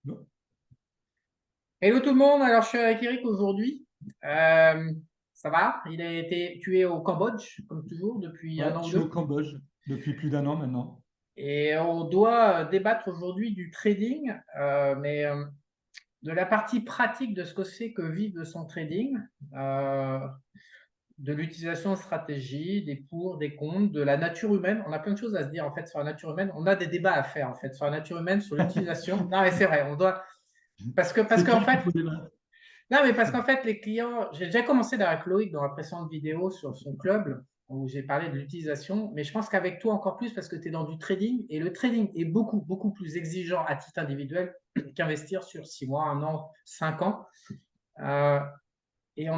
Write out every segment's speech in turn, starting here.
Non. Hello tout le monde, alors je suis avec Eric aujourd'hui. Euh, Ça va? Il a été tué au Cambodge, comme toujours, depuis un Ouais, an je ou suis au deux. Cambodge depuis plus d'un an maintenant. Et on doit débattre aujourd'hui du trading, de la partie pratique de ce que c'est que vivre de son trading, euh, de l'utilisation de stratégies, des pour, des contre, de la nature humaine. On a plein de choses à se dire en fait sur la nature humaine. On a des débats à faire en fait sur la nature humaine, sur l'utilisation. Non mais c'est vrai, on doit parce C'est qu'en clair qu'il fait faut débattre. Non, mais parce qu'en fait, les clients, j'ai déjà commencé avec Loïc dans la précédente vidéo sur son club où j'ai parlé de l'utilisation, mais je pense qu'avec toi encore plus parce que tu es dans du trading et le trading est beaucoup, beaucoup plus exigeant à titre individuel qu'investir sur 6 mois, un an, 5 ans. Euh, et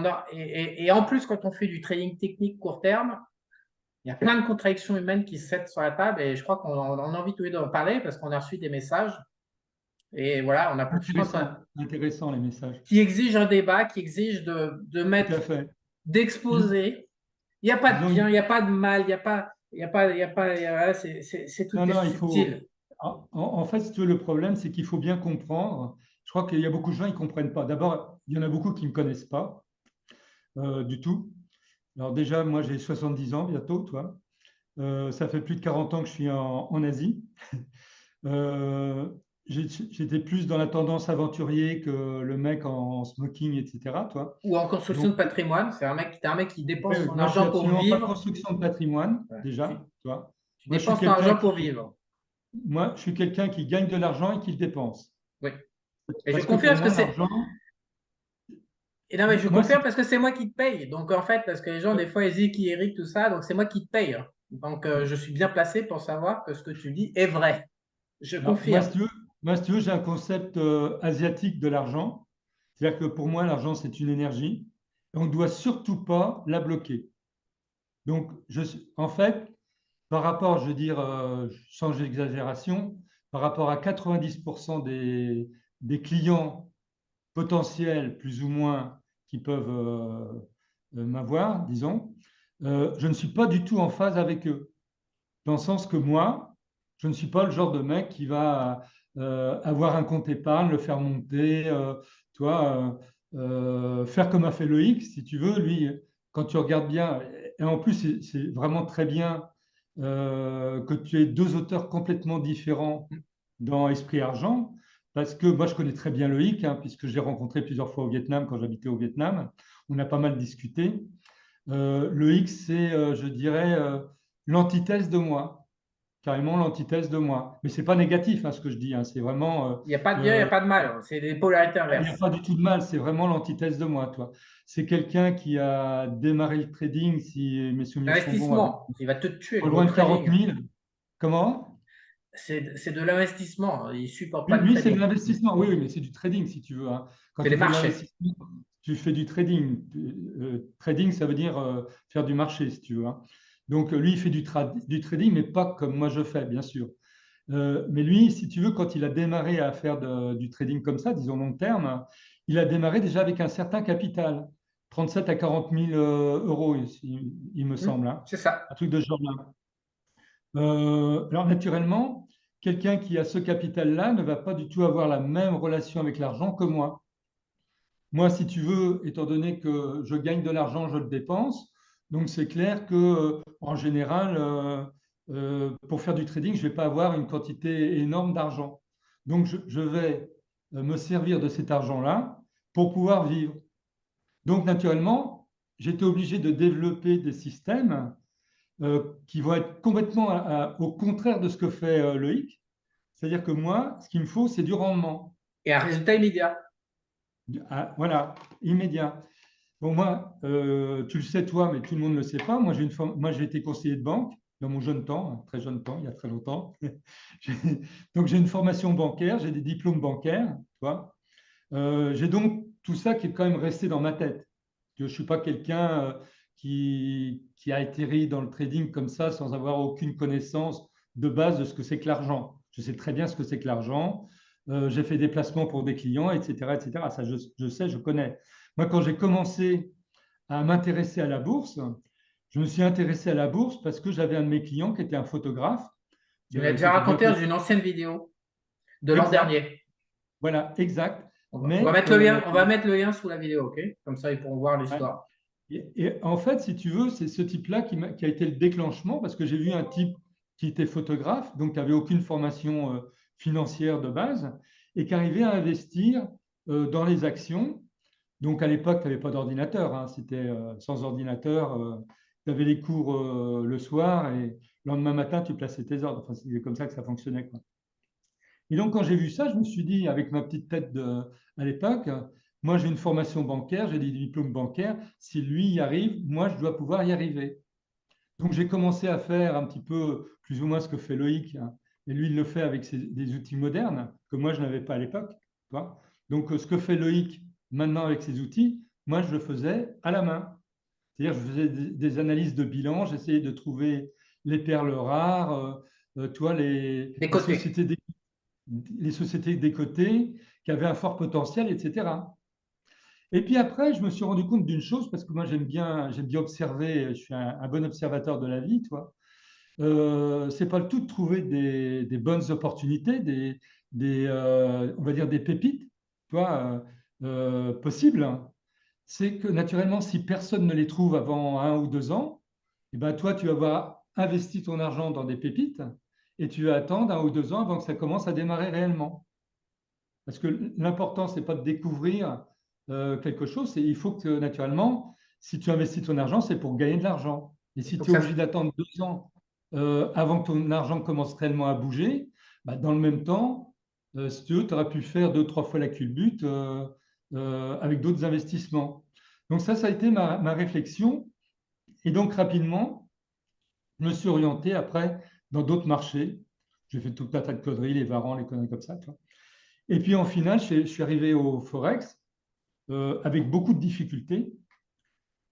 en plus, quand on fait du trading technique court terme, il y a plein de contradictions humaines qui se mettent sur la table et je crois qu'on a envie tous les deux d'en parler parce qu'on a reçu des messages et voilà, je pense, Intéressant, intéressant les messages. qui exigent un débat, qui exigent de Tout à mettre fait. Dis- d'exposer. Il n'y a pas de disons, bien, il n'y a pas de mal, il n'y a pas, il y a pas, il y a pas, voilà, tout non, est non, il faut. subtil. En fait, si tu veux, le problème, c'est qu'il faut bien comprendre. Je crois qu'il y a beaucoup de gens qui ne comprennent pas. D'abord, il y en a beaucoup qui ne me connaissent pas du tout. Alors déjà, moi, j'ai 70 ans bientôt, toi. Ça fait plus de 40 ans que je suis en Asie. Euh, J'étais plus dans la tendance aventurier que le mec en smoking, etc. Toi. Ou en construction Donc, de patrimoine, t'es un mec qui dépense ouais, son moi, je suis argent pour absolument pas vivre. construction de patrimoine, Ouais. déjà. Toi. Tu Moi, je suis dépenses ton quelqu'un argent pour qui, vivre. moi, je suis quelqu'un qui gagne de l'argent et qui le dépense. Oui. Et je Parce que confirme pour parce que moi, c'est. l'argent, Et non, mais je moi, confirme parce que c'est moi qui te paye. Donc en fait, parce que les gens, des fois, ils disent qui Eric, tout ça, donc c'est moi qui te paye. Donc je suis bien placé pour savoir que ce que tu dis est vrai. Je alors, moi, si confirme. tu veux, j'ai un concept asiatique de l'argent. C'est-à-dire que pour moi, l'argent, c'est une énergie. Et on ne doit surtout pas la bloquer. Donc, en fait, par rapport, je veux dire, sans exagération, par rapport à 90% des clients potentiels, plus ou moins, qui peuvent m'avoir, disons, je ne suis pas du tout en phase avec eux. Dans le sens que moi, je ne suis pas le genre de mec qui va avoir un compte épargne, le faire monter, toi, faire comme a fait Loïc, si tu veux. Lui, quand tu regardes bien, et en plus, c'est vraiment très bien que tu aies deux auteurs complètement différents dans Esprit Argent, parce que moi, je connais très bien Loïc, hein, puisque j'ai rencontré plusieurs fois au Vietnam quand j'habitais au Vietnam. On a pas mal discuté. Loïc, c'est, je dirais, l'antithèse de moi, carrément l'antithèse de moi. Mais c'est pas négatif hein, ce que je dis, hein, c'est vraiment, Il n'y a pas de bien, il n'y a pas de mal. C'est des polarités il n'y a inverses. pas du tout de mal, c'est vraiment l'antithèse de moi, toi. C'est quelqu'un qui a démarré le trading, si mes souvenirs sont bons, avec L'investissement, il va te tuer pas le mot loin de 40 trading. 000. Comment? C'est de l'investissement. Il ne supporte pas Lui, le c'est de trading. l'investissement. Oui, oui, mais c'est du trading si tu veux, hein. Quand C'est les tu fais de marchés. l'investissement, tu fais du trading. Trading, ça veut dire faire du marché, si tu veux, hein. Donc, lui, il fait du trading, mais pas comme moi je fais, bien sûr. Mais lui, si tu veux, quand il a démarré à faire du trading comme ça, disons long terme, il a démarré déjà avec un certain capital, 37 à 40 000 euros, il me semble, hein, C'est ça. un truc de ce genre-là. Alors naturellement, quelqu'un qui a ce capital-là ne va pas du tout avoir la même relation avec l'argent que moi. Moi, si tu veux, étant donné que je gagne de l'argent, je le dépense. Donc, c'est clair que, en général, pour faire du trading, je ne vais pas avoir une quantité énorme d'argent. Donc, je vais me servir de cet argent-là pour pouvoir vivre. Donc, naturellement, j'étais obligé de développer des systèmes qui vont être complètement au contraire de ce que fait Loïc. C'est-à-dire que moi, ce qu'il me faut, c'est du rendement. Et un résultat immédiat. Voilà, immédiat. Bon, moi, tu le sais toi, mais tout le monde ne le sait pas. Moi, j'ai été conseiller de banque dans mon jeune temps, hein, très jeune temps, il y a très longtemps. J'ai- Donc, j'ai une formation bancaire, j'ai des diplômes bancaires, tu vois. J'ai donc tout ça qui est quand même resté dans ma tête. Je ne suis pas quelqu'un qui a atterri dans le trading comme ça sans avoir aucune connaissance de base de ce que c'est que l'argent. Je sais très bien ce que c'est que l'argent. J'ai fait des placements pour des clients, etc., etc. Ça, je sais, je connais. Moi, quand j'ai commencé à m'intéresser à la bourse, je me suis intéressé à la bourse parce que j'avais un de mes clients qui était un photographe, Tu me l'as qui déjà était bien raconté dans connu. une ancienne vidéo de l'an Exact. dernier. Voilà, exact. On va Mais mettre le lien, on va mettre le lien sous la vidéo, OK? Comme ça, ils pourront voir ouais. l'histoire. Et en fait, si tu veux, c'est ce type-là qui a été le déclenchement, parce que j'ai vu un type qui était photographe, donc qui n'avait aucune formation financière de base, et qui arrivait à investir dans les actions. Donc à l'époque, tu n'avais pas d'ordinateur, hein, c'était sans ordinateur. Tu avais les cours le soir et le lendemain matin, tu plaçais tes ordres. Enfin, c'est comme ça que ça fonctionnait, quoi. Et donc, quand j'ai vu ça, je me suis dit, avec ma petite tête à l'époque, moi, j'ai une formation bancaire, j'ai des diplômes bancaires. Si lui y arrive, moi, je dois pouvoir y arriver. Donc, j'ai commencé à faire un petit peu plus ou moins ce que fait Loïc, hein. Et lui, il le fait avec des outils modernes que moi, je n'avais pas à l'époque. Tu vois. Donc, ce que fait Loïc maintenant avec ses outils, moi, je le faisais à la main. C'est-à-dire, je faisais des analyses de bilan, j'essayais de trouver les perles rares, toi, Des les côtés. sociétés les sociétés décotées qui avaient un fort potentiel, etc. Et puis après, je me suis rendu compte d'une chose, parce que moi j'aime bien observer, je suis un bon observateur de la vie, toi. C'est pas le tout de trouver des bonnes opportunités, on va dire des pépites, toi, possibles. C'est que naturellement, si personne ne les trouve avant 1 ou 2 ans, eh ben toi, tu vas avoir investi ton argent dans des pépites et tu vas attendre 1 ou 2 ans avant que ça commence à démarrer réellement. Parce que l'important, ce n'est pas de découvrir quelque chose, il faut que naturellement, si tu investis ton argent, c'est pour gagner de l'argent. Et Il si faut tu que es ça, obligé d'attendre 2 ans avant que ton argent commence réellement à bouger, bah, dans le même temps, si tu veux, tu auras pu faire 2, 3 fois la culbute avec d'autres investissements. Donc ça a été ma réflexion. Et donc rapidement, je me suis orienté après dans d'autres marchés. J'ai fait tout un tas de conneries, les varans, les conneries comme ça. Tu vois. Et puis en finale, je suis arrivé au Forex avec beaucoup de difficultés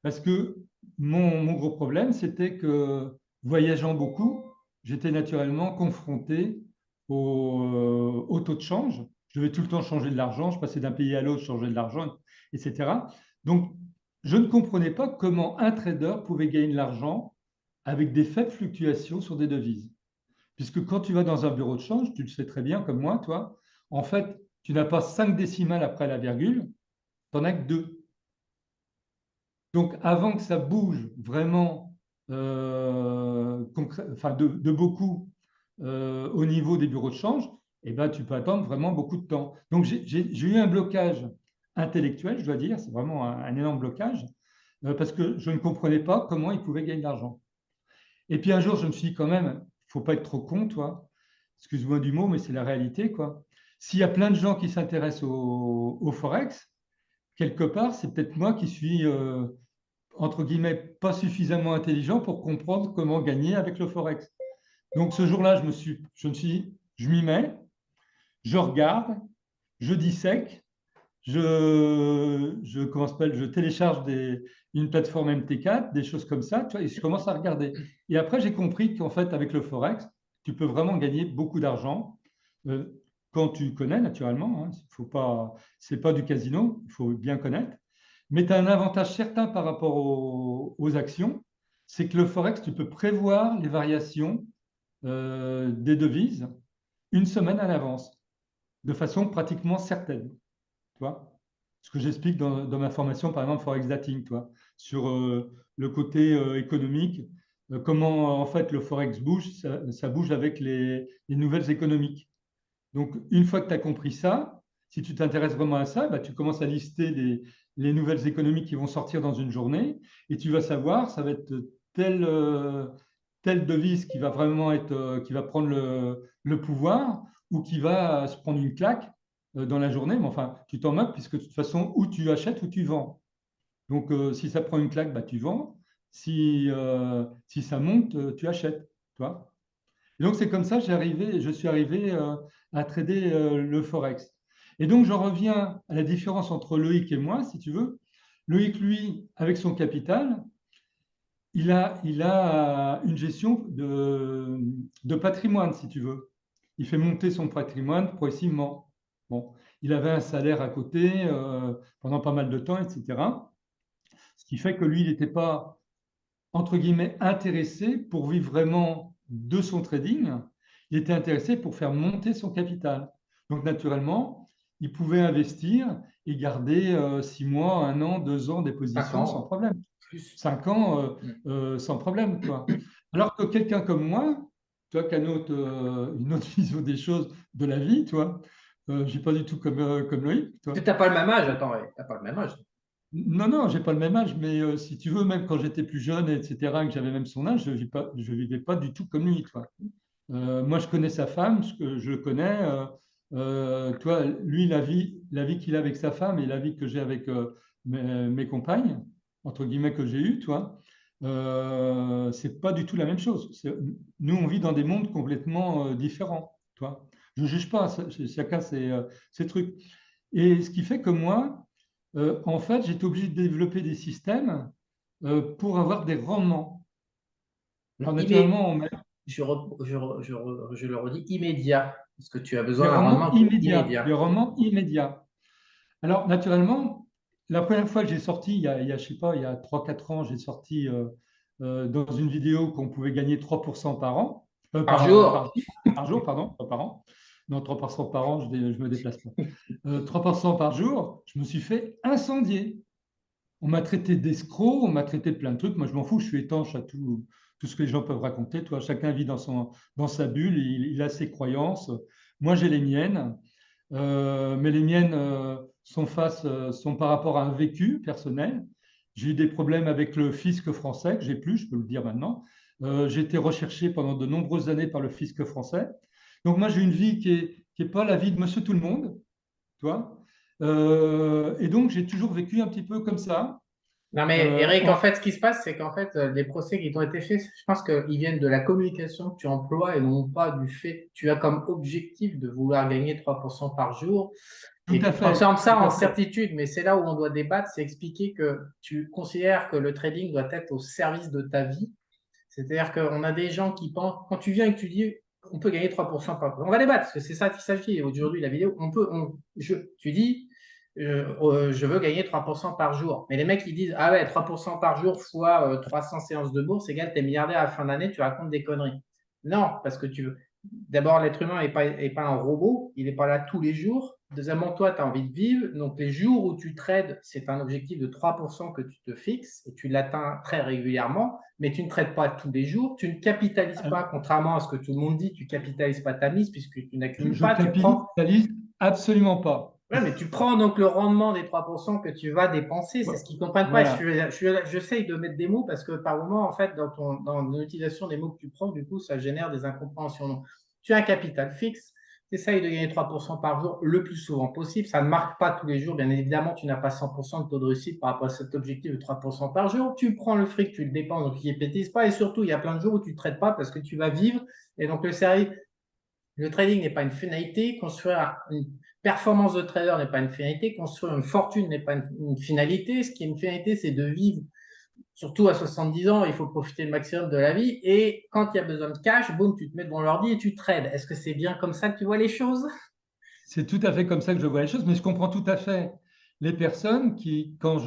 parce que mon gros problème, c'était que voyageant beaucoup, j'étais naturellement confronté au taux de change. Je devais tout le temps changer de l'argent, je passais d'un pays à l'autre, je changeais de l'argent, etc. Donc, je ne comprenais pas comment un trader pouvait gagner de l'argent avec des faibles fluctuations sur des devises. Puisque quand tu vas dans un bureau de change, tu le sais très bien comme moi, toi, en fait, tu n'as pas 5 décimales après la virgule, tu n'en as que 2. Donc, avant que ça bouge vraiment enfin de beaucoup au niveau des bureaux de change, eh ben, tu peux attendre vraiment beaucoup de temps. Donc, j'ai eu un blocage intellectuel, je dois dire, c'est vraiment un énorme blocage, parce que je ne comprenais pas comment ils pouvaient gagner de l'argent. Et puis un jour, je me suis dit quand même, il ne faut pas être trop con, toi. Excuse-moi du mot, mais c'est la réalité, quoi. S'il y a plein de gens qui s'intéressent au Forex, quelque part, c'est peut-être moi qui suis, entre guillemets, pas suffisamment intelligent pour comprendre comment gagner avec le Forex. Donc ce jour-là, je me suis dit, je m'y mets, je regarde, je dissèque, je télécharge une plateforme MT4, des choses comme ça, tu vois, et je commence à regarder. Et après, j'ai compris qu'en fait, avec le Forex, tu peux vraiment gagner beaucoup d'argent euh, quand tu connais, naturellement. Hein, c'est pas du casino, il faut bien connaître. Mais tu as un avantage certain par rapport aux actions, c'est que le Forex, tu peux prévoir les variations des devises 1 semaine à l'avance, de façon pratiquement certaine. Tu vois ce que j'explique dans ma formation, par exemple, Forex Dating, toi, sur le côté économique, comment en fait le Forex bouge, ça bouge avec les nouvelles économiques. Donc, une fois que tu as compris ça, si tu t'intéresses vraiment à ça, bah, tu commences à lister les nouvelles économies qui vont sortir dans une journée et tu vas savoir, ça va être telle devise qui va vraiment être, qui va prendre le pouvoir ou qui va se prendre une claque dans la journée. Mais enfin, tu t'en moques puisque de toute façon, ou tu achètes ou tu vends. Donc, si ça prend une claque, bah, tu vends. Si ça monte, tu achètes. Tu vois. Et donc, c'est comme ça que je suis arrivé à trader le Forex. Et donc, je reviens à la différence entre Loïc et moi, si tu veux. Loïc, lui, avec son capital, il a une gestion de patrimoine, si tu veux. Il fait monter son patrimoine progressivement. Bon, il avait un salaire à côté pendant pas mal de temps, etc. Ce qui fait que lui, il n'était pas, entre guillemets, intéressé pour vivre vraiment de son trading. Il était intéressé pour faire monter son capital. Donc, naturellement, ils pouvaient investir et garder 6 mois, 1 an, 2 ans des 5 positions sans ans, problème. plus. 5 ans Mm. sans problème, toi. Alors que quelqu'un comme moi, toi qui as une autre vision des choses de la vie, toi, je ne suis pas du tout comme Loïc, Tu toi. n'as pas le même âge, attends, ouais, t'as pas le même âge. Non, non, j'ai pas le même âge, mais si tu veux, même quand j'étais plus jeune, etc., et que j'avais même son âge, je vivais pas du tout comme lui, toi. Moi, je connais sa femme, je le connais. Toi, lui, la vie qu'il a avec sa femme et la vie que j'ai avec mes compagnes, entre guillemets, que j'ai eues, toi, c'est pas du tout la même chose. Nous, on vit dans des mondes complètement différents, toi. Je ne juge pas, chacun ses trucs. Et ce qui fait que moi, en fait, j'étais obligé de développer des systèmes pour avoir des rendements. Alors, Immé- naturellement, on met je le redis, immédiat, parce que tu as besoin des d'un rendements rendement immédiats, des immédiat. rendements immédiats. Alors, naturellement, la première fois que j'ai sorti, je sais pas, il y a 3 4 ans, j'ai sorti dans une vidéo qu'on pouvait gagner 3% par an, Par jour. par jour, pardon, pas par an. Non, 3% par an, je me déplace pas. 3% par jour, je me suis fait incendier. On m'a traité d'escroc, on m'a traité de plein de trucs. Moi, je m'en fous, je suis étanche à tout ce que les gens peuvent raconter. Toi, chacun vit dans sa bulle, il a ses croyances. Moi, j'ai les miennes. Mais les miennes sont par rapport à un vécu personnel. J'ai eu des problèmes avec le fisc français, que j'ai plus, je peux le dire maintenant. J'ai été recherché pendant de nombreuses années par le fisc français. Donc moi, j'ai une vie qui est pas la vie de monsieur tout le monde, tu vois. Et donc, j'ai toujours vécu un petit peu comme ça. Non, mais Euh, Eric, en en- fait, ce qui se passe, c'est qu'en fait, les procès qui t'ont été faits, je pense qu'ils viennent de la communication que tu emploies et non pas du fait. Tu as comme objectif de vouloir gagner 3% par jour Tout et à tu fait, transformes ça tout en à fait. certitude. Mais c'est là où on doit débattre, c'est expliquer que tu considères que le trading doit être au service de ta vie. C'est-à-dire qu'on a des gens qui pensent, quand tu viens et que tu dis, on peut gagner 3% par jour. On va débattre, parce que c'est ça qu'il s'agit. Aujourd'hui, la vidéo, tu dis, je veux gagner 3% par jour. Mais les mecs, ils disent, ah ouais, 3% par jour fois 300 séances de bourse, égal, t'es milliardaire à la fin d'année, tu racontes des conneries. Non, parce que tu veux. D'abord, l'être humain n'est pas un robot, il n'est pas là tous les jours. Deuxièmement, toi, tu as envie de vivre. Donc, les jours où tu trades, c'est un objectif de 3% que tu te fixes et tu l'atteins très régulièrement, mais tu ne trades pas tous les jours. Tu ne capitalises Alors, pas, contrairement à ce que tout le monde dit, tu ne capitalises pas ta mise puisque tu n'accumules je pas. Tu prends capitalise absolument pas. Ouais, mais tu prends donc le rendement des 3% que tu vas dépenser, c'est ce qu'ils ne comprennent pas. Voilà. J'essaye de mettre des mots parce que par moment, en fait, dans l'utilisation des mots que tu prends, du coup, ça génère des incompréhensions. Donc, tu as un capital fixe, tu essayes de gagner 3% par jour le plus souvent possible. Ça ne marque pas tous les jours. Bien évidemment, tu n'as pas 100% de taux de réussite par rapport à cet objectif de 3% par jour. Tu prends le fric, tu le dépenses, donc tu n'y pétises pas. Et surtout, il y a plein de jours où tu ne traites pas parce que tu vas vivre. Et donc, le trading n'est pas une finalité. Construire une performance de trader n'est pas une finalité. Construire une fortune n'est pas une finalité. Ce qui est une finalité, c'est de vivre. Surtout à 70 ans, il faut profiter le maximum de la vie. Et quand il y a besoin de cash, boum, tu te mets devant l'ordi et tu trades. Est-ce que c'est bien comme ça que tu vois les choses? C'est tout à fait comme ça que je vois les choses, mais je comprends tout à fait les personnes qui, quand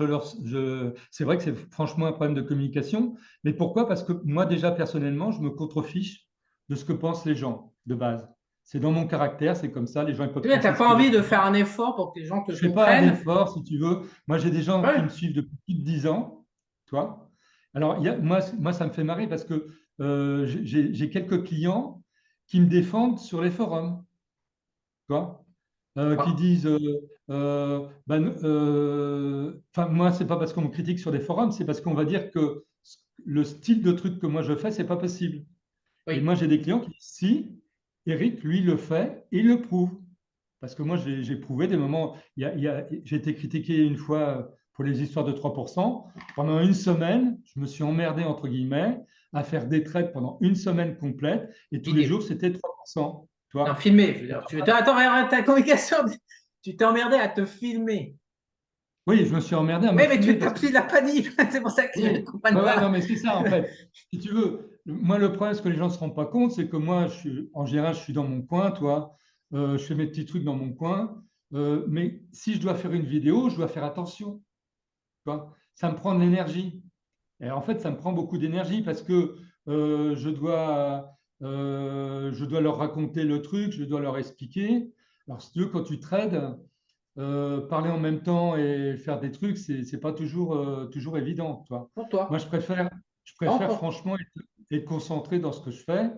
c'est vrai que c'est franchement un problème de communication, mais pourquoi? Parce que moi, déjà, personnellement, je me contrefiche de ce que pensent les gens de base. C'est dans mon caractère, c'est comme ça, les gens ils Tu peuvent n'as penser ce pas qu'ils envie de veulent. faire un effort pour que les gens te Je ne fais pas un comprennent. effort, si tu veux. Moi, j'ai des gens qui Ouais. me suivent depuis plus de 10 ans, toi. Alors, moi, ça me fait marrer parce que j'ai quelques clients qui me défendent sur les forums, tu vois. Qui disent moi, c'est pas parce qu'on me critique sur des forums, c'est parce qu'on va dire que le style de truc que moi je fais, c'est pas possible. Et Oui. moi, j'ai des clients qui disent si, Eric, lui, le fait, et il le prouve. Parce que moi, j'ai prouvé des moments. J'ai été critiqué une fois pour les histoires de 3%. Pendant une semaine, je me suis emmerdé, entre guillemets, à faire des trades pendant une semaine complète. Et tous les Vidéo. jours, c'était 3%. Non, Toi. filmer. Je veux dire. Attends, arrête ta communication. Tu t'es emmerdé à te filmer. Oui, je me suis emmerdé à me Oui, mais filmer tu parce que. t'appuies de la panique. C'est pour ça que les gens ne Oui, comprennent ouais, ouais, non, pas. mais c'est ça en fait. Si tu veux, moi le problème, ce que les gens ne se rendent pas compte, c'est que moi, en général, je suis dans mon coin, toi, je fais mes petits trucs dans mon coin, mais si je dois faire une vidéo, je dois faire attention, tu vois. Ça me prend de l'énergie. Et en fait, ça me prend beaucoup d'énergie parce que je dois leur raconter le truc, je dois leur expliquer. Alors, si tu veux, quand tu trades, parler en même temps et faire des trucs, c'est pas toujours évident, toi. Pour Moi, toi. je Non, préfère franchement être concentré dans ce que je fais.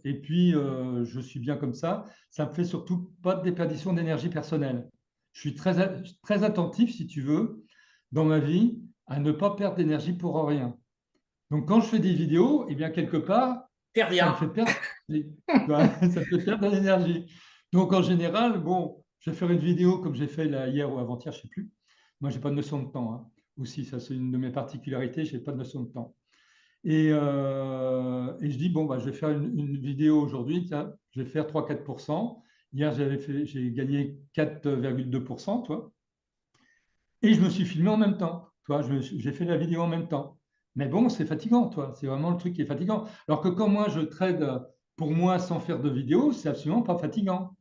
Et puis, je suis bien comme ça. Ça me fait surtout pas de déperdition d'énergie personnelle. Je suis très attentif, si tu veux, dans ma vie, à ne pas perdre d'énergie pour rien. Donc, quand je fais des vidéos, eh bien, quelque part, c'est ça me rien. fait perdre de l'énergie. Tu vois, ça me fait perdre de l'énergie. Donc, en général, bon, je vais faire une vidéo comme j'ai fait là, hier ou avant-hier, je ne sais plus. Moi, je n'ai pas de notion de temps, hein. Aussi, ça, c'est une de mes particularités, je n'ai pas de notion de temps. Et je dis, bon, bah, je vais faire une vidéo aujourd'hui, tiens, je vais faire 3-4%. Hier, j'ai gagné 4,2%, toi. Et je me suis filmé en même temps. Toi, j'ai fait la vidéo en même temps. Mais bon, c'est fatigant, toi. C'est vraiment le truc qui est fatigant. Alors que quand moi, je trade pour moi sans faire de vidéo, c'est absolument pas fatigant.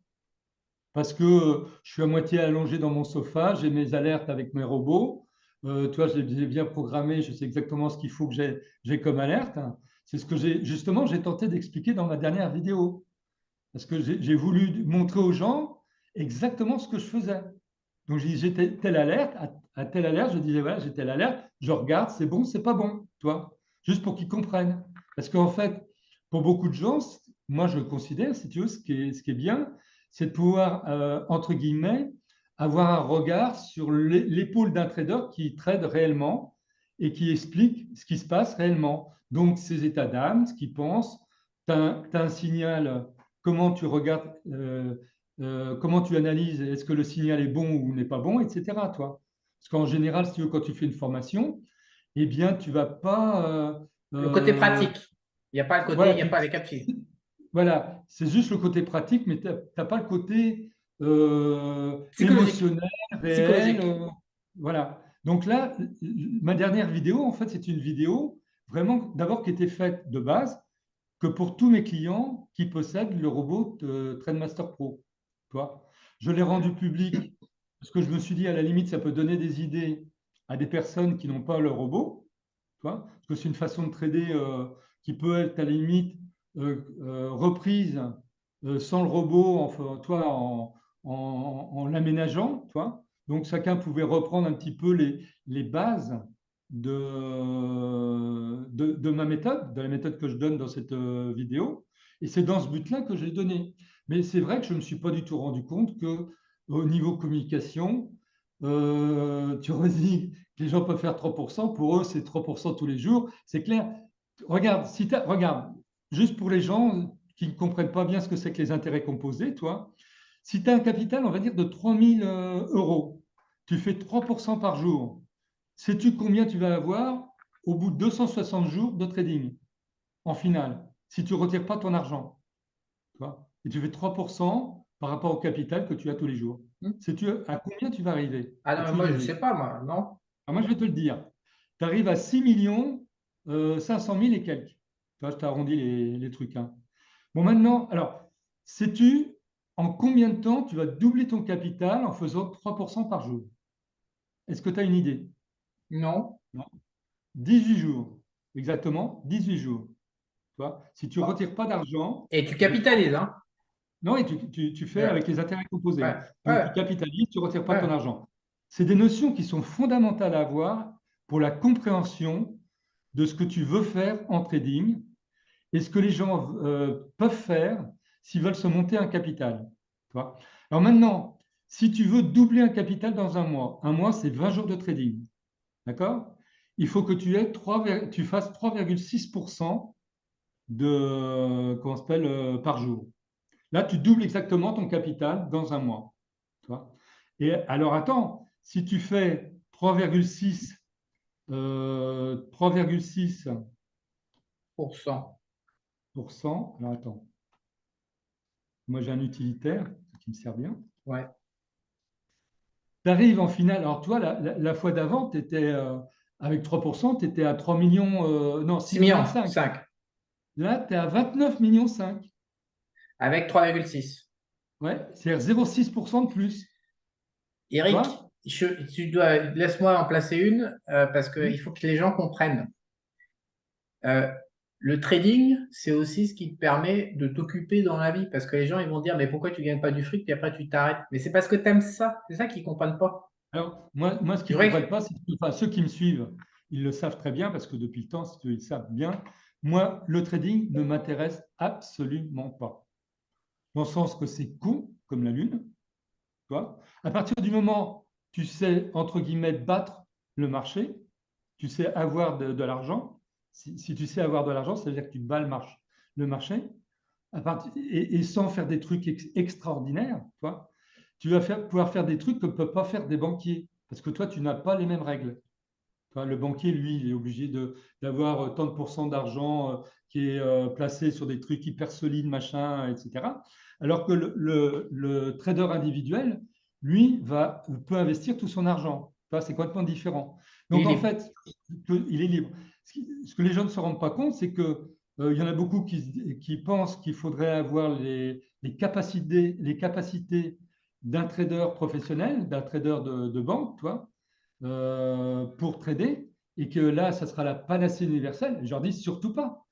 Parce que je suis à moitié allongé dans mon sofa, j'ai mes alertes avec mes robots. Toi, j'ai bien programmé, je sais exactement ce qu'il faut que j'ai comme alerte. C'est ce que j'ai tenté d'expliquer dans ma dernière vidéo. Parce que j'ai voulu montrer aux gens exactement ce que je faisais. Donc, j'ai telle alerte, à telle alerte, je disais, voilà, j'ai telle alerte, je regarde, c'est bon, c'est pas bon, toi, juste pour qu'ils comprennent. Parce qu'en fait, pour beaucoup de gens, moi, je considère, si tu veux, ce qui est bien, c'est de pouvoir, entre guillemets, avoir un regard sur l'épaule d'un trader qui trade réellement et qui explique ce qui se passe réellement. Donc, ses états d'âme, ce qu'il pense, tu as, un signal, comment tu regardes. Comment tu analyses, est-ce que le signal est bon ou n'est pas bon, etc. Toi. Parce qu'en général, si tu veux, quand tu fais une formation, eh bien, tu vas pas. Le côté pratique. Il n'y a pas le côté, il Voilà, n'y a pas les cas de fil. voilà, c'est juste le côté pratique, mais tu n'as pas le côté Psychologique. émotionnel, réel. Psychologique. Voilà. Donc là, ma dernière vidéo, en fait, c'est une vidéo vraiment d'abord qui était faite de base que pour tous mes clients qui possèdent le robot de TradeMaster Pro. Tu vois, je l'ai rendu public parce que je me suis dit, à la limite, ça peut donner des idées à des personnes qui n'ont pas le robot. Tu vois, parce que c'est une façon de trader qui peut être à la limite reprise sans le robot, enfin, toi, en l'aménageant. Donc, chacun pouvait reprendre un petit peu les bases de ma méthode, de la méthode que je donne dans cette vidéo. Et c'est dans ce but-là que j'ai donné. Mais c'est vrai que je ne me suis pas du tout rendu compte que au niveau communication, tu aurais dit que les gens peuvent faire 3%. Pour eux, c'est 3% tous les jours. C'est clair. Regarde, regarde, juste pour les gens qui ne comprennent pas bien ce que c'est que les intérêts composés, toi, si tu as un capital, on va dire, de 3 000 euros, tu fais 3% par jour. Sais-tu combien tu vas avoir au bout de 260 jours de trading en finale, si tu ne retires pas ton argent? Tu vois, et tu fais 3% par rapport au capital que tu as tous les jours. Sais-tu à combien tu vas arriver? Ah non, mais As-tu une moi, je ne idée? sais pas, moi, non? Alors moi, je vais te le dire. Tu arrives à 6 millions 500 000 et quelques. Tu vois, je t'arrondis les trucs, hein. Bon, maintenant, alors, sais-tu en combien de temps tu vas doubler ton capital en faisant 3% par jour? Est-ce que tu as une idée? Non. Non. 18 jours. Exactement, 18 jours. Tu vois, si tu ne Oh. retires pas d'argent Et tu de capitalises, hein? non, et tu fais Ouais, avec les intérêts composés, ouais, hein. Donc, tu ouais, capitalises, tu ne retires pas ton ouais. argent. C'est des notions qui sont fondamentales à avoir pour la compréhension de ce que tu veux faire en trading et ce que les gens peuvent faire s'ils veulent se monter un capital. Tu vois. Alors maintenant, si tu veux doubler un capital dans un mois, c'est 20 jours de trading. D'accord? Il faut que tu fasses 3,6% de, comment ça s'appelle, par jour. Là, tu doubles exactement ton capital dans un mois. Tu vois. Et alors, attends, si tu fais 3,6%, Pour cent. alors attends, moi j'ai un utilitaire qui me sert bien. Ouais. Tu arrives en finale, alors toi, la fois d'avant, tu étais avec 3%, tu étais à 3 millions, non, 6 6 millions millions, 5. 5. Là, tu es à 29 millions 5. Avec 3,6. Ouais, c'est-à-dire 0,6% de plus. Tu Eric, vois? laisse-moi en placer une parce Hmm. qu'il faut que les gens comprennent. Euh, le trading, c'est aussi ce qui te permet de t'occuper dans la vie. Parce que les gens, ils vont dire, mais pourquoi tu gagnes pas du fric, puis après tu t'arrêtes. Mais c'est parce que tu aimes ça. C'est ça qu'ils comprennent pas. Alors, moi ce C'est qu'ils ne vrai comprennent que pas, c'est que enfin, ceux qui me suivent, ils le savent très bien parce que depuis le temps, si tu veux, ils savent bien. Moi, le trading ne m'intéresse absolument pas. Dans le sens que c'est con, comme la Lune. Tu vois. À partir du moment où tu sais, entre guillemets, battre le marché, tu sais avoir de l'argent. Si tu sais avoir de l'argent, ça veut dire que tu bats le marché. Et sans faire des trucs extraordinaires, tu vois, tu vas pouvoir faire des trucs que ne peuvent pas faire des banquiers. Parce que toi, tu n'as pas les mêmes règles. Enfin, le banquier, lui, il est obligé d'avoir tant de pourcents d'argent qui est placé sur des trucs hyper solides, machin, etc. Alors que le trader individuel, lui, peut investir tout son argent. C'est complètement différent. il est Donc, en libre. fait, il est libre. Ce que les gens ne se rendent pas compte, c'est que il y en a beaucoup qui pensent qu'il faudrait avoir les capacités d'un trader professionnel, d'un trader de banque, toi, pour trader, et que là, ça sera la panacée universelle. Je leur dis surtout pas.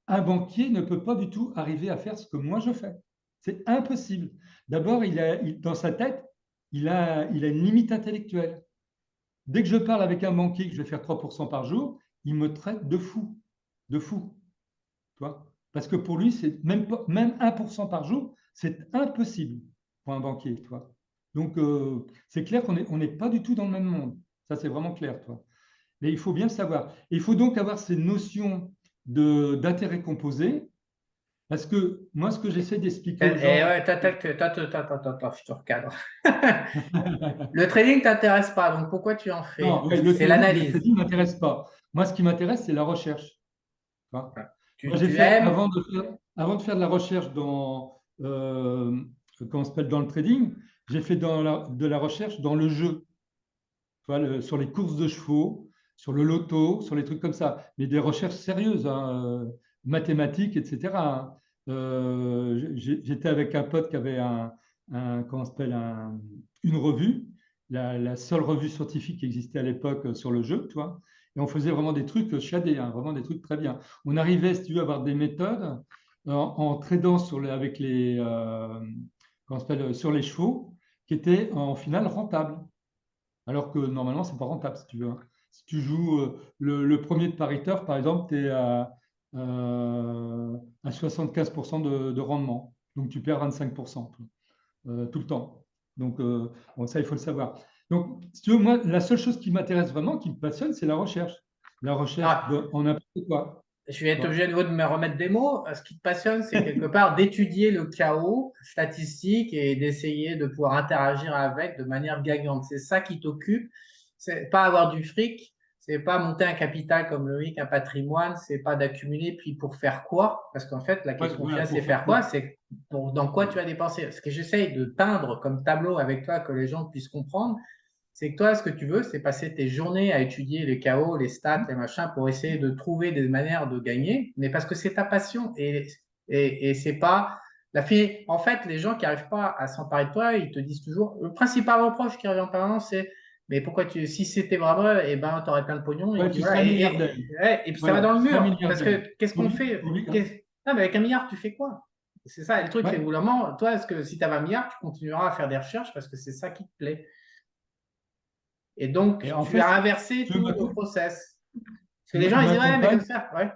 Un banquier ne peut pas du tout arriver à faire ce que moi je fais. C'est impossible. D'abord, dans sa tête, il a une limite intellectuelle. Dès que je parle avec un banquier que je vais faire 3% par jour, il me traite de fou. De fou. Tu vois. Parce que pour lui, c'est même 1% par jour, c'est impossible pour un banquier. Tu vois. Donc, c'est clair qu'on n'est pas du tout dans le même monde. Ça, c'est vraiment clair. Toi. Mais il faut bien le savoir. Et il faut donc avoir ces notions d'intérêt composé, parce que moi, ce que j'essaie d'expliquer aux Et gens, ouais, attends, je te recadre. Le trading t'intéresse pas, donc pourquoi tu en fais? non, ouais, Parce que c'est le l'analyse. trading ne m'intéresse pas. Moi, ce qui m'intéresse, c'est la recherche. Tu vois. Moi, j'ai Tu fait, aimes. avant de faire de la recherche comment on s'appelle, dans le trading, j'ai fait de la recherche dans le jeu. Tu vois, sur les courses de chevaux, sur le loto, sur les trucs comme ça. Mais des recherches sérieuses, hein, mathématiques, etc. Hein. J'étais avec un pote qui avait comment on s'appelle, une revue, la seule revue scientifique qui existait à l'époque sur le jeu, tu vois. Et on faisait vraiment des trucs chiadés, hein, vraiment des trucs très bien. On arrivait, si tu veux, à avoir des méthodes en tradant avec comment on s'appelle, sur les chevaux qui étaient en finale rentables. Alors que normalement, c'est pas rentable, si tu veux. Hein. Si tu joues le premier de pariteur, par exemple, tu es à 75% de rendement. Donc, tu perds 25% tout le temps. Donc, bon, ça, il faut le savoir. Donc, si tu veux, moi, la seule chose qui m'intéresse vraiment, qui me passionne, c'est la recherche. La recherche Ah, en n'importe quoi. je vais Tu être obligé de me remettre des mots. Ce qui te passionne, c'est quelque part d'étudier le chaos statistique et d'essayer de pouvoir interagir avec de manière gagnante. C'est ça qui t'occupe. C'est pas avoir du fric, c'est pas monter un capital comme Loïc, un patrimoine, c'est pas d'accumuler puis pour faire quoi? Parce qu'en fait, la Ouais, question voilà, finale, c'est pour faire faire quoi? quoi? C'est dans quoi tu vas dépenser. Ce que j'essaye de peindre comme tableau avec toi, que les gens puissent comprendre, c'est que toi, ce que tu veux, c'est passer tes journées à étudier les chaos, les stats, les machins, pour essayer de trouver des manières de gagner, mais parce que c'est ta passion. Et c'est pas la fille. En fait, les gens qui n'arrivent pas à s'emparer de toi, ils te disent toujours. Le principal reproche qui revient en permanence, c'est mais pourquoi si c'était vraiment, eh ben, tu aurais plein de pognon. Et Ouais, puis tu serais voilà. un milliardaire. Ouais, et puis ça va Voilà, dans tu le serais un mur. Parce milliardaire. que qu'est-ce qu'on fait? Hein. Non, mais avec un milliard, tu fais quoi? C'est ça, et le truc, c'est Ouais. évidemment, toi, est-ce que si tu as 20 milliards, tu continueras à faire des recherches parce que c'est ça qui te plaît. Et Et donc, en tu fait, as inversé tu veux, tout le process. Parce que les gens, ils ma disent, ouais, mais comme compagne, ça, ouais.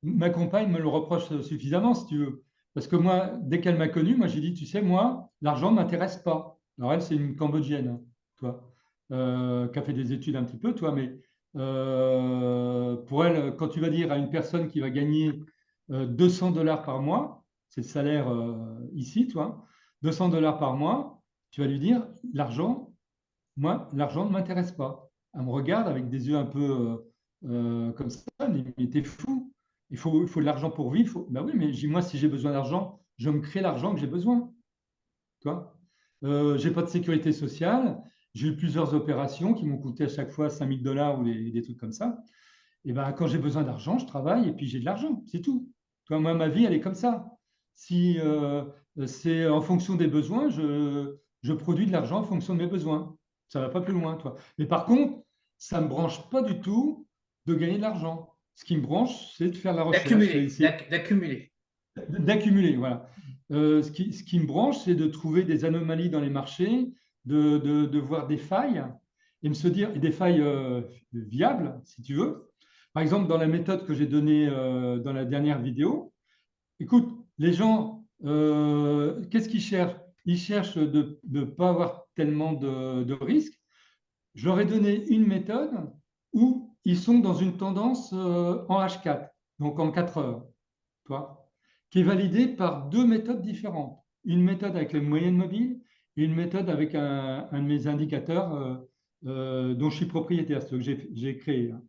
ma compagne me le reproche suffisamment, si tu veux. Parce que moi, dès qu'elle m'a connu, moi, j'ai dit, tu sais, moi, l'argent ne m'intéresse pas. Alors, elle, c'est une Cambodgienne, hein, toi, qui a fait des études un petit peu, toi, mais pour elle, quand tu vas dire à une personne qui va gagner 200 $ par mois, c'est le salaire ici, toi, 200 $ par mois, tu vas lui dire, moi, l'argent ne m'intéresse pas. Elle me regarde avec des yeux un peu comme ça, mais t'es fou. Il faut de l'argent pour vivre. Ben oui, mais moi, si j'ai besoin d'argent, je me crée l'argent que j'ai besoin. Tu vois. J'ai pas de sécurité sociale. J'ai eu plusieurs opérations qui m'ont coûté à chaque fois 5 000 $ ou des trucs comme ça. Et ben, quand j'ai besoin d'argent, je travaille et puis j'ai de l'argent. C'est tout. Tu vois, moi, ma vie, elle est comme ça. Si c'est en fonction des besoins, je produis de l'argent en fonction de mes besoins. Ça ne va pas plus loin, toi. Mais par contre, ça ne me branche pas du tout de gagner de l'argent. ce qui me branche, c'est de faire la recherche. D'accumuler. D'accumuler, voilà. Ce qui me branche, c'est de trouver des anomalies dans les marchés, de voir des failles et me se dire, et des failles viables, si tu veux. Par exemple, dans la méthode que j'ai donnée dans la dernière vidéo, écoute, les gens, qu'est-ce qu'ils cherchent? Ils cherchent de ne pas avoir tellement de risques. Je leur ai donné une méthode où ils sont dans une tendance en H4, donc en 4 heures, toi, qui est validée par deux méthodes différentes. Une méthode avec les moyennes mobiles et une méthode avec un de mes indicateurs dont je suis propriétaire, ce que j'ai créé, hein,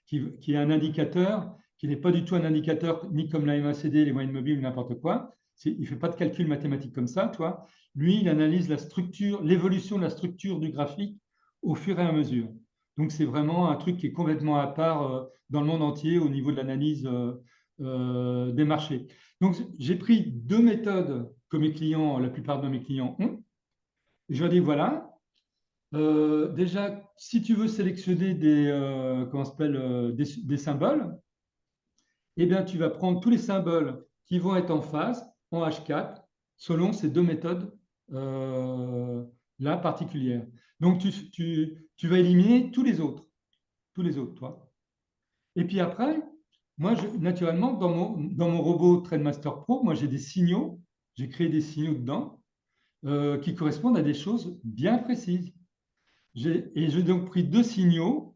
qui est un indicateur qui n'est pas du tout un indicateur ni comme la MACD, les moyennes mobiles ou n'importe quoi. Il ne fait pas de calcul mathématique comme ça, toi. Lui, il analyse la structure, l'évolution de la structure du graphique au fur et à mesure. Donc, c'est vraiment un truc qui est complètement à part dans le monde entier au niveau de l'analyse des marchés. Donc, j'ai pris deux méthodes que mes clients, la plupart de mes clients ont. Et je leur dis, voilà, déjà, si tu veux sélectionner des symboles, eh bien, tu vas prendre tous les symboles qui vont être en phase, en H4, selon ces deux méthodes là particulières. Donc, tu vas éliminer tous les autres, toi. Et puis après, moi, naturellement, dans mon robot TradeMaster Pro, moi, j'ai des signaux, j'ai créé des signaux dedans qui correspondent à des choses bien précises. Et j'ai donc pris deux signaux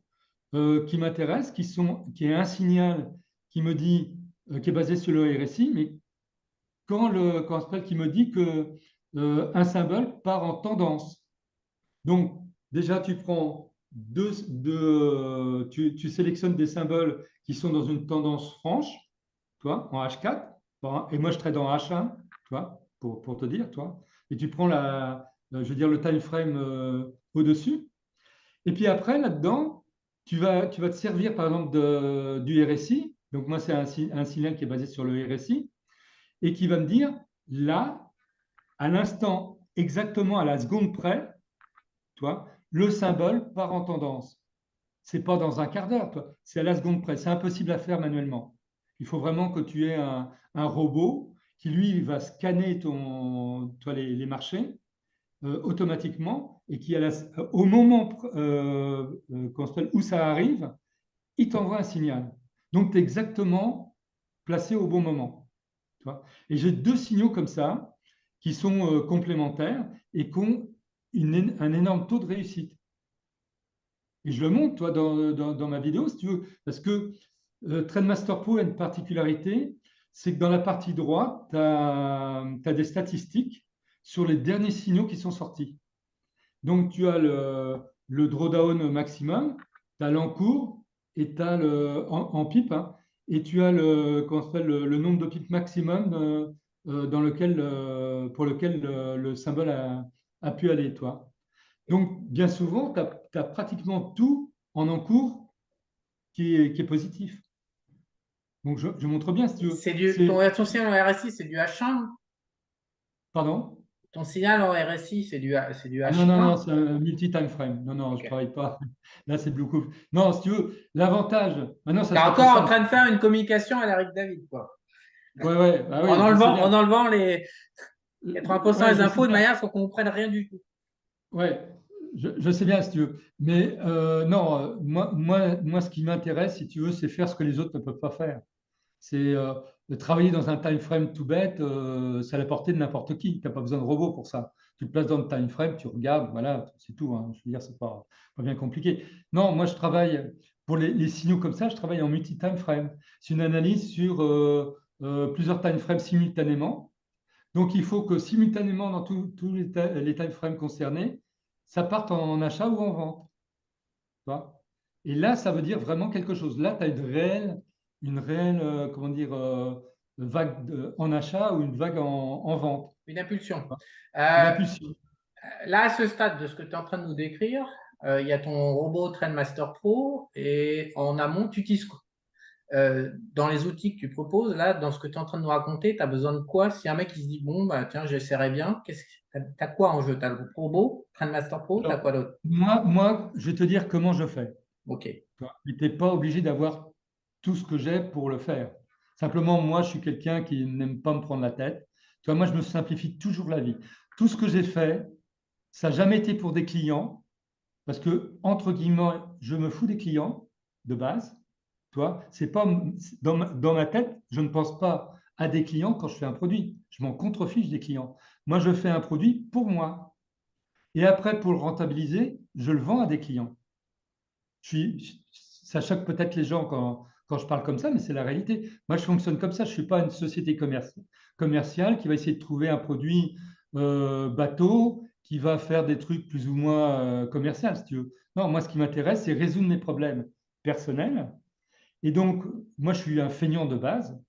qui m'intéressent, qui est un signal qui me dit, qui est basé sur le RSI, mais qui me dit que un symbole part en tendance. Donc, déjà, tu prends tu sélectionnes des symboles qui sont dans une tendance franche, toi, en H4, et moi je trade en H1, toi, pour te dire, toi, et tu prends je veux dire, le time frame au-dessus. Et puis après, là-dedans, tu vas te servir, par exemple, du RSI. Donc, moi, c'est un signal qui est basé sur le RSI et qui va me dire, là, à l'instant, exactement à la seconde près, toi, le symbole part en tendance. Ce n'est pas dans un quart d'heure, c'est à la seconde près. C'est impossible à faire manuellement. Il faut vraiment que tu aies un robot qui, lui, va scanner les marchés automatiquement et qui, au moment où ça arrive, il t'envoie un signal. Donc, tu es exactement placé au bon moment. Tu vois. Et j'ai deux signaux comme ça qui sont complémentaires et qui ont un énorme taux de réussite. Et je le montre, toi, dans ma vidéo, si tu veux, parce que TradeMaster Pro a une particularité, c'est que dans la partie droite, tu as des statistiques sur les derniers signaux qui sont sortis. Donc, tu as le drawdown maximum, tu as l'encours et tu as en pipe, hein, et tu as le nombre de pipes maximum pour lequel le symbole a pu aller, toi. Donc, bien souvent, tu as pratiquement tout en encours qui est positif. Donc, je montre bien, si tu veux. Ton signal en RSI, c'est du H1? Pardon? Ton signal en RSI, c'est du Ah non, non, non, H1? c'est un multi-time frame. Non, non, je ne Ok. travaille pas. Là, c'est Blue Coupe. Non, si tu veux, l'avantage, maintenant, ça Tu es serait plus encore en simple. train de faire une communication à l'Eric David, quoi. Ouais, ouais, bah oui, En je sais enlevant, bien. en enlevant les 80% Ouais, des je sais infos de bien. manière à ce qu'on ne comprenne rien du tout. Ouais, je sais bien, si tu veux. Mais non, moi, ce qui m'intéresse, si tu veux, c'est faire ce que les autres ne peuvent pas faire. C'est de travailler dans un time frame tout bête, c'est à la portée de n'importe qui. Tu n'as pas besoin de robot pour ça. Tu te places dans le time frame, tu regardes, voilà, c'est tout, hein. Je veux dire, c'est pas bien compliqué. Non, moi, je travaille pour les signaux comme ça, je travaille en multi-time frame. C'est une analyse sur plusieurs time frames simultanément. Donc, il faut que simultanément, dans tous les time frames concernés, ça parte en achat ou en vente. Tu vois. Et là, ça veut dire vraiment quelque chose. Là, tu as une réelle comment dire, vague en achat ou une vague en vente. Une impulsion. Une Euh, impulsion. Là, à ce stade de ce que tu es en train de nous décrire, il y a ton robot TradeMaster Pro et en amont, tu utilises quoi? Dans les outils que tu proposes, là, dans ce que tu es en train de nous raconter, tu as besoin de quoi? Si un mec il se dit, bon, bah, tiens, j'essaierai bien, tu as quoi en jeu? Tu as le robot, TradeMaster Pro, tu as Alors, quoi d'autre? moi, je vais te dire comment je fais. Ok. Tu n'es pas obligé d'avoir tout ce que j'ai pour le faire. Simplement, moi, je suis quelqu'un qui n'aime pas me prendre la tête. Tu vois, moi, je me simplifie toujours la vie. Tout ce que j'ai fait, ça n'a jamais été pour des clients, parce que, entre guillemets, je me fous des clients de base. Tu vois, c'est pas dans ma tête, je ne pense pas à des clients quand je fais un produit. Je m'en contrefiche des clients. Moi, je fais un produit pour moi. Et après, pour le rentabiliser, je le vends à des clients. Ça choque peut-être les gens quand je parle comme ça, mais c'est la réalité. Moi, je fonctionne comme ça. Je ne suis pas une société commerciale qui va essayer de trouver un produit bateau qui va faire des trucs plus ou moins commerciaux, si tu veux. Non, moi, ce qui m'intéresse, c'est résoudre mes problèmes personnels. Et donc, moi, je suis un feignant de base,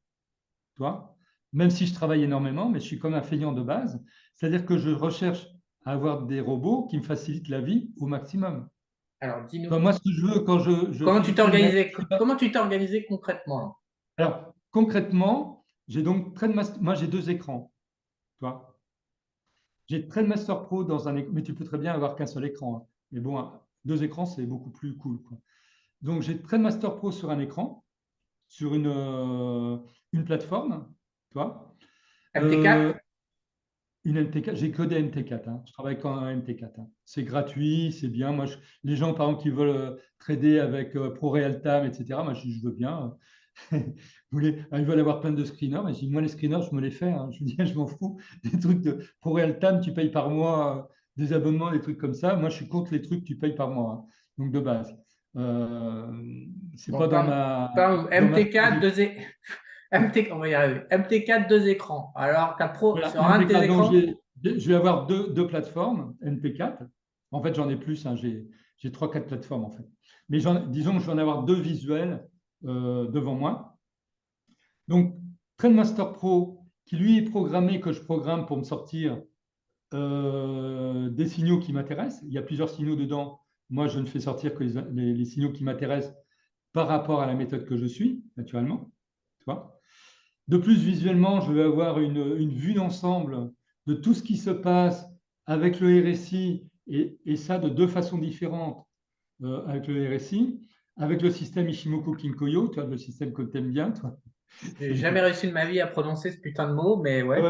toi, même si je travaille énormément, mais je suis comme un feignant de base. C'est-à-dire que je recherche à avoir des robots qui me facilitent la vie au maximum. Alors, dis-nous, Toi, moi, ce que je veux quand je comment tu t'es filme, organisé, comment tu t'es organisé concrètement? alors concrètement, j'ai donc moi j'ai deux écrans. Toi, j'ai Trendmaster Pro dans un écran, mais tu peux très bien avoir qu'un seul écran, hein. Mais bon, deux écrans, c'est beaucoup plus cool, quoi. Donc j'ai Trendmaster Pro sur un écran, sur une plateforme, toi. Euh, MT4? Une MT4, j'ai que des MT4, hein. Je travaille qu'en MT4, hein. C'est gratuit, c'est bien. Moi, les gens, par exemple, qui veulent trader avec ProRealTime, etc., moi, je veux bien. Ils veulent avoir plein de screeners, mais je dis, moi, les screeners, je me les fais, hein. Je dis, je m'en fous. Des trucs de ProRealTime, tu payes par mois des abonnements, des trucs comme ça. Moi, je suis contre les trucs que tu payes par mois, hein. Donc, de base. Euh, c'est pas Donc, dans ma MT4, stratégie. on va y arriver. MT4, deux écrans. Alors, ta pro, Voilà, sur un de tes MT4, donc écrans, je vais avoir deux plateformes, MP4. En fait, j'en ai plus, hein, j'ai 3, 4 plateformes en fait. Mais disons que je vais en avoir deux visuels devant moi. Donc, Trendmaster Pro, qui lui est programmé, que je programme pour me sortir des signaux qui m'intéressent. Il y a plusieurs signaux dedans. Moi, je ne fais sortir que les signaux qui m'intéressent par rapport à la méthode que je suis, naturellement. Tu vois. De plus, visuellement, je vais avoir une vue d'ensemble de tout ce qui se passe avec le RSI, et ça de deux façons différentes avec le RSI, avec le système Ishimoku Kinkoyo, tu vois, le système que tu aimes bien, toi. j'ai jamais réussi de ma vie à prononcer ce putain de mot, mais ouais.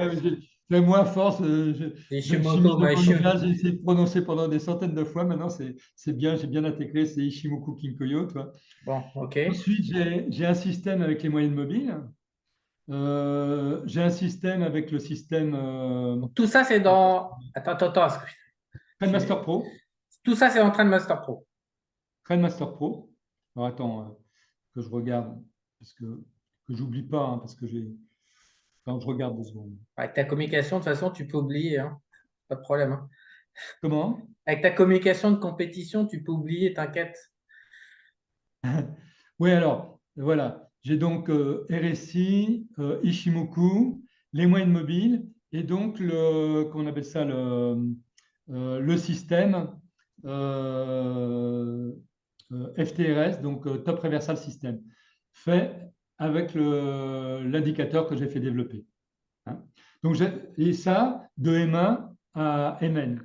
Ouais, moi, à force, je me suis mis Ishimoku, le mot déjà, j'ai essayé de prononcer pendant des centaines de fois. Maintenant, c'est bien, j'ai bien intégré, c'est Ishimoku Kinkoyo, toi. Bon, ok. Ensuite, j'ai un système avec les moyennes mobiles. J'ai un système avec le système Donc, tout ça, c'est dans. Attends, attends, attends. Trendmaster Pro. Tout ça, c'est en train de Master Pro. Trendmaster Pro. Alors attends, que je regarde, parce que j'oublie pas, hein, parce que quand je regarde 2 secondes. Avec ta communication, de toute façon, tu peux oublier, hein. Pas de problème, hein. Comment? Avec ta communication de compétition, tu peux oublier, t'inquiète. Oui, alors, voilà. J'ai donc RSI, Ishimoku, les moyennes mobiles, et donc qu'on appelle ça le système euh, FTRS, donc Top Reversal System, fait avec l'indicateur que j'ai fait développer, hein. Donc, et ça, de M1 à MN.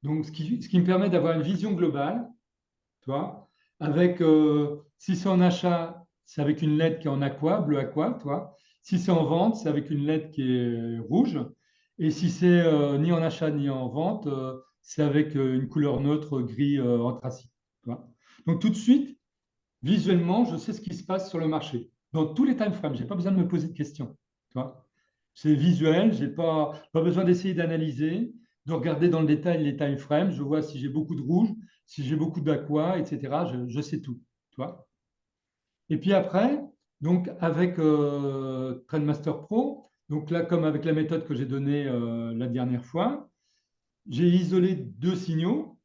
Donc, ce qui me permet d'avoir une vision globale, tu vois, avec, si c'est en achat, c'est avec une LED qui est en aqua, bleu aqua, tu vois. Si c'est en vente, c'est avec une LED qui est rouge. Et si c'est ni en achat ni en vente, c'est avec une couleur neutre gris anthracite, tu vois. Donc, tout de suite, visuellement, je sais ce qui se passe sur le marché. Dans tous les time frames, je n'ai pas besoin de me poser de questions, tu vois. C'est visuel, je n'ai pas besoin d'essayer d'analyser, de regarder dans le détail les time frames. Je vois si j'ai beaucoup de rouge, si j'ai beaucoup d'aqua, etc. Je sais tout, tu vois. Et puis après, donc avec Trendmaster Pro, donc là, comme avec la méthode que j'ai donnée la dernière fois, j'ai isolé deux signaux.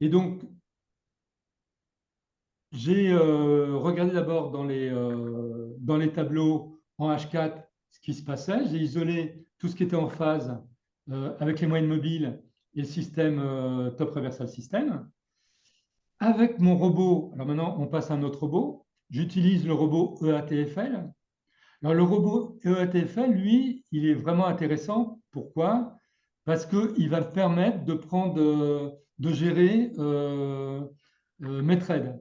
Et donc, j'ai regardé d'abord dans les tableaux en H4 ce qui se passait. J'ai isolé tout ce qui était en phase avec les moyennes mobiles et le système Top Reversal System. Avec mon robot, alors maintenant on passe à un autre robot, j'utilise le robot EATFL. Alors le robot EATFL, lui, il est vraiment intéressant. Pourquoi? Parce qu'il va te permettre de gérer mes trades.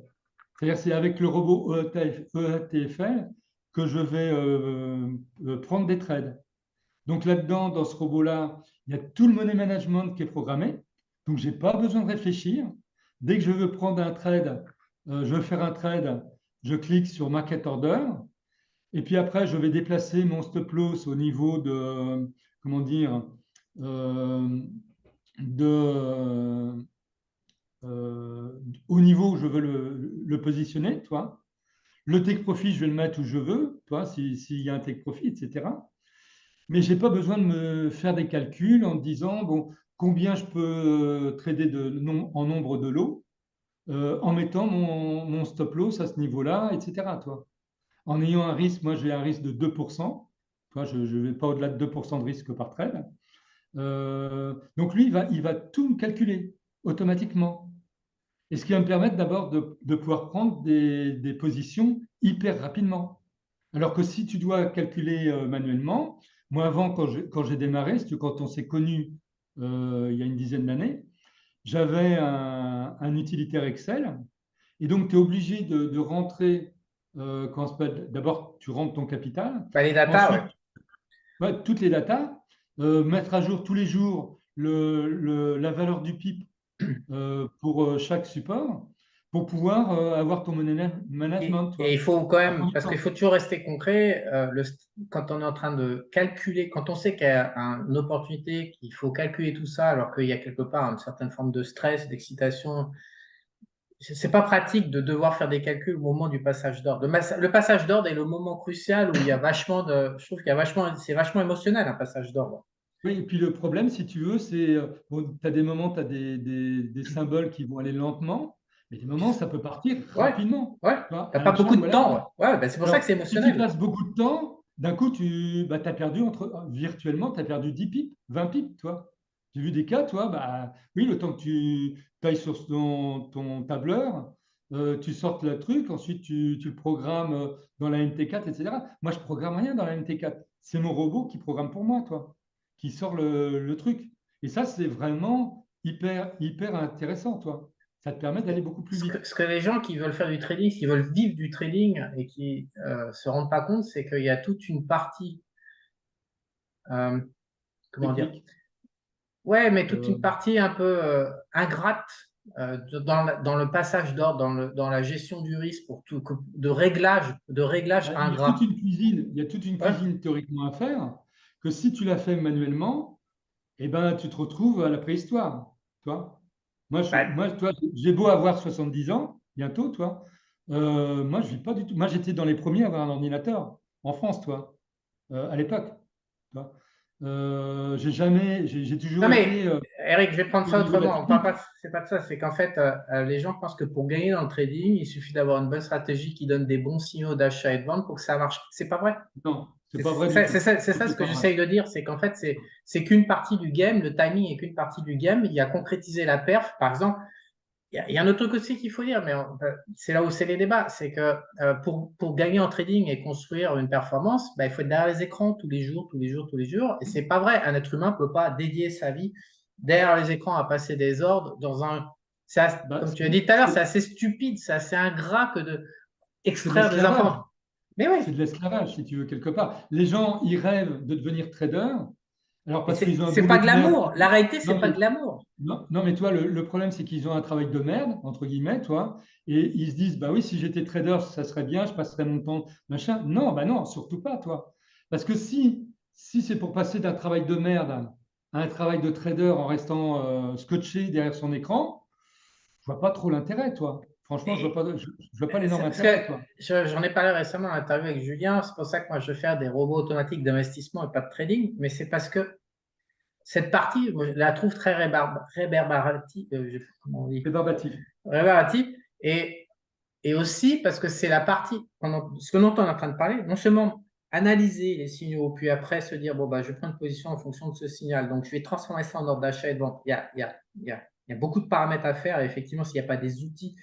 C'est-à-dire c'est avec le robot EATFL que je vais prendre des trades. Donc là-dedans, dans ce robot-là, il y a tout le money management qui est programmé. Donc, je n'ai pas besoin de réfléchir. Dès que je veux prendre un trade, je veux faire un trade, je clique sur Market Order. Et puis après, je vais déplacer mon stop loss au niveau de, comment dire, euh, de, au niveau où je veux le positionner, toi. Le take profit, je vais le mettre où je veux, toi, s'il y a un take profit, etc. Mais je n'ai pas besoin de me faire des calculs en disant, bon, combien je peux trader en nombre de lots en mettant mon stop loss à ce niveau-là, etc. Toi. En ayant un risque, moi j'ai un risque de 2%. Toi, je ne vais pas au-delà de 2% de risque par trade. Donc lui, il va tout me calculer automatiquement. Et ce qui va me permettre d'abord de pouvoir prendre des positions hyper rapidement. Alors que si tu dois calculer manuellement, moi avant, quand j'ai démarré, quand on s'est connu il y a une dizaine d'années, j'avais un utilitaire Excel. Et donc, tu es obligé de rentrer, d'abord, tu rentres ton capital. Bah, les datas, Ensuite, ouais. ouais, toutes les datas, mettre à jour tous les jours la valeur du PIB pour chaque support pour pouvoir avoir ton management, Et il toi. faut quand Ça prend même, du parce qu'il temps. faut toujours rester concret, quand on est en train de calculer, quand on sait qu'il y a une opportunité, qu'il faut calculer tout ça, alors qu'il y a quelque part une certaine forme de stress, d'excitation, c'est pas pratique de devoir faire des calculs au moment du passage d'ordre. Le passage d'ordre est le moment crucial où il y a vachement de, je trouve qu'il y a vachement, c'est vachement émotionnel un passage d'ordre. Oui, et puis le problème, si tu veux, c'est, bon, tu as des moments, tu as des symboles qui vont aller lentement, mais des moments, ça peut partir Ouais, rapidement. ouais. Tu vois, T'as un pas beaucoup machin, de temps. voilà. Ouais, ouais, ben c'est pour ça que c'est Alors, si tu émotionnel. passes beaucoup de temps, d'un coup, as perdu virtuellement, tu as perdu 10 pips, 20 pips, toi. J'ai vu des cas, toi, bah, oui, le temps que tu ailles sur ton tableur, tu sortes le truc, ensuite tu le programmes dans la MT4, etc. Moi, je programme rien dans la MT4. C'est mon robot qui programme pour moi, toi, qui sort le truc. Et ça, c'est vraiment hyper intéressant, toi. Ça te permet d'aller beaucoup plus vite. Ce que les gens qui veulent faire du trading, qui veulent vivre du trading et qui se rendent pas compte, c'est qu'il y a toute une partie, euh, comment dire, Technique. ouais, mais toute Euh, une partie un peu ingrate dans le passage d'ordre, dans la gestion du risque, de réglage Il y a toute ingrat. une cuisine, il y a toute une Ouais. cuisine théoriquement à faire, que si tu la fais manuellement, eh ben, tu te retrouves à la préhistoire. Toi. Bah, Moi, toi, j'ai beau avoir 70 ans, bientôt, toi. Moi, je vis pas du tout. Moi, j'étais dans les premiers à avoir un ordinateur en France, toi, à l'époque. Toi. J'ai non toujours mais été Eric, je vais prendre au ça niveau de la autrement. On parle technique. pas, c'est pas de ça. C'est qu'en fait, les gens pensent que pour gagner dans le trading, il suffit d'avoir une bonne stratégie qui donne des bons signaux d'achat et de vente pour que ça marche. C'est pas vrai. Non, c'est C'est pas vrai du ça, tout. c'est ça ce C'est que pas vrai. j'essaye de dire, c'est qu'en fait, c'est qu'une partie du game, le timing est qu'une partie du game. Il y a concrétiser la perf, par exemple. Il y a un autre truc aussi qu'il faut dire, mais c'est là où c'est les débats, c'est que pour gagner en trading et construire une performance, bah, il faut être derrière les écrans tous les jours, tous les jours, tous les jours. Et c'est pas vrai, un être humain ne peut pas dédier sa vie derrière les écrans à passer des ordres dans un. Bah, Comme tu as dit tout à l'heure, c'est assez stupide, c'est assez ingrat que de c'est de extraire des l'esclavage. informations. Mais oui, C'est de l'esclavage, si tu veux, quelque part. Les gens, ils rêvent de devenir trader, alors mais parce qu'ils ont un c'est pas boulot de merde. glamour. La réalité, c'est Non, pas mais, glamour. non, mais toi, le problème, c'est qu'ils ont un travail de merde, entre guillemets, toi, et ils se disent, bah oui, si j'étais trader, ça serait bien, je passerais mon temps, machin. Non, bah non, surtout pas, toi. Parce que si c'est pour passer d'un travail de merde à un travail de trader en restant scotché derrière son écran, je vois pas trop l'intérêt, toi. Franchement, je vois pas l'énorme Parce que intérêt, toi. j'en ai parlé récemment à l'interview avec Julien, c'est pour ça que moi je veux faire des robots automatiques d'investissement et pas de trading, mais c'est parce que cette partie, moi, je la trouve très réverbérative, comment on dit, Rébarbatif. réverbérative, et aussi parce que c'est la partie, ce que dont on est en train de parler, non seulement analyser les signaux, puis après se dire, bon, bah, je vais prendre une position en fonction de ce signal, donc je vais transformer ça en ordre d'achat et de vente. Il y a beaucoup de paramètres à faire, et effectivement, s'il n'y a pas des outils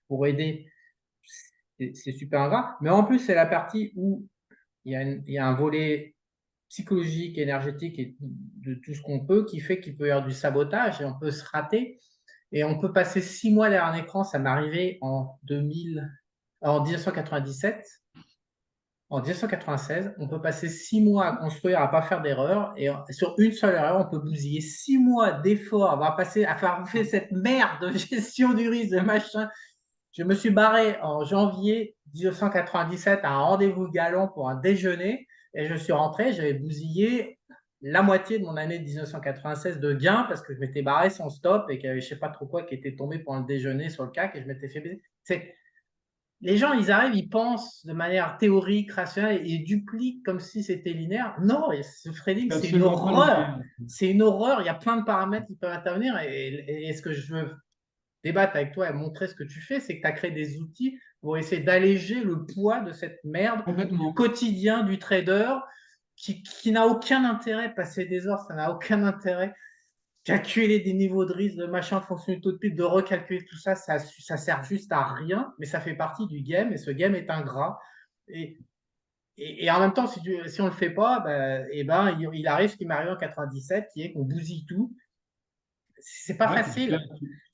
pour aider, c'est super grave. Mais en plus, c'est la partie où il y a un volet psychologique, énergétique et de tout ce qu'on peut qui fait qu'il peut y avoir du sabotage et on peut se rater. Et on peut passer 6 mois derrière un écran. Ça m'est arrivé en 2000. en 1997, en 1996, on peut passer 6 mois à construire, à pas faire d'erreur, et sur une seule erreur, on peut bousiller 6 mois d'efforts, on va passer à faire cette merde de gestion du risque, de machin. Je me suis barré en janvier 1997 à un rendez-vous galant pour un déjeuner, et je suis rentré, j'avais bousillé la moitié de mon année de 1996 de gains parce que je m'étais barré sans stop et qu'il y avait je sais pas trop quoi qui était tombé pendant le déjeuner sur le CAC et je m'étais fait baiser. Les gens, ils arrivent, ils pensent de manière théorique, rationnelle et dupliquent comme si c'était linéaire. Non, ce trading, C'est c'est une absolument pas horreur. linéaire. C'est une horreur. Il y a plein de paramètres qui peuvent intervenir. Et ce que je veux débattre avec toi et montrer ce que tu fais, c'est que tu as créé des outils pour essayer d'alléger le poids de cette merde du Complètement. quotidien du trader qui n'a aucun intérêt. Passer des heures, ça n'a aucun intérêt. Calculer des niveaux de risque, de machin, fonction du taux de pic, de recalculer tout ça, ça sert juste à rien, mais ça fait partie du game et ce game est ingrat. Et, et en même temps, si on ne le fait pas, il arrive ce qui m'est arrivé en 97, qui est qu'on bousille tout. C'est pas Ouais, facile.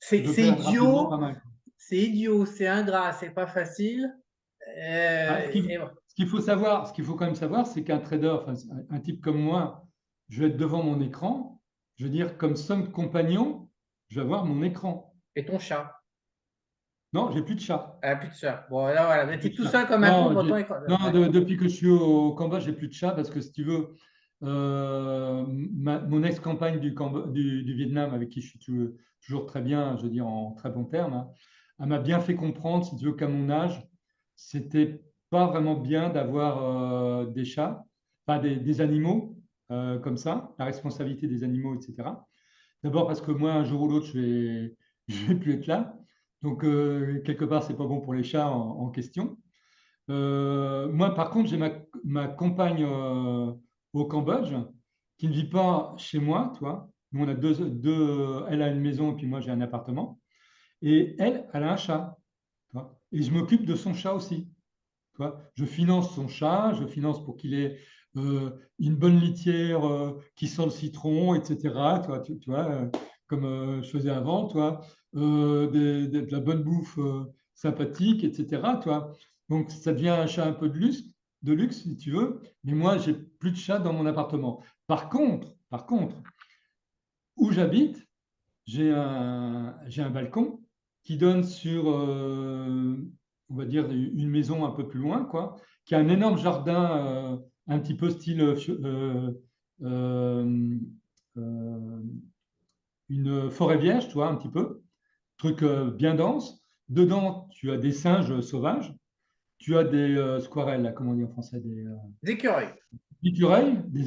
tu peux C'est perdre rapidement pas idiot, mal. c'est idiot, c'est ingrat, c'est pas facile. Ah, Et voilà. ce qu'il faut savoir, ce qu'il faut quand même savoir, c'est qu'un trader, enfin, un type comme moi, je vais être devant mon écran, je veux dire, comme seul compagnon, je vais avoir mon écran. Et ton chat. Non, j'ai plus de chat. Ah, plus de chat. Bon, là, voilà, mais J'ai plus t'es de tout chat. seul comme un con Non, devant ton écran. non, D'accord. depuis que je suis au Cambodge, j'ai plus de chat parce que si tu veux, mon ex-compagne du Vietnam, avec qui je suis toujours très bien, je veux dire en très bon terme, hein, elle m'a bien fait comprendre, si tu veux, qu'à mon âge, c'était pas vraiment bien d'avoir des chats, enfin des animaux comme ça, la responsabilité des animaux, etc. D'abord parce que moi, un jour ou l'autre, je vais plus être là. Donc, quelque part, c'est pas bon pour les chats en question. Moi, par contre, j'ai ma compagne au Cambodge qui ne vit pas chez moi, toi. Nous, on a elle a une maison et puis moi, j'ai un appartement. Et elle a un chat, toi. Et je m'occupe de son chat aussi. Tu vois. Je finance son chat, je finance pour qu'il ait une bonne litière qui sent le citron, etc. Tu vois, comme je faisais avant, toi, de la bonne bouffe sympathique, etc. Toi. Donc, ça devient un chat un peu de luxe, si tu veux. Mais moi, j'ai plus de chat dans mon appartement. Par contre, où j'habite, j'ai un balcon qui donne sur, on va dire, une maison un peu plus loin, quoi, qui a un énorme jardin, un petit peu style euh, euh, une forêt vierge, tu vois, un petit peu, truc bien dense. Dedans, tu as des singes sauvages, tu as des squirrels, là, comment on dit en français, Des écureuils. des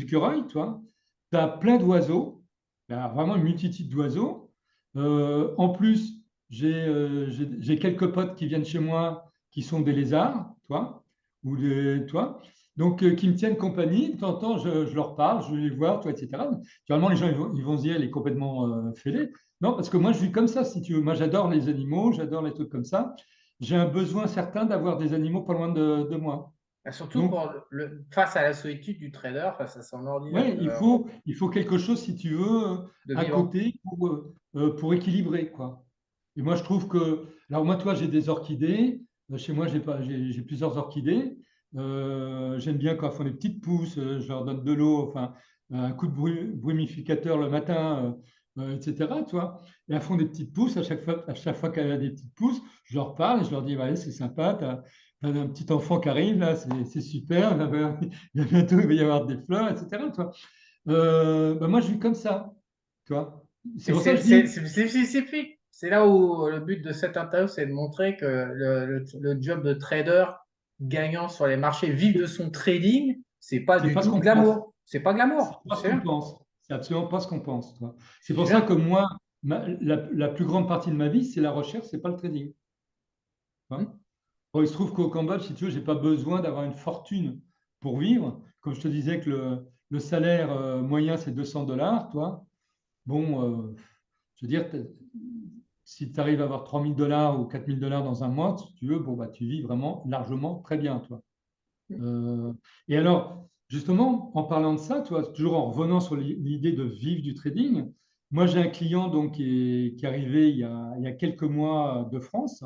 écureuils, tu vois. Tu as plein d'oiseaux, il y a vraiment une multitude d'oiseaux. En plus, j'ai quelques potes qui viennent chez moi qui sont des lézards, toi, ou toi, donc qui me tiennent compagnie. De temps en temps, je leur parle, je vais les voir, toi, etc. Généralement, les gens ils vont se dire, elle est complètement fêlée. Non, parce que moi, je vis comme ça, si tu veux. Moi, j'adore les animaux, j'adore les trucs comme ça. J'ai un besoin certain d'avoir des animaux pas loin de moi. Surtout Donc, face à la solitude du trader, face à son ouais, ordinateur, il faut quelque chose, si tu veux, de à vivant. côté pour équilibrer, quoi. Et moi, je trouve que, alors moi, toi, j'ai des orchidées. Chez moi, j'ai plusieurs orchidées. J'aime bien quand elles font des petites pousses. Je leur donne de l'eau, enfin, un coup de brumificateur le matin, etc. Tu vois. Et elles font des petites pousses. À chaque fois qu'elles ont des petites pousses, je leur parle et je leur dis, ouais, c'est sympa. T'as un petit enfant qui arrive là, c'est super. Bientôt, il va y avoir des fleurs, etc. Toi. Bah, moi, je vis comme ça. Tu vois. C'est Et pour ça que je dis, c'est spécifique. C'est là où le but de cette interview, c'est de montrer que le job de trader gagnant sur les marchés, vivre de son trading, c'est pas c'est du pas ce tout qu'on pense. glamour. C'est pas C'est glamour, pas ce c'est qu'on sûr. pense. C'est absolument pas ce qu'on pense. Toi. C'est Je pour ça que viens. moi, la plus grande partie de ma vie, c'est la recherche, c'est pas le trading. Tu vois. Hmm. Bon, il se trouve qu'au Cambodge, si tu veux, j'ai pas besoin d'avoir une fortune pour vivre. Comme je te disais que le salaire moyen, c'est 200 dollars, toi. Bon, je veux dire, si tu arrives à avoir 3 000 dollars ou 4 000 dollars dans un mois, si tu veux, bon, bah, tu vis vraiment largement très bien, toi. Euh, et alors, justement, en parlant de ça, tu vois, toujours en revenant sur l'idée de vivre du trading, moi j'ai un client donc, qui est arrivé il y a quelques mois de France,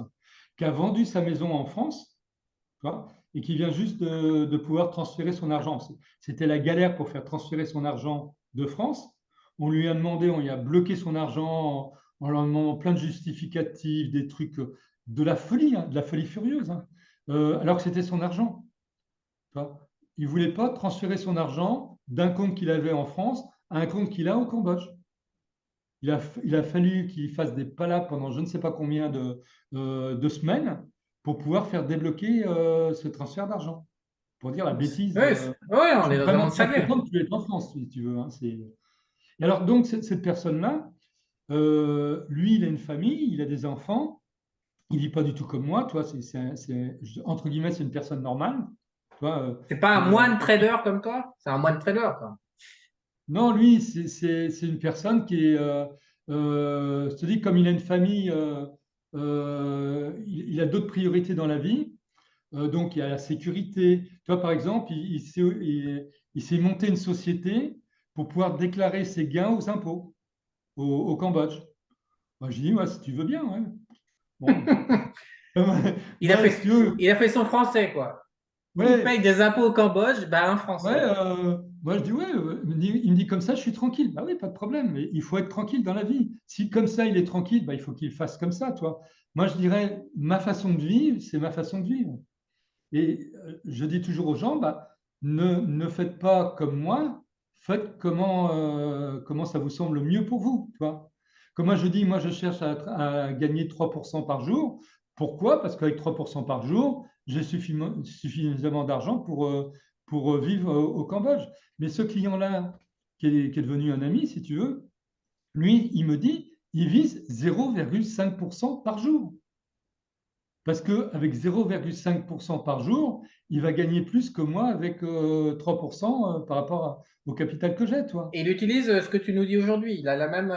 qui a vendu sa maison en France tu vois, et qui vient juste de pouvoir transférer son argent. C'était la galère pour faire transférer son argent de France. On lui a demandé, on lui a bloqué son argent en leur demandant plein de justificatifs, des trucs, de la folie furieuse, hein, alors que c'était son argent. Tu vois. Il ne voulait pas transférer son argent d'un compte qu'il avait en France à un compte qu'il a au Cambodge. Il a fallu qu'il fasse des palabres pendant je ne sais pas combien de semaines pour pouvoir faire débloquer ce transfert d'argent. Pour dire la bêtise, Oui, ouais, je on est suis dans un vraiment monde très cinglé. content que tu es en France, si tu veux, hein, Et alors, donc, cette personne-là, lui, il a une famille, il a des enfants, il ne vit pas du tout comme moi, toi, entre guillemets, c'est une personne normale. Toi, C'est pas un moine trader comme toi? C'est un moine trader, quoi. non, lui, c'est une personne qui est, je te dis, comme il a une famille, il a d'autres priorités dans la vie. Donc, il y a la sécurité. Tu vois, par exemple, il s'est monté une société pour pouvoir déclarer ses gains aux impôts au Cambodge. Moi, je dis, ouais, si tu veux bien, ouais. Bon. Il a Moi, si fait, tu veux, il a fait son français, quoi. Il paye ouais, des impôts au Cambodge, bah, un ouais, français. moi je dis ouais, il me dit comme ça, je suis tranquille. Bah oui, pas de problème, mais il faut être tranquille dans la vie. Si comme ça il est tranquille, bah, il faut qu'il fasse comme ça, toi. Moi je dirais, ma façon de vivre, c'est ma façon de vivre. Et je dis toujours aux gens, bah, ne faites pas comme moi, faites comment ça vous semble le mieux pour vous, tu vois. Comme moi je dis, moi je cherche à gagner 3% par jour. Pourquoi? Parce qu'avec 3% par jour, j'ai suffisamment d'argent pour vivre au Cambodge. Mais ce client-là, qui est devenu un ami, si tu veux, lui, il me dit, il vise 0,5% par jour. Parce qu'avec 0,5% par jour, il va gagner plus que moi avec 3% par rapport au capital que j'ai, toi. Et il utilise ce que tu nous dis aujourd'hui. Il a la même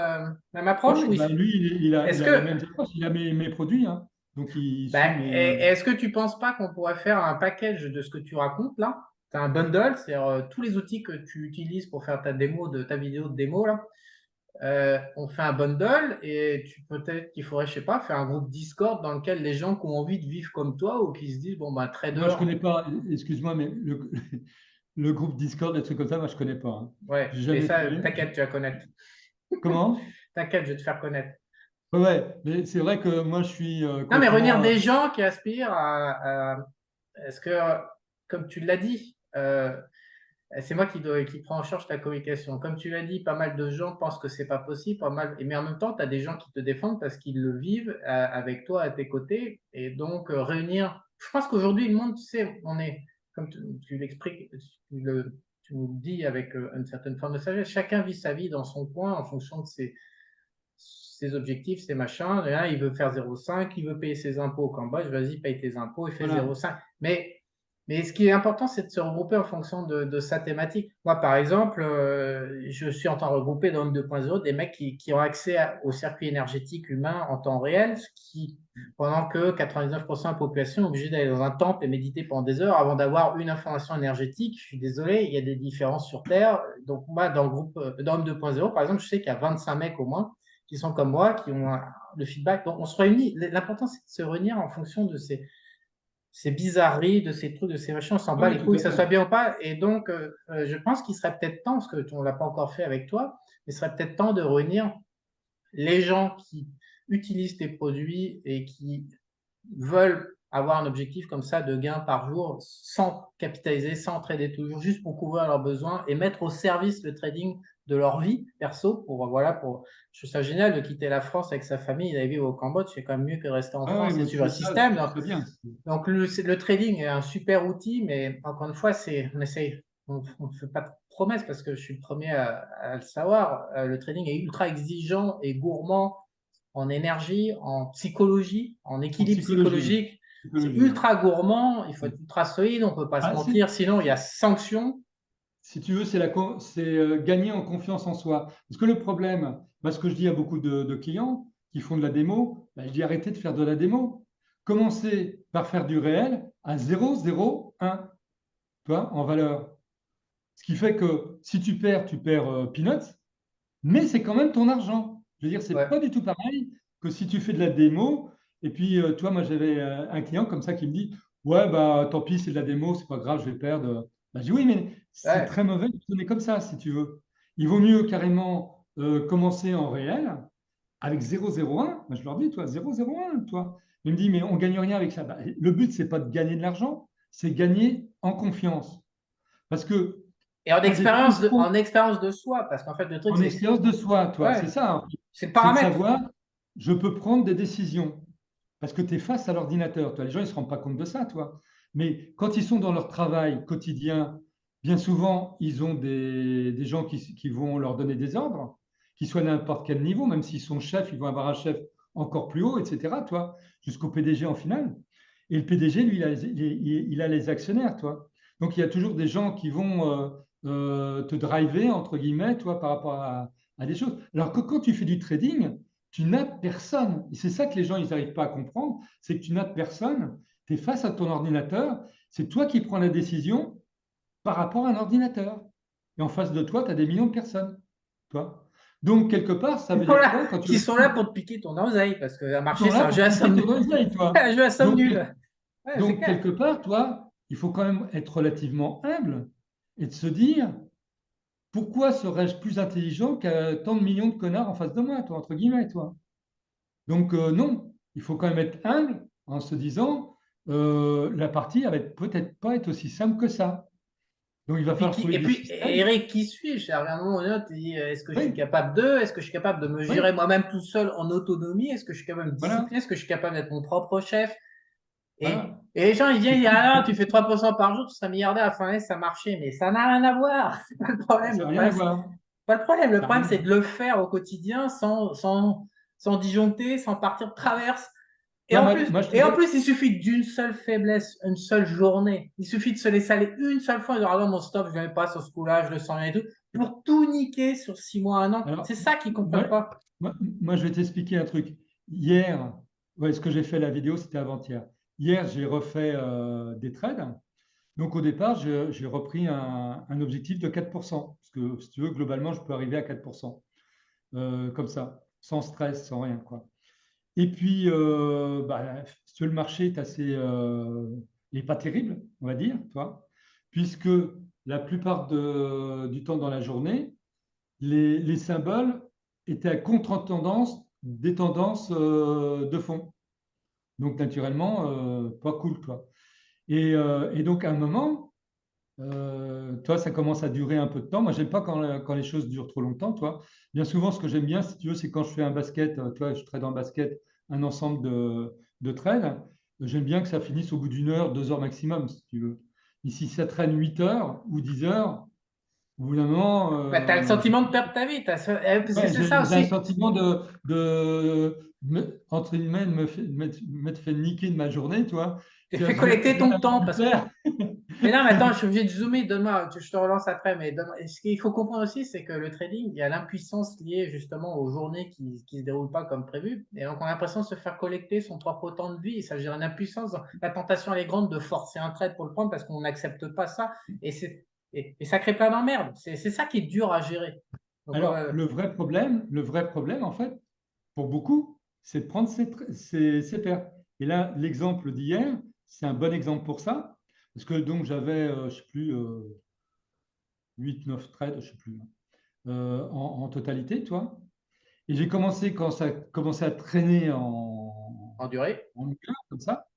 Oui, approche, oui, bah, oui. lui, Est-ce il a les que, mêmes approches, il a mes produits, hein. Donc il bah, suit mes. est-ce que tu penses pas qu'on pourrait faire un package de ce que tu racontes là? C'est un bundle, c'est-à-dire tous les outils que tu utilises pour faire ta démo de ta vidéo de démo là. On fait un bundle et peut-être qu'il faudrait, je sais pas, faire un groupe Discord dans lequel les gens qui ont envie de vivre comme toi ou qui se disent bon bah Moi, trader, je connais pas, excuse-moi, mais le groupe Discord, des trucs comme ça, moi, je connais pas, hein. ouais, J'ai mais jamais ça, fait. t'inquiète, tu vas connaître. Comment? T'inquiète, je vais te faire connaître. Ouais, ouais, mais c'est vrai que moi, je suis Non, mais réunir complètement. des gens qui aspirent est-ce que, comme tu l'as dit, c'est moi qui prends en charge ta communication. Comme tu l'as dit, pas mal de gens pensent que c'est pas possible, pas mal, mais en même temps, tu as des gens qui te défendent parce qu'ils le vivent avec toi à tes côtés. Et donc, réunir, je pense qu'aujourd'hui, le monde, tu sais, on est, comme tu l'expliques, tu nous le dis avec une certaine forme de sagesse, chacun vit sa vie dans son coin en fonction de ses objectifs, ses machins. Là, il veut faire 0,5, il veut payer ses impôts au Cambodge, vas-y, paye tes impôts, il fait Voilà. 0,5. Mais ce qui est important, c'est de se regrouper en fonction de sa thématique. Moi, par exemple, je suis en temps regroupé dans le 2.0 des mecs qui ont accès au circuit énergétique humain en temps réel, pendant que 99% de la population est obligée d'aller dans un temple et méditer pendant des heures avant d'avoir une information énergétique. Je suis désolé, il y a des différences sur Terre. Donc, moi, dans le groupe, dans le 2.0, par exemple, je sais qu'il y a 25 mecs au moins qui sont comme moi, qui ont le feedback. Donc, on se réunit. L'important, c'est de se réunir en fonction de ces bizarreries, de ces trucs, de ces machins. On s'en Oui, bat oui, les tout couilles, à que ça soit fait. bien ou pas. Et donc, je pense qu'il serait peut-être temps, parce qu'on ne l'a pas encore fait avec toi, mais il serait peut-être temps de réunir les gens qui utilisent tes produits et qui veulent avoir un objectif comme ça de gain par jour sans capitaliser, sans trader toujours, juste pour couvrir leurs besoins et mettre au service le trading de leur vie perso pour, voilà, je trouve ça génial de quitter la France avec sa famille, d'aller vivre au Cambodge, c'est quand même mieux que de rester en Ah ouais, France et moi, suivre un ça, je système. trouve ça bien. Donc le trading est un super outil, mais encore une fois, on essaye, on ne fait pas de promesses parce que je suis le premier à le savoir. Le trading est ultra exigeant et gourmand en énergie, en psychologie, en En équilibre psychologie. psychologique. C'est Psychologie, ouais. ultra gourmand, il faut Ouais. être ultra solide, on ne peut pas se Ah, mentir, sinon il y a sanction. si tu veux, c'est gagner en confiance en soi. Parce que le problème, moi, ce que je dis à beaucoup de clients qui font de la démo, ben, je dis arrêtez de faire de la démo. Commencez par faire du réel à 0,01, tu vois, en valeur. Ce qui fait que si tu perds peanuts, mais c'est quand même ton argent. Je veux dire, c'est Ouais. pas du tout pareil que si tu fais de la démo. Et puis, toi, moi, j'avais un client comme ça qui me dit, ouais, bah tant pis, c'est de la démo, c'est pas grave, je vais perdre. Bah, je dis oui, mais c'est Ouais. très mauvais de tourner comme ça, si tu veux. Il vaut mieux carrément commencer en réel avec 0,01. Moi, je leur dis, toi, 0,01, toi. Il me dit, mais on gagne rien avec ça. Bah, le but, c'est pas de gagner de l'argent, c'est gagner en confiance. Parce que Et en tu as des expérience frustrants en expérience de soi, parce qu'en fait, le truc, en c'est expérience de soi, toi. ouais, C'est ça, hein. c'est le C'est de paramètre. savoir, je peux prendre des décisions. Parce que tu es face à l'ordinateur. Toi, les gens, ils ne se rendent pas compte de ça, toi. Mais quand ils sont dans leur travail quotidien, bien souvent, ils ont des gens qui vont leur donner des ordres, qui soient à n'importe quel niveau, même s'ils sont chefs, ils vont avoir un chef encore plus haut, etc., toi, jusqu'au PDG en finale. Et le PDG, lui, il a les actionnaires, toi. Donc, il y a toujours des gens qui vont te driver, entre guillemets, toi, par rapport à des choses. Alors que quand tu fais du trading, tu n'as personne. Et c'est ça que les gens, ils n'arrivent pas à comprendre, c'est que tu n'as personne. Tu es face à ton ordinateur, c'est toi qui prends la décision par rapport à un ordinateur. Et en face de toi, tu as des millions de personnes. Toi. Donc, quelque part, ça veut dire quoi quand tu Qui sont là pour te piquer ton oseille, parce qu'un ils marché, sont c'est là un pour jeu à piquer somme ton nulle. oseille, toi. Un jeu à somme Donc, nulle. Ouais, c'est donc, clair. quelque part, toi, il faut quand même être relativement humble et de se dire, pourquoi serais-je plus intelligent qu'à tant de millions de connards en face de moi, toi, entre guillemets, toi. Donc, non, il faut quand même être humble en se disant, la partie elle va peut-être pas être aussi simple que ça. Donc, il va falloir trouver Et des puis, systèmes. Eric, qui suis-je? À un moment donné, tu dis, est-ce que je suis Oui, capable de? Est-ce que je suis capable de me gérer oui, moi-même tout seul en autonomie? Est-ce que je suis capable de me voilà, discipliner? Est-ce que je suis capable d'être mon propre chef? voilà. Et les gens, ils C'est viennent, ils ça disent, qu'il ah faut non, tu fais penser. 3% par jour, tu seras milliardaire à la fin de l'année, ça marchait. Mais ça n'a rien à voir. C'est pas le problème. Ça Le n'a rien à problème, voir. pas le problème. Le Ça n'a problème, rien à c'est voir. de le faire au quotidien sans disjoncter, sans partir de traverse. Toi, moi, je Et en trouvais. plus, il suffit d'une seule faiblesse, une seule journée. Il suffit de se laisser aller une seule fois et de dire, ah non, mon stop, je ne vais pas sur ce coup-là, je le sens bien et tout, pour tout niquer sur 6 mois, un an. Alors, C'est ça qu'ils ne comprennent moi, pas. moi, je vais t'expliquer un truc. Hier, ouais, ce que j'ai fait la vidéo, c'était avant-hier. Hier, j'ai refait des trades. Donc, au départ, j'ai repris un objectif de 4%. Parce que, si tu veux, globalement, je peux arriver à 4%. Comme ça, sans stress, sans rien, quoi. Et puis, bah, si tu veux, le marché est assez, il n'est pas terrible, on va dire, toi, puisque la plupart du temps dans la journée, les symboles étaient à contre-tendance des tendances de fond. Donc, naturellement, pas cool, quoi. Et donc, à un moment, toi, ça commence à durer un peu de temps. Moi, j'aime pas quand les choses durent trop longtemps, toi. Bien souvent, ce que j'aime bien, si tu veux, c'est quand je fais un basket, toi, je trade en basket un ensemble de trades. J'aime bien que ça finisse au bout d'une heure, 2 heures maximum, si tu veux. Ici, ça traîne 8 heures ou 10 heures, au bout d'un moment, Bah, tu as le sentiment de perdre ta vie. Parce que ouais, c'est ça j'ai un aussi. sentiment entre guillemets, de m'être fait niquer de ma journée, toi. Tu Que fais je collecter viens ton temps. de faire. Mais non, mais attends, je suis obligé de zoomer. Donne-moi, je te relance après. Mais ce qu'il faut comprendre aussi, c'est que le trading, il y a l'impuissance liée justement aux journées qui ne se déroulent pas comme prévu. Et donc, on a l'impression de se faire collecter son propre temps de vie. Ça veut dire une impuissance. La tentation, elle est grande de forcer un trade pour le prendre parce qu'on n'accepte pas ça. Et ça crée plein d'emmerdes. C'est ça qui est dur à gérer. Donc, Alors, le vrai problème, en fait, pour beaucoup, c'est de prendre ses pertes. Et là, l'exemple d'hier, c'est un bon exemple pour ça. Parce que donc, j'avais, je ne sais plus, 8, 9 trades, je ne sais plus, en totalité, toi. Et j'ai commencé, quand ça a commencé à traîner en durée. en longueur, comme ça,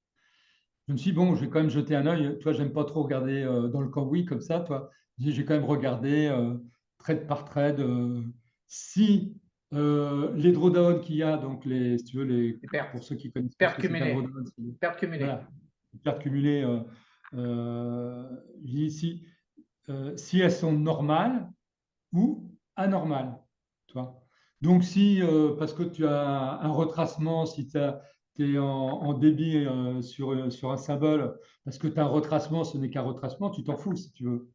je me suis dit, bon, je vais quand même jeter un œil. Toi, j'aime pas trop regarder dans le cambouis comme ça, toi. J'ai quand même regardé trade par trade. Si les drawdowns qu'il y a, donc si tu veux, Des pour pertes. ceux qui connaissent pas ce Pertes que c'est qu'un cumulées. drawdown, Pertes cumulées. voilà, les pertes cumulées, j'ai dit ici, si elles sont normales ou anormales. Tu vois. Donc, si, parce que tu as un retracement, si tu es en débit sur un symbole, parce que tu as un retracement, ce n'est qu'un retracement, tu t'en fous si tu veux.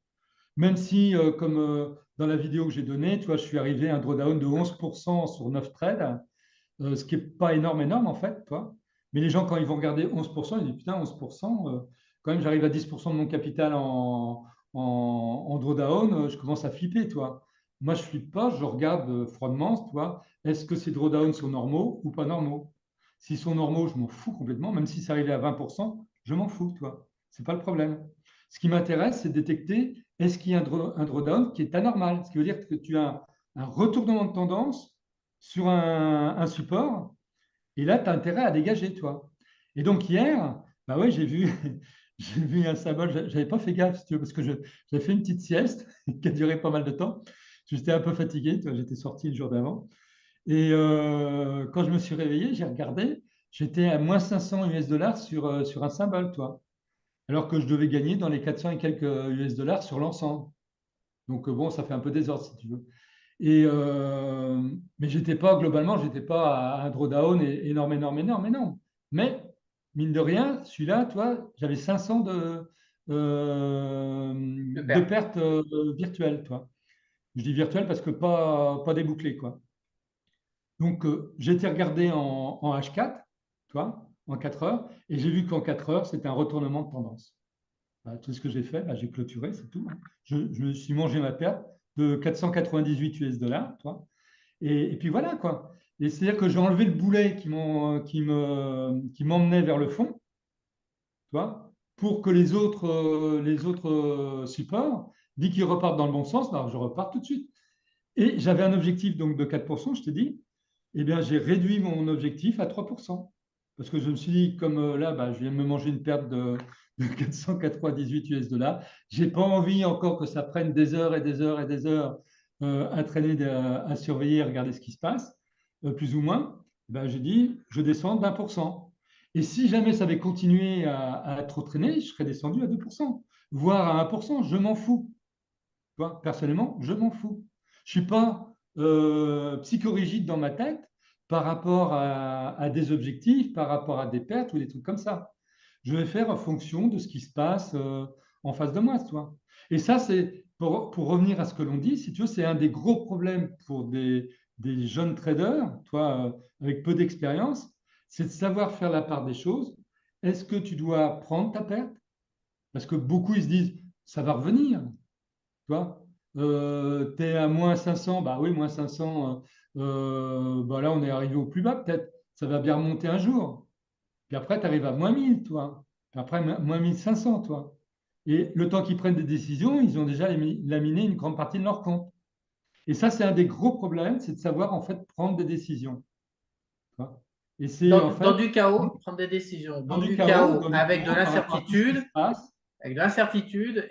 Même si, comme dans la vidéo que j'ai donnée, tu vois, je suis arrivé à un drawdown de 11% sur 9 trades, ce qui n'est pas énorme en fait, toi. Mais les gens, quand ils vont regarder 11%, ils disent putain, 11%, quand même, j'arrive à 10% de mon capital en drawdown, je commence à flipper, toi. Moi, je ne flippe pas, je regarde froidement, toi, est-ce que ces drawdowns sont normaux ou pas normaux? S'ils sont normaux, je m'en fous complètement, même si ça arrivait à 20%, je m'en fous, toi. Ce n'est pas le problème. Ce qui m'intéresse, c'est de détecter est-ce qu'il y a un drawdown qui est anormal, ce qui veut dire que tu as un retournement de tendance sur un support, et là, tu as intérêt à dégager, toi. Et donc hier, bah ouais, j'ai vu, j'ai vu un symbole, je n'avais pas fait gaffe, si tu veux, parce que j'avais fait une petite sieste qui a duré pas mal de temps. J'étais un peu fatigué, j'étais sorti le jour d'avant. Et quand je me suis réveillé, j'ai regardé, j'étais à moins 500 US dollars sur un symbole, toi. Alors que je devais gagner dans les 400 et quelques US dollars sur l'ensemble. Donc bon, ça fait un peu désordre, si tu veux. Et, mais j'étais pas, globalement, j'étais pas à un drawdown énorme, énorme, énorme, énorme. Mais, mine de rien, celui-là, toi, j'avais 500 de Super. pertes virtuelles, toi. Je dis virtuelles parce que pas débouclées, quoi. Donc, j'ai été regardé en H4, toi, en 4 heures, et j'ai vu qu'en 4 heures, c'était un retournement de tendance. Bah, tout ce que j'ai fait, bah, j'ai clôturé, c'est tout. Je me suis mangé ma perte de 498 US dollars, toi. Et puis voilà, quoi. Et c'est-à-dire que j'ai enlevé le boulet qui m'emmenait vers le fond, tu vois, pour que les autres supports, dès qu'ils repartent dans le bon sens, bah, je repars tout de suite. Et j'avais un objectif donc de 4%, je te dis, eh bien, j'ai réduit mon objectif à 3%. Parce que je me suis dit, comme là, bah, je viens de me manger une perte de 498 US dollars, je n'ai pas envie encore que ça prenne des heures et des heures et des heures à traîner, à surveiller, à regarder ce qui se passe, plus ou moins. Ben, j'ai dit, je descends d'1%. Et si jamais ça avait continué à trop traîner, je serais descendu à 2%, voire à 1%. Je m'en fous. Tu vois, personnellement, je m'en fous. Je ne suis pas psychorigide dans ma tête par rapport à des objectifs, par rapport à des pertes ou des trucs comme ça. Je vais faire en fonction de ce qui se passe en face de moi, tu vois. Et ça, c'est pour revenir à ce que l'on dit, si tu veux, c'est un des gros problèmes pour des jeunes traders, toi, avec peu d'expérience, c'est de savoir faire la part des choses. Est-ce que tu dois prendre ta perte? Parce que beaucoup, ils se disent, ça va revenir. Tu vois, tu es à moins 500, bah oui, moins 500, bah là, on est arrivé au plus bas peut-être. Ça va bien remonter un jour. Puis après, tu arrives à moins 1000, toi. Puis après, moins 1500, toi. Et le temps qu'ils prennent des décisions, ils ont déjà laminé une grande partie de leur compte. Et ça, c'est un des gros problèmes, c'est de savoir en fait prendre des décisions. Tu vois. Et c'est en Dans fait du chaos, prendre des décisions. dans du chaos, dans du Avec de chaos par rapport à tout ce qui l'incertitude, se passe.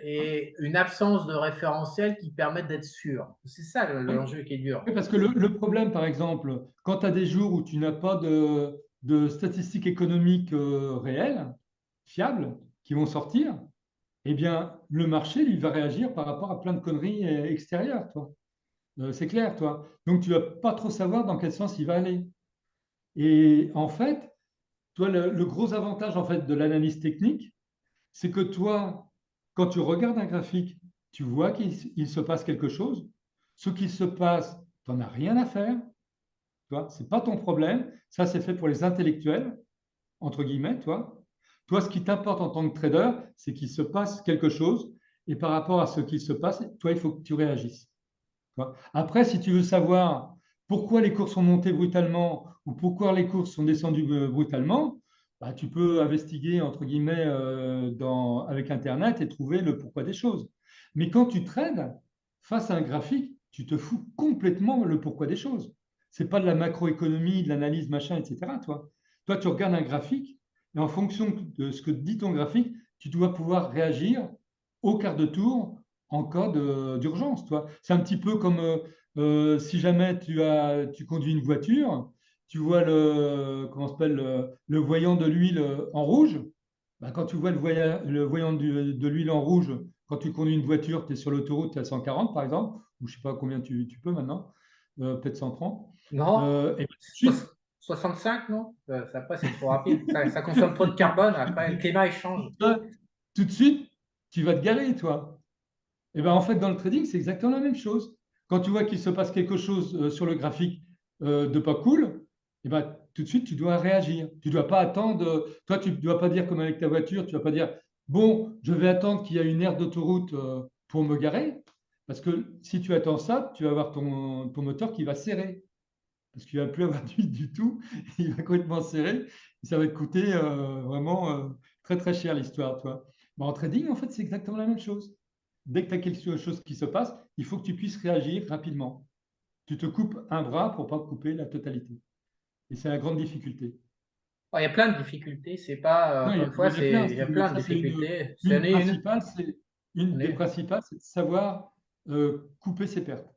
et une absence de référentiel qui permettent d'être sûr. C'est ça Oui. l'enjeu qui est dur. Oui, parce que le problème, par exemple, quand tu as des jours où tu n'as pas de statistiques économiques réelles, fiables, qui vont sortir, eh bien, le marché, lui, va réagir par rapport à plein de conneries extérieures, toi. C'est clair, toi. Donc, tu ne vas pas trop savoir dans quel sens il va aller. Et en fait, toi, le gros avantage en fait, de l'analyse technique, c'est que toi, quand tu regardes un graphique, tu vois qu'il se passe quelque chose. Ce qui se passe, tu n'en as rien à faire. Ce n'est pas ton problème. Ça, c'est fait pour les intellectuels, entre guillemets, toi. Toi, ce qui t'importe en tant que trader, c'est qu'il se passe quelque chose. Et par rapport à ce qui se passe, toi, il faut que tu réagisses. Après, si tu veux savoir pourquoi les cours sont montés brutalement ou pourquoi les cours sont descendus brutalement, bah, tu peux investiguer, entre guillemets, avec Internet et trouver le pourquoi des choses. Mais quand tu trades, face à un graphique, tu te fous complètement le pourquoi des choses. Ce n'est pas de la macroéconomie, de l'analyse, machin, etc. Toi, tu regardes un graphique et en fonction de ce que dit ton graphique, tu dois pouvoir réagir au quart de tour en cas d'urgence. C'est un petit peu comme si jamais tu conduis une voiture, tu vois comment s'appelle, le voyant de l'huile en rouge. Ben, quand tu vois le voyant de l'huile en rouge, quand tu conduis une voiture, tu es sur l'autoroute, tu es à 140 par exemple, ou je ne sais pas combien tu peux maintenant, peut-être 130. Non, Et tout de suite, 65, non? Après, c'est trop rapide. Ça consomme trop de carbone. Après, le climat, il change. tout de suite, tu vas te garer, toi. Et ben, en fait, dans le trading, c'est exactement la même chose. Quand tu vois qu'il se passe quelque chose sur le graphique de pas cool, et ben, tout de suite, tu dois réagir. Tu ne dois pas attendre. Toi, tu ne dois pas dire comme avec ta voiture, tu ne vas pas dire, bon, je vais attendre qu'il y ait une aire d'autoroute pour me garer. Parce que si tu attends ça, tu vas avoir ton moteur qui va serrer. Parce qu'il ne va plus avoir d'huile du tout. Il va complètement serrer. Et ça va te coûter vraiment. très très cher l'histoire, toi. Bon, en trading, en fait, c'est exactement la même chose. Dès que tu as quelque chose qui se passe, il faut que tu puisses réagir rapidement. Tu te coupes un bras pour ne pas couper la totalité. Et c'est la grande difficulté. Oh, il y a plein de difficultés. C'est pas, Non, encore une il fois, y en a plein. il y a plein de Ça, c'est difficultés. C'en une est une. principale. Une On des est- principales, c'est de savoir couper ses pertes.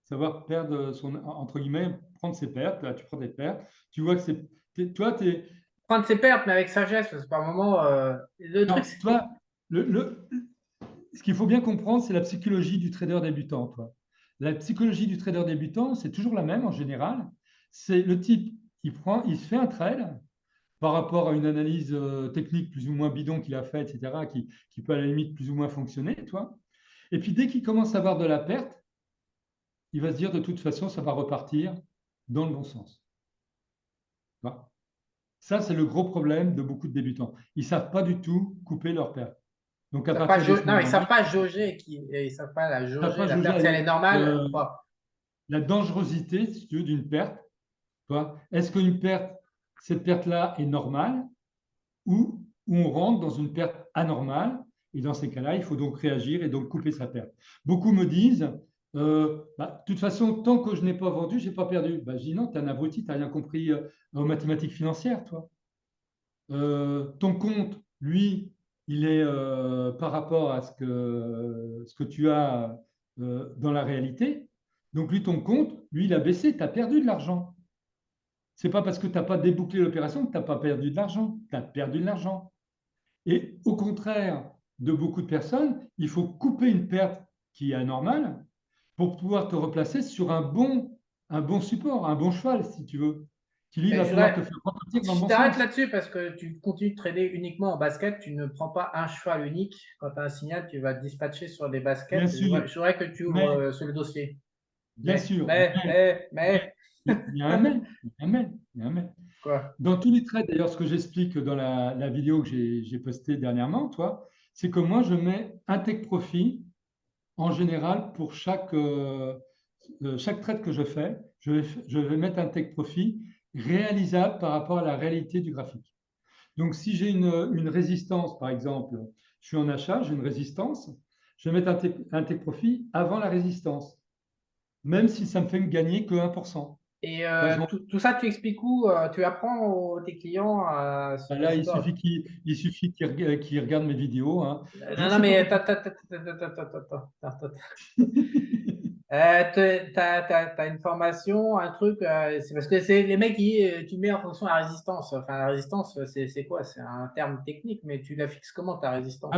Savoir perdre son, entre guillemets, prendre ses pertes. Là, tu prends des pertes. Tu vois que toi, tu es. Prendre ses pertes, mais avec sagesse, parce que par moment, le truc, Non, toi, ce qu'il faut bien comprendre, c'est la psychologie du trader débutant, toi. La psychologie du trader débutant, c'est toujours la même en général. C'est le type, il se fait un trade par rapport à une analyse technique plus ou moins bidon qu'il a fait, etc., qui peut à la limite plus ou moins fonctionner, toi. Et puis dès qu'il commence à avoir de la perte, il va se dire de toute façon, ça va repartir dans le bon sens. Voilà. Ça, c'est le gros problème de beaucoup de débutants. Ils ne savent pas du tout couper leur perte. Donc à partir de ce non, ils moment-là, savent pas jauger, ils savent pas la ils ne savent jauger. pas La jauger perte, si elle est normale ou pas. la dangerosité, si tu veux, d'une perte. Est-ce qu'une perte, cette perte-là est normale ou on rentre dans une perte anormale? Et dans ces cas-là, il faut donc réagir et donc couper sa perte. Beaucoup me disent, de toute façon, tant que je n'ai pas vendu, je n'ai pas perdu. Je dis non, tu es un abruti, tu n'as rien compris aux mathématiques financières, toi. Ton compte, lui, il est par rapport à ce que tu as dans la réalité. Donc, lui, ton compte, lui, il a baissé, tu as perdu de l'argent. Ce n'est pas parce que tu n'as pas débouclé l'opération que tu n'as pas perdu de l'argent. Tu as perdu de l'argent. Et au contraire de beaucoup de personnes, il faut couper une perte qui est anormale pour pouvoir te replacer sur un bon support, un bon cheval, si tu veux, qui lui Mais va pouvoir te faire repartir dans le je bon t'arrête sens. là-dessus parce que tu continues de trader uniquement en basket. Tu ne prends pas un cheval unique. Quand tu as un signal, tu vas te dispatcher sur des Bien baskets. sûr, Je voudrais que tu ouvres mais, sur le dossier. bien sûr, mais, il y a un mais, il y a un mais, il y a un mais. Quoi? Dans tous les trades, d'ailleurs, ce que j'explique dans la vidéo que j'ai postée dernièrement, toi, c'est que moi, je mets un take profit en général pour chaque trade que je fais, je vais mettre un take profit réalisable par rapport à la réalité du graphique. Donc, si j'ai une résistance, par exemple, je suis en achat, j'ai une résistance, je vais mettre un take profit avant la résistance, même si ça me fait gagner que 1%. Et Tu vois, tout ça, tu expliques où? Tu apprends tes clients là, je sais pas. il suffit qu'ils regardent mes vidéos, hein. Non, non, C'est pas mais compliqué. t'as une formation, un truc, c'est parce que c'est les mecs qui tu mets en fonction de la résistance. Enfin, la résistance, c'est quoi? C'est un terme technique, mais tu la fixes comment ta résistance?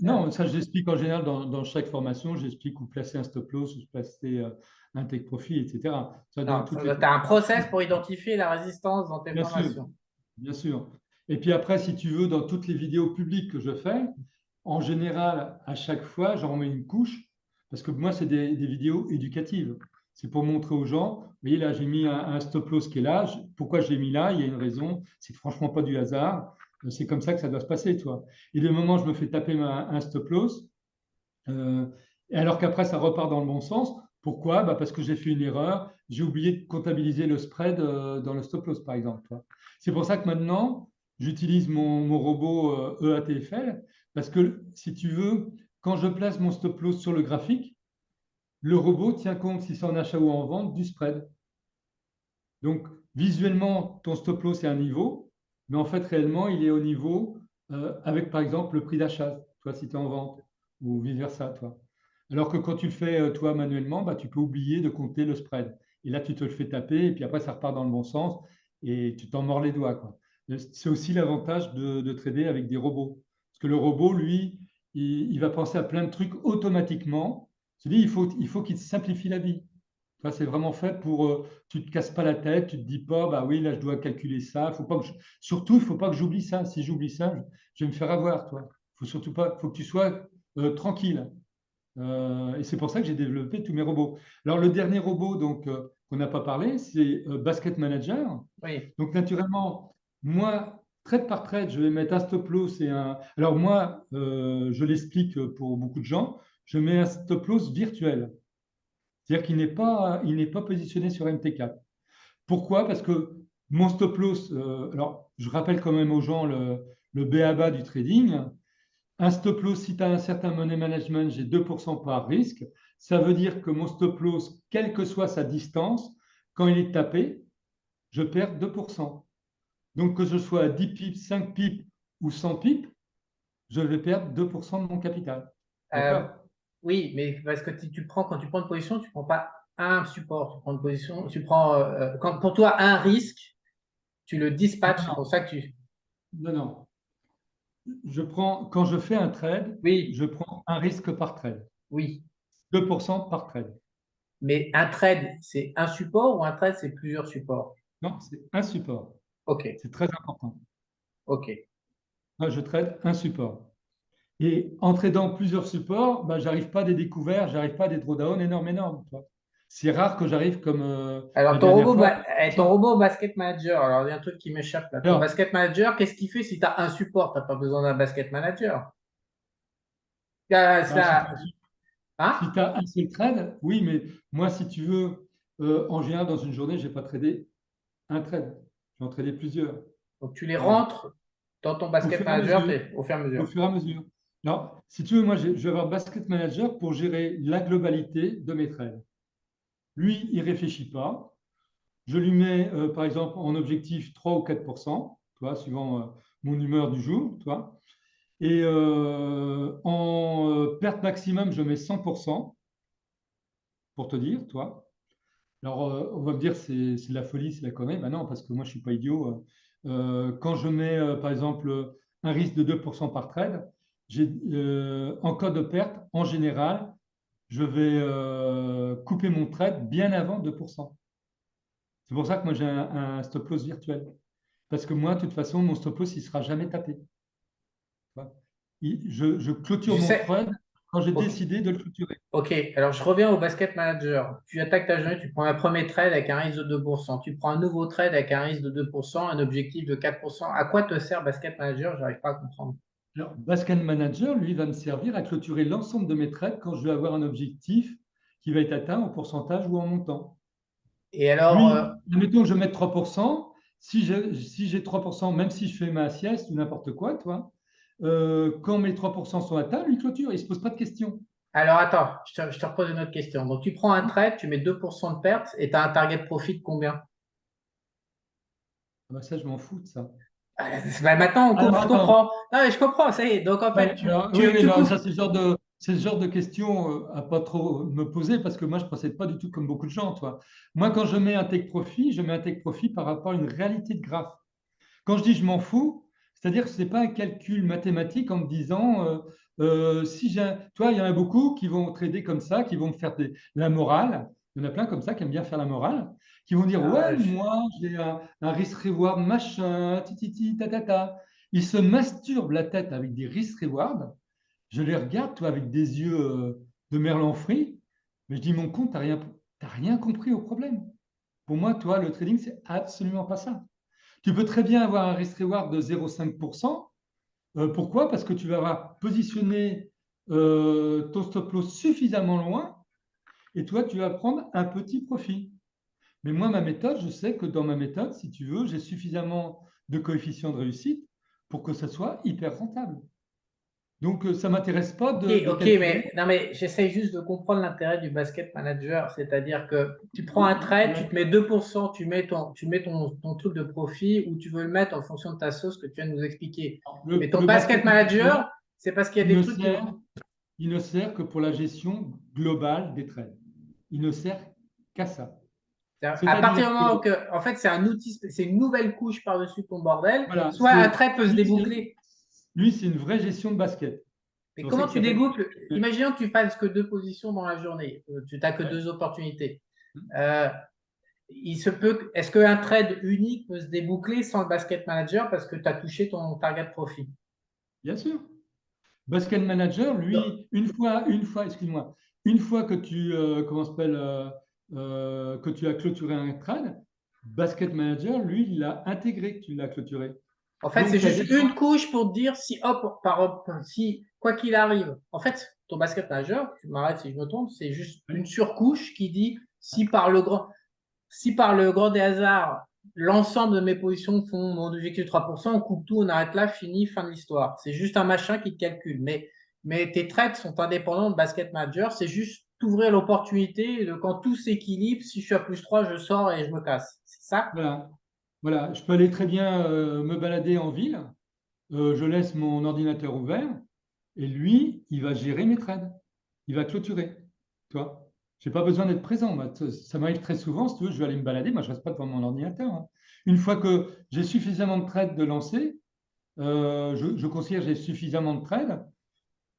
Non, ça, je l'explique en général dans chaque formation. J'explique où placer un stop loss, où placer un take profit, etc. Ça, dans Non, toutes tu les as un formations. process pour identifier la résistance dans tes Bien sûr, formations. bien sûr. Et puis après, si tu veux, dans toutes les vidéos publiques que je fais, en général, à chaque fois, j'en remets une couche, parce que moi, c'est des vidéos éducatives. C'est pour montrer aux gens, vous voyez, là, j'ai mis un stop loss qui est là. Pourquoi je l'ai mis là? Il y a une raison. C'est franchement pas du hasard. C'est comme ça que ça doit se passer, toi. Et le moment où je me fais taper un stop loss, euh, alors qu'après, ça repart dans le bon sens. Pourquoi? Parce que j'ai fait une erreur. J'ai oublié de comptabiliser le spread dans le stop loss, par exemple. C'est pour ça que maintenant, j'utilise mon robot EATFL, parce que si tu veux, quand je place mon stop loss sur le graphique, le robot tient compte, si c'est en achat ou en vente, du spread. Donc, visuellement, ton stop loss est un niveau, mais en fait, réellement, il est au niveau avec, par exemple, le prix d'achat, toi, si tu es en vente, ou vice-versa, toi. Alors que quand tu le fais, toi, manuellement, tu peux oublier de compter le spread. Et là, tu te le fais taper, et puis après, ça repart dans le bon sens, et tu t'en mords les doigts, quoi. C'est aussi l'avantage de trader avec des robots. Parce que le robot, lui, il va penser à plein de trucs automatiquement. Je dis, il faut qu'il te simplifie la vie. C'est vraiment fait pour, tu ne te casses pas la tête, tu ne te dis pas, bah oui, là, je dois calculer ça. Faut pas que surtout, il ne faut pas que j'oublie ça. Si j'oublie ça, je vais me faire avoir, toi. Faut surtout pas, faut que tu sois tranquille. Et c'est pour ça que j'ai développé tous mes robots. Alors, le dernier robot donc qu'on n'a pas parlé, c'est Basket Manager. Oui. Donc, naturellement, moi, trade par trade, je vais mettre un stop loss et un. Alors, moi, je l'explique pour beaucoup de gens, je mets un stop loss virtuel. C'est-à-dire il n'est pas positionné sur MT4. Pourquoi? Parce que mon stop loss, alors je rappelle quand même aux gens le b.a.-ba du trading. Un stop loss, si tu as un certain money management, j'ai 2% par risque. Ça veut dire que mon stop loss, quelle que soit sa distance, quand il est tapé, je perds 2%. Donc, que je sois à 10 pips, 5 pips ou 100 pips, je vais perdre 2% de mon capital. Euh, D'accord? oui, mais parce que quand tu prends une position, tu ne prends pas un support, tu prends une position, tu prends, pour toi, un risque, tu le dispatches, c'est pour Non, ça que tu. non, non. Quand je fais un trade, Oui, je prends un risque par trade. oui. 2% par trade. Mais un trade, c'est un support ou un trade, c'est plusieurs supports? Non, c'est un support. Ok, C'est très important. ok. Moi, je trade un support. Et en tradant plusieurs supports, ben, j'arrive pas à des découvertes, j'arrive pas à des drawdowns énormes. Toi. C'est rare que j'arrive comme la Alors, dernière fois. ton robot Basket Manager, alors il y a un truc qui m'échappe là. Ton Alors, Basket Manager, qu'est-ce qu'il fait si tu as un support? Tu n'as pas besoin d'un Basket Manager. ben, si tu Hein? as un seul trade, oui, mais moi, si tu veux, en général, dans une journée, je n'ai pas tradé un trade. J'en tradé plusieurs. Donc, tu les Voilà. rentres dans ton Au Basket fur et à Manager mesure. au fur et à Au mesure. fur et à mesure. Alors, si tu veux, moi, je vais avoir Basket Manager pour gérer la globalité de mes trades. Lui, il ne réfléchit pas. Je lui mets, par exemple, en objectif 3 ou 4%, toi, suivant mon humeur du jour. Toi. Et en perte maximum, je mets 100%, pour te dire, toi. Alors, on va me dire, c'est de la folie, c'est de la connerie. Ben non, parce que moi, je ne suis pas idiot. Quand je mets, par exemple, un risque de 2% par trade, en cas de perte, en général, je vais couper mon trade bien avant 2%. C'est pour ça que moi, j'ai un stop loss virtuel. Parce que moi, de toute façon, mon stop loss, il ne sera jamais tapé. Tu vois. Je clôture Je mon sais. trade quand j'ai Ok. décidé de le clôturer. Ok. Alors, je reviens au Basket Manager. Tu attaques ta journée, tu prends un premier trade avec un risque de 2%. Tu prends un nouveau trade avec un risque de 2%, un objectif de 4%. À quoi te sert Basket Manager? J'arrive pas à comprendre. Alors, Basket Manager, lui, va me servir à clôturer l'ensemble de mes trades quand je vais avoir un objectif qui va être atteint en pourcentage ou en montant. Et alors, Lui, admettons que je mette 3%, si j'ai 3%, même si je fais ma sieste ou n'importe quoi, toi, quand mes 3% sont atteints, lui clôture, il ne se pose pas de questions. attends, je te repose une autre question. Donc, tu prends un trade, tu mets 2% de perte et tu as un target profit de combien? Ah bah ça, je m'en fous de ça. Bah, maintenant, Alors, je attends. comprends. Non, mais je comprends, ça y est. Donc, en fait, Ouais, alors, oui, oui, tu non, couvres. ça, c'est le genre de questions à pas trop me poser parce que moi, je ne procède pas du tout comme beaucoup de gens, toi. Moi, quand je mets un take profit, je mets un take profit par rapport à une réalité de graphe. Quand je dis je m'en fous, c'est-à-dire que ce n'est pas un calcul mathématique en me disant, si j'ai toi, il y en a beaucoup qui vont trader comme ça, qui vont me faire la morale. Il y en a plein comme ça qui aiment bien faire la morale, qui vont dire, ouais, Ah, moi, j'ai un risk-reward machin, tititi, tatata. Ils se masturbent la tête avec des risk-rewards. Je les regarde, toi, avec des yeux de merlan frit, mais je dis, mon con, tu n'as rien compris au problème. Pour moi, toi, le trading, c'est absolument pas ça. Tu peux très bien avoir un risk reward de 0,5%. Pourquoi? Parce que tu vas avoir positionné ton stop loss suffisamment loin et toi, tu vas prendre un petit profit. Mais moi, ma méthode, je sais que dans ma méthode, si tu veux, j'ai suffisamment de coefficient de réussite pour que ça soit hyper rentable. Donc, ça ne m'intéresse pas ok, de ok, calculer. mais non, mais j'essaye juste de comprendre l'intérêt du basket manager, c'est-à-dire que tu prends un trade, tu Ouais. te mets 2%, ton truc de profit où tu veux le mettre en fonction de ta sauce que tu viens de nous expliquer. Mais ton Le basket basket manager, manager, c'est parce qu'il y a il des ne trucs qui vont. sert, il ne sert que pour la gestion globale des trades. Il ne sert qu'à ça. À C'est-à-dire partir du que, moment que, en fait, c'est un outil, c'est une nouvelle couche par-dessus ton bordel, voilà, soit un trade peut se lui, déboucler. c'est une vraie gestion de basket. C'est Mais pour ça comment qu'il tu s'appelle. dégoupes? Imaginons que tu fasses que deux positions dans la journée, tu n'as que Ouais. deux opportunités. Euh, est-ce qu'un trade unique peut se déboucler sans le basket manager parce que tu as touché ton target profit? Bien sûr. Basket Manager, Non. lui, excuse-moi, une fois que comment s'appelle, que tu as clôturé un trade, Basket Manager, lui, il l'a intégré que tu l'as clôturé. En fait, c'est Donc, ta juste gestion, une couche pour te dire si, hop, si, quoi qu'il arrive, en fait, ton basket manager, tu m'arrêtes si je me trompe, c'est juste une surcouche qui dit si par le grand des hasards, l'ensemble de mes positions font mon objectif de 3%, on coupe tout, on arrête là, fini, fin de l'histoire. C'est juste un machin qui te calcule. Mais tes trades sont indépendants de Basket Manager. C'est juste t'ouvrir l'opportunité de quand tout s'équilibre, si je suis à +3, je sors et je me casse. C'est ça? Voilà. Voilà. Je peux aller très bien me balader en ville. Je laisse mon ordinateur ouvert et lui, il va gérer mes trades. Il va clôturer. Tu vois? Je n'ai pas besoin d'être présent. Moi. Ça m'arrive très souvent, si tu veux, je vais aller me balader. Moi, je ne reste pas devant mon ordinateur. Hein. Une fois que j'ai suffisamment de trades de lancer, je considère que j'ai suffisamment de trades.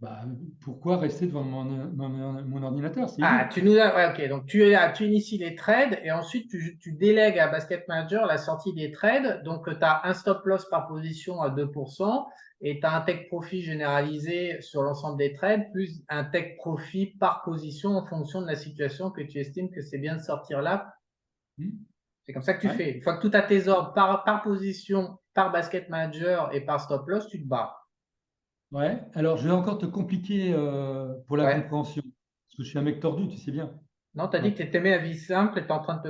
Bah, pourquoi rester devant mon ordinateur? C'est Ah, idiot. tu nous as, ouais, ok. Donc, tu inities les trades et ensuite, tu délègues à Basket Manager la sortie des trades. Donc, tu as un stop loss par position à 2% et tu as un take profit généralisé sur l'ensemble des trades, plus un take profit par position en fonction de la situation que tu estimes que c'est bien de sortir là. Hmm. C'est comme ça que tu Ouais. fais. Une fois que tout a tes ordres par position, par Basket Manager et par stop loss, tu te barres. Ouais. Alors, je vais encore te compliquer pour la Ouais. compréhension. Parce que je suis un mec tordu, tu sais bien. Non, tu as Ouais. dit que tu aimais la vie simple et tu es en train de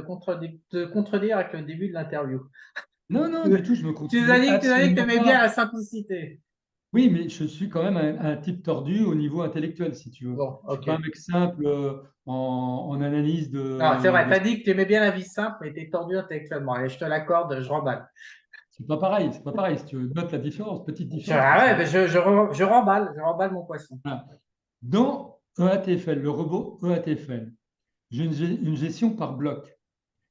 te contredire avec le début de l'interview. Non, non, du tout, je me Tu nous as contredis dit que tu absolument aimais bien pas. la simplicité. Oui, mais je suis quand même un type tordu au niveau intellectuel, si tu veux. Bon, Je suis ok. pas un mec simple en analyse Non, c'est vrai, tu de... as dit que tu aimais bien la vie simple, mais tu es tordu intellectuellement. Allez, je te l'accorde, je remballe. C'est pas pareil, c'est pas pareil. Si tu veux, note la différence, petite différence comme Ah ouais, ça. ben je remballe mon poisson. Voilà. Dans EATFL, le robot EATFL, j'ai une gestion par bloc.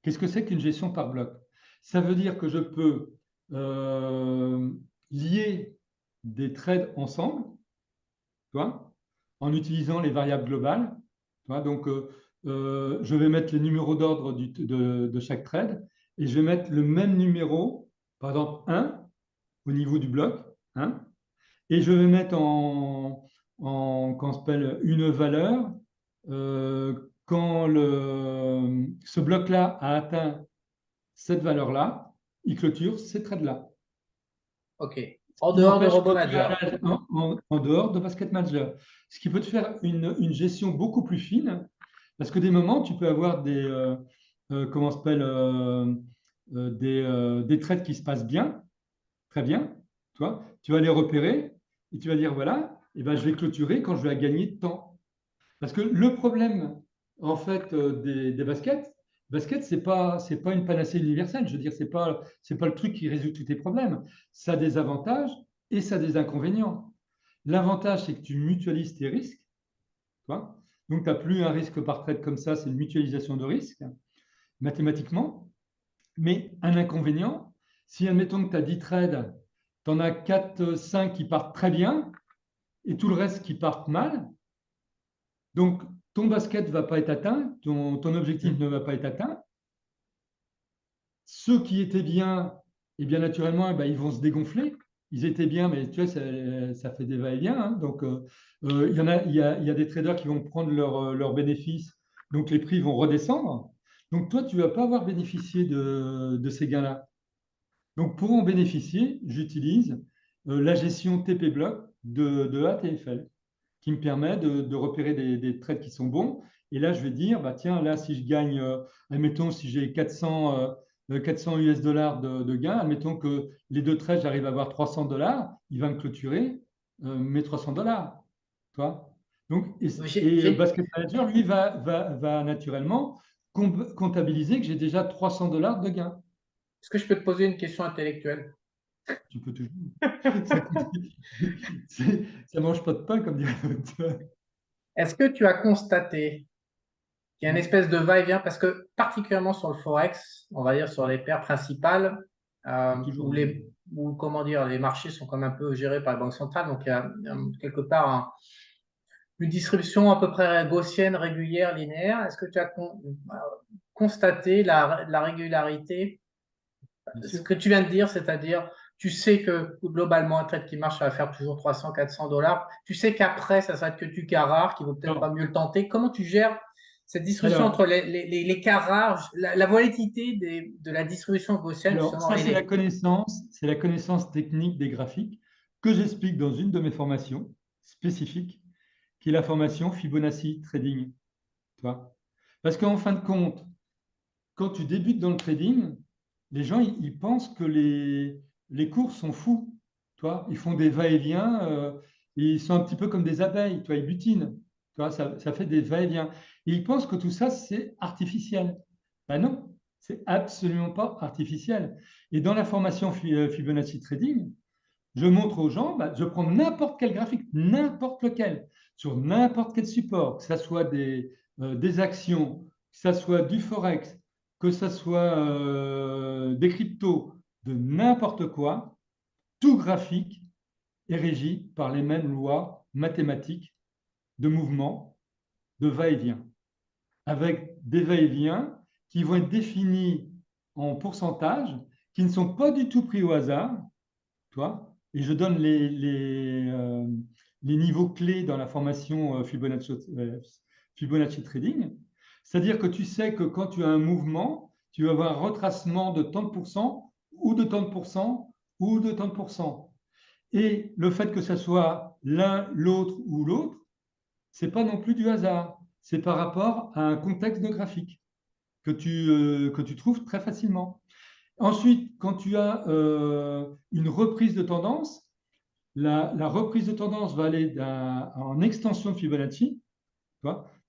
Qu'est-ce que c'est qu'une gestion par bloc? Ça veut dire que je peux euh, lier des trades ensemble, tu vois, en utilisant les variables globales. Tu vois, donc, je vais mettre les numéros d'ordre de chaque trade et je vais mettre le même numéro, par exemple 1 au niveau du bloc, 1, et je vais mettre comment on s'appelle, une valeur quand ce bloc-là a atteint cette valeur-là, il clôture ces trades-là. Ok. Ce En qui dehors de n'empêche Robot que tu Manager. as en dehors de Basket Manager. Ce qui peut te faire une gestion beaucoup plus fine, parce que des moments, tu peux avoir comment on s'appelle, des trades qui se passent bien, très bien. Tu vas les repérer et tu vas dire, voilà, eh ben, je vais clôturer quand je vais gagner de temps. Parce que le problème, en fait, des baskets, c'est pas une panacée universelle. Je veux dire, c'est pas le truc qui résout tous tes problèmes. Ça a des avantages et ça a des inconvénients. L'avantage, c'est que tu mutualises tes risques. Tu vois. Donc, tu n'as plus un risque par trade comme ça, c'est une mutualisation de risque, mathématiquement. Mais un inconvénient, si admettons que tu as 10 trades, tu en as 4, 5 qui partent très bien et tout le reste qui partent mal, donc, ton basket ne va pas être atteint, ton objectif Hmm. ne va pas être atteint. Ceux qui étaient bien, et bien naturellement, eh ben, ils vont se dégonfler. Ils étaient bien, mais tu vois, ça fait des va-et-vient. Hein. Donc, il y a des traders qui vont prendre leurs bénéfices, donc les prix vont redescendre. Donc, toi, tu ne vas pas avoir bénéficié de ces gains-là. Donc, pour en bénéficier, j'utilise la gestion TP Block de ATFL qui me permet de repérer des trades qui sont bons. Et là, je vais dire, bah, tiens, là, si je gagne, admettons, si j'ai 400 US dollars de gains, admettons que les deux trades, j'arrive à avoir 300 dollars, il va me clôturer mes 300 dollars. Tu vois. Donc, Basket Manager, lui, va naturellement comptabiliser que j'ai déjà 300 dollars de gains. Est-ce que je peux te poser une question intellectuelle? Tu peux toujours. Ça ne mange pas de pain, comme dirait l'auteur. Est-ce que tu as constaté qu'il y a une espèce de va-et-vient, parce que particulièrement sur le Forex, on va dire sur les paires principales, Il y a toujours où, comment dire, les marchés sont comme un peu gérés par la Banque centrale, donc il y a quelque part une distribution à peu près gaussienne, régulière, linéaire. Est-ce que tu as constaté la régularité? bien Ce sûr. que tu viens de dire, c'est-à-dire, tu sais que globalement, un trade qui marche, ça va faire toujours 300, 400 dollars. Tu sais qu'après, ça va être que du cas rare, qui vaut peut-être pas Alors, mieux le tenter. Comment tu gères cette distribution entre alors, les cas rares, la volatilité de la distribution gaussienne, justement, ça, et c'est la connaissance technique des graphiques que j'explique dans une de mes formations spécifiques, qui est la formation Fibonacci Trading. Tu vois. Parce qu'en fin de compte, quand tu débutes dans le trading, les gens, ils pensent que les cours sont fous. Toi, ils font des va-et-vient, ils sont un petit peu comme des abeilles, toi, ils butinent. Toi, ça fait des va-et-vient. Et ils pensent que tout ça, c'est artificiel. Ben non, c'est absolument pas artificiel. Et dans la formation Fibonacci Trading, je montre aux gens, bah, je prends n'importe quel graphique, n'importe lequel, sur n'importe quel support, que ce soit des actions, que ce soit du forex, que ce soit des cryptos, de n'importe quoi, tout graphique est régi par les mêmes lois mathématiques de mouvement, de va-et-vient, avec des va-et-vient qui vont être définis en pourcentage, qui ne sont pas du tout pris au hasard, toi, et je donne les niveaux clés dans la formation Fibonacci Trading. C'est-à-dire que tu sais que quand tu as un mouvement, tu vas avoir un retracement de tant de pourcents, ou de tant de pourcents, ou de tant de pourcents. Et le fait que ce soit l'un, l'autre ou l'autre, ce n'est pas non plus du hasard. C'est par rapport à un contexte de graphique que tu trouves très facilement. Ensuite, quand tu as une reprise de tendance, la reprise de tendance va aller en extension de Fibonacci.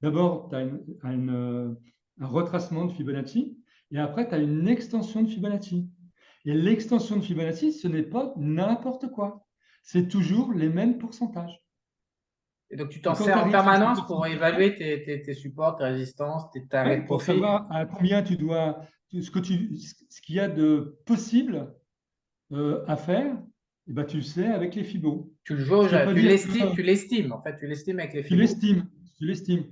D'abord, tu as un retracement de Fibonacci et après, tu as une extension de Fibonacci. Et l'extension de Fibonacci, ce n'est pas n'importe quoi. C'est toujours les mêmes pourcentages. Et donc, tu Et t'en quand tu sers en arrives sur ces permanence pour pourcentages, évaluer tes supports, tes résistances, tes targets ouais, de pour profit. savoir à combien tu dois, ce qu'il y a de possible à faire, eh ben, tu le sais avec les fibos. Tu le Ce qui jauges, ne veut pas dire que tu l'estimes, en fait, tu l'estimes avec les tu fibos. l'estimes, tu l'estimes.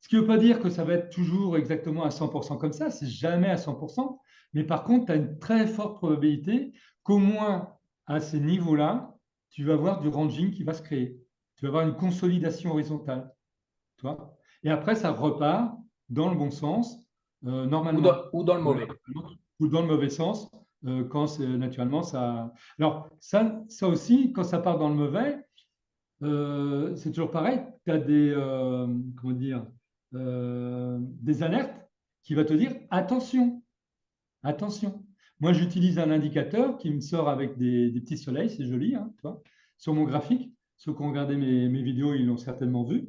Ce qui ne veut pas dire que ça va être toujours exactement à 100% comme ça, c'est jamais à 100%, mais par contre, tu as une très forte probabilité qu'au moins à ces niveaux-là, tu vas avoir du ranging qui va se créer. Tu vas avoir une consolidation horizontale. Tu vois. Et après, ça repart dans le bon sens, normalement. Ou dans le mauvais. Ou dans le mauvais sens, quand c'est naturellement ça. Alors, ça aussi, quand ça part dans le mauvais, c'est toujours pareil. Tu as comment dire, des alertes qui va te dire attention, attention. Moi, j'utilise un indicateur qui me sort avec des petits soleils, c'est joli, hein, tu vois, sur mon graphique. Ceux qui ont regardé mes vidéos, ils l'ont certainement vu.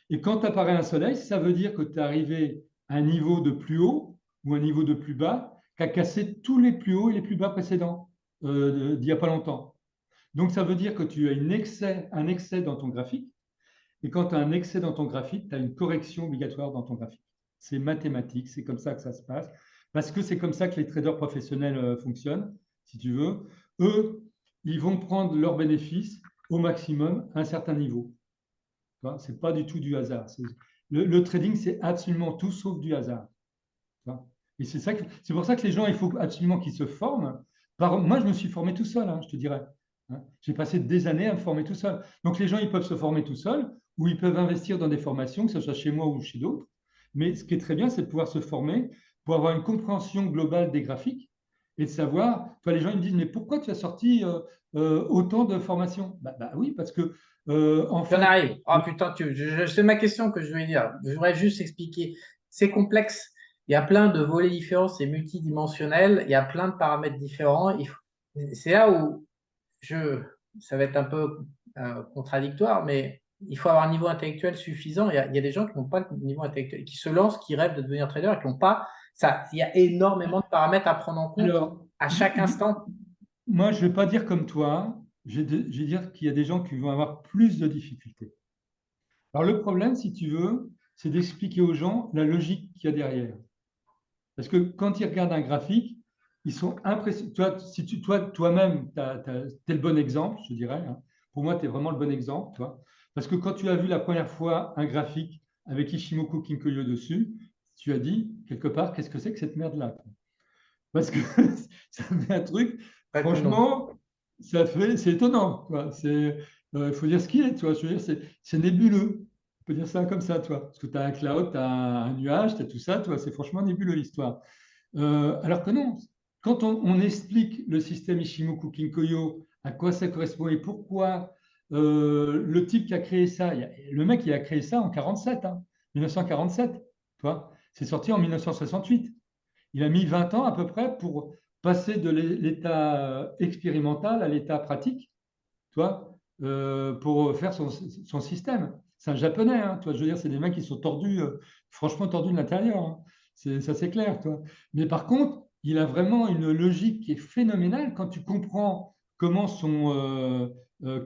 Et quand apparaît un soleil, ça veut dire que tu es arrivé à un niveau de plus haut ou un niveau de plus bas qui a cassé tous les plus hauts et les plus bas précédents d'il n'y a pas longtemps. Donc, ça veut dire que tu as un excès dans ton graphique. Et quand tu as un excès dans ton graphique, tu as une correction obligatoire dans ton graphique. C'est mathématique, c'est comme ça que ça se passe. Parce que c'est comme ça que les traders professionnels fonctionnent, si tu veux. Eux, ils vont prendre leurs bénéfices au maximum à un certain niveau. Ce n'est pas du tout du hasard. Le trading, c'est absolument tout sauf du hasard. Et c'est pour ça que les gens, il faut absolument qu'ils se forment. Moi, je me suis formé tout seul, hein, je te dirais. Hein. J'ai passé des années à me former tout seul. Donc, les gens, ils peuvent se former tout seuls ou ils peuvent investir dans des formations, que ce soit chez moi ou chez d'autres. Mais ce qui est très bien, c'est de pouvoir se former pour avoir une compréhension globale des graphiques et de savoir, toi, les gens, ils me disent, mais pourquoi tu as sorti autant de formations? Bah oui, parce que, en J'en fait, arrive. Oh putain, c'est ma question que je voulais dire. Je voudrais juste expliquer. C'est complexe. Il y a plein de volets différents, c'est multidimensionnel. Il y a plein de paramètres différents. C'est là où ça va être un peu contradictoire, mais il faut avoir un niveau intellectuel suffisant. Il y a des gens qui n'ont pas le niveau intellectuel, qui se lancent, qui rêvent de devenir trader et qui n'ont pas ça. Il y a énormément de paramètres à prendre en compte alors, à chaque instant. moi, je ne vais pas dire comme toi, je vais dire qu'il y a des gens qui vont avoir plus de difficultés. Alors, le problème, si tu veux, c'est d'expliquer aux gens la logique qu'il y a derrière. Parce que quand ils regardent un graphique, ils sont impressionnés. Toi-même, tu es le bon exemple, je dirais. Hein. Pour moi, tu es vraiment le bon exemple. Toi. Parce que quand tu as vu la première fois un graphique avec Ishimoku Kinkoyo dessus, tu as dit, quelque part, qu'est-ce que c'est que cette merde-là? Parce que ça fait un truc, Pas étonnant. franchement, c'est étonnant. Il faut dire ce qu'il est, tu vois. Je veux dire, c'est nébuleux. On peut dire ça comme ça, toi. Parce que tu as un cloud, tu as un nuage, tu as tout ça, toi. C'est franchement nébuleux l'histoire. Alors que non, quand on explique le système Ishimoku Kinkoyo, à quoi ça correspond et pourquoi le type qui a créé ça, le mec qui a créé ça en 47, hein, 1947, tu vois, c'est sorti en 1968. Il a mis 20 ans à peu près passer de l'état expérimental à l'état pratique, tu vois, pour faire son système. C'est un japonais, hein, tu vois, je veux dire, c'est des mecs qui sont tordus, franchement tordus de l'intérieur, hein. Ça, c'est clair, toi. Mais par contre, il a vraiment une logique qui est phénoménale quand tu comprends comment sont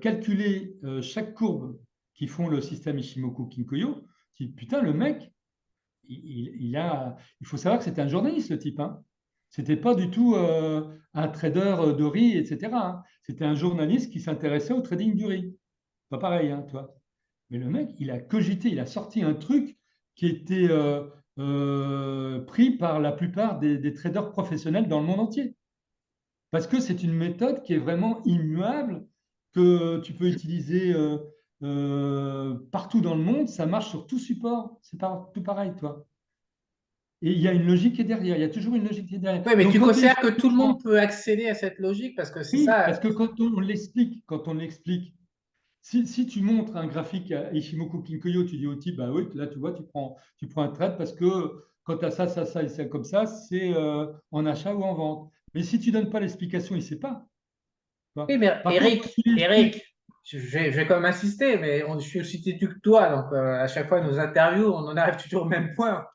calculées chaque courbe qui font le système Ishimoku-Kinkoyo. Tu dis, putain, le mec, il faut savoir que c'était un journaliste, le type, hein. C'était pas du tout un trader de riz, etc., hein. C'était un journaliste qui s'intéressait au trading du riz. Pas pareil, hein, toi. Mais le mec, il a cogité, il a sorti un truc qui était pris par la plupart des traders professionnels dans le monde entier. Parce que c'est une méthode qui est vraiment immuable, que tu peux utiliser partout dans le monde. Ça marche sur tout support. C'est pas tout pareil, toi. Et il y a une logique qui est derrière. Il y a toujours une logique qui est derrière. Oui, mais Donc, tu quand tu considères que expliques tout aux le gens, monde peut accéder à cette logique parce que c'est oui, ça. parce que quand on l'explique, si tu montres un graphique à Ishimoku Kinkoyo, tu dis au type, bah oui, là, tu vois, tu prends un trade parce que quand tu as ça, ça, ça et ça comme ça, c'est en achat ou en vente. Mais si tu ne donnes pas l'explication, il ne sait pas. Tu Oui, vois. mais Par contre, quand Eric, tu lui Eric, expliques, je vais quand même insister, mais je suis aussi têtu que toi, donc à chaque fois nos interviews, on en arrive toujours au même point.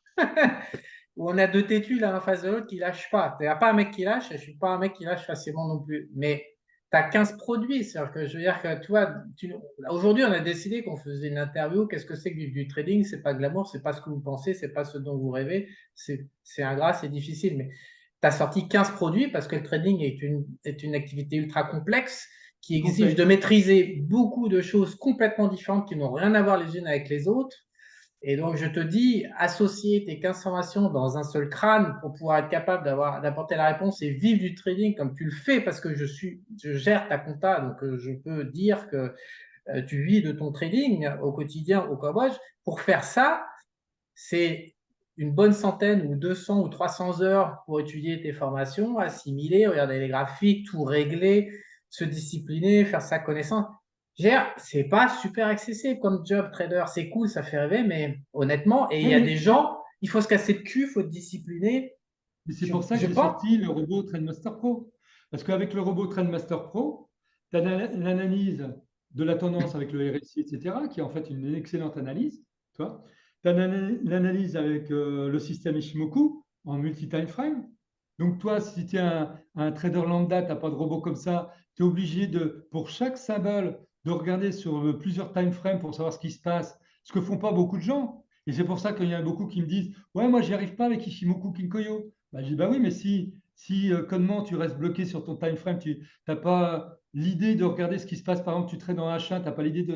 Où on a deux têtus l'un en face de l'autre qui lâchent pas. Il n'y a pas un mec qui lâche, et je suis pas un mec qui lâche facilement non plus. Mais tu as 15 produits, c'est-à-dire que je veux dire que toi, aujourd'hui on a décidé qu'on faisait une interview. Qu'est-ce que c'est que du trading? C'est pas glamour, c'est pas ce que vous pensez, c'est pas ce dont vous rêvez. C'est ingrat, c'est difficile. Mais tu as sorti 15 produits parce que le trading est une activité ultra complexe qui c'est exige de complexe. maîtriser beaucoup de choses complètement différentes qui n'ont rien à voir les unes avec les autres. Et donc, je te dis, associer tes 15 formations dans un seul crâne pour pouvoir être capable d'apporter la réponse et vivre du trading comme tu le fais parce que je gère ta compta, donc je peux dire que tu vis de ton trading au quotidien, au Cambodge. Pour faire ça, c'est une bonne centaine ou 200 ou 300 heures pour étudier tes formations, assimiler, regarder les graphiques, tout régler, se discipliner, faire sa connaissance. C'est pas super accessible comme job trader. C'est cool, ça fait rêver, mais honnêtement, et il Oui, y a des oui. gens, il faut se casser le cul, il faut se discipliner. Et c'est Je, pour ça que je j'ai pense. sorti le robot TradeMaster Pro. Parce qu'avec le robot TradeMaster Pro, tu as l'analyse de la tendance avec le RSI, etc., qui est en fait une excellente analyse. Tu as l'analyse avec le système Ishimoku en multi-time frame. Donc, toi, si tu es un trader lambda, tu n'as pas de robot comme ça, tu es obligé de, pour chaque symbole, de regarder sur plusieurs time frames pour savoir ce qui se passe, ce que font pas beaucoup de gens. Et c'est pour ça qu'il y en a beaucoup qui me disent, ouais, moi, j'y arrive pas avec Ishimoku Kinkoyo. Bah, je dis, bah oui, mais si connement tu restes bloqué sur ton time frame, tu n'as pas l'idée de regarder ce qui se passe, par exemple, tu trades en H1, tu n'as pas l'idée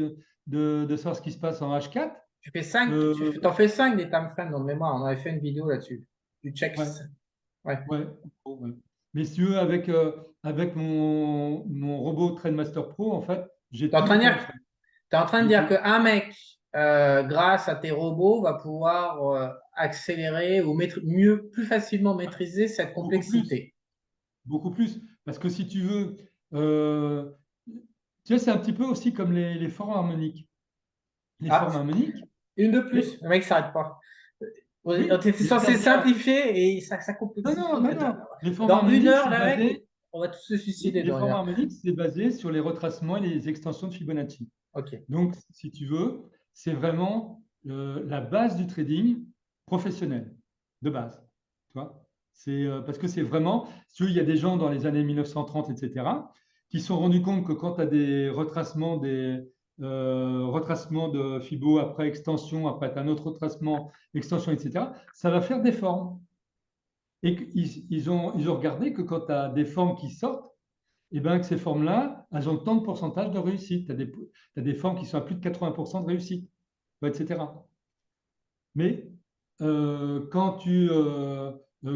de savoir ce qui se passe en H4. Tu fais 5, Euh, t'en fais 5 des time frames dans le mémoire. On avait fait une vidéo là-dessus. Tu checks. ouais, Ouais. ouais, ouais. Mais si tu veux, avec mon robot TradeMaster Pro, en fait, j'ai Tu es en tous train les de dire, time frames. t'es en train de J'ai dire tout. qu'un mec, grâce à tes robots, va pouvoir accélérer ou mieux, plus facilement maîtriser cette Beaucoup plus, complexité. beaucoup plus. Parce que si tu veux, euh, tu sais, c'est un petit peu aussi comme les formes harmoniques. Les Ah, formes harmoniques, une de les- plus. Le mec ne s'arrête pas. On oui, était mais censé regarde bien. simplifier et ça Non, non, complexifie. non, non. Les formes Dans une harmoniques, heure, c'est le mec, basé. on va tous se Oui, suicider de les formes rire. harmoniques, c'est basé sur les retracements et les extensions de Fibonacci. Ok. Donc, si tu veux, c'est vraiment la base du trading professionnel, de base. Tu vois. Parce que c'est vraiment, si tu veux, il y a des gens dans les années 1930, etc., qui se sont rendus compte que quand tu as des retracements de Fibo, après extension, après tu as un autre retracement, extension, etc., ça va faire des formes. Et ils ont regardé que quand tu as des formes qui sortent, et bien que ces formes-là, elles ont tant de pourcentage de réussite. Tu as des formes qui sont à plus de 80% de réussite, etc. Mais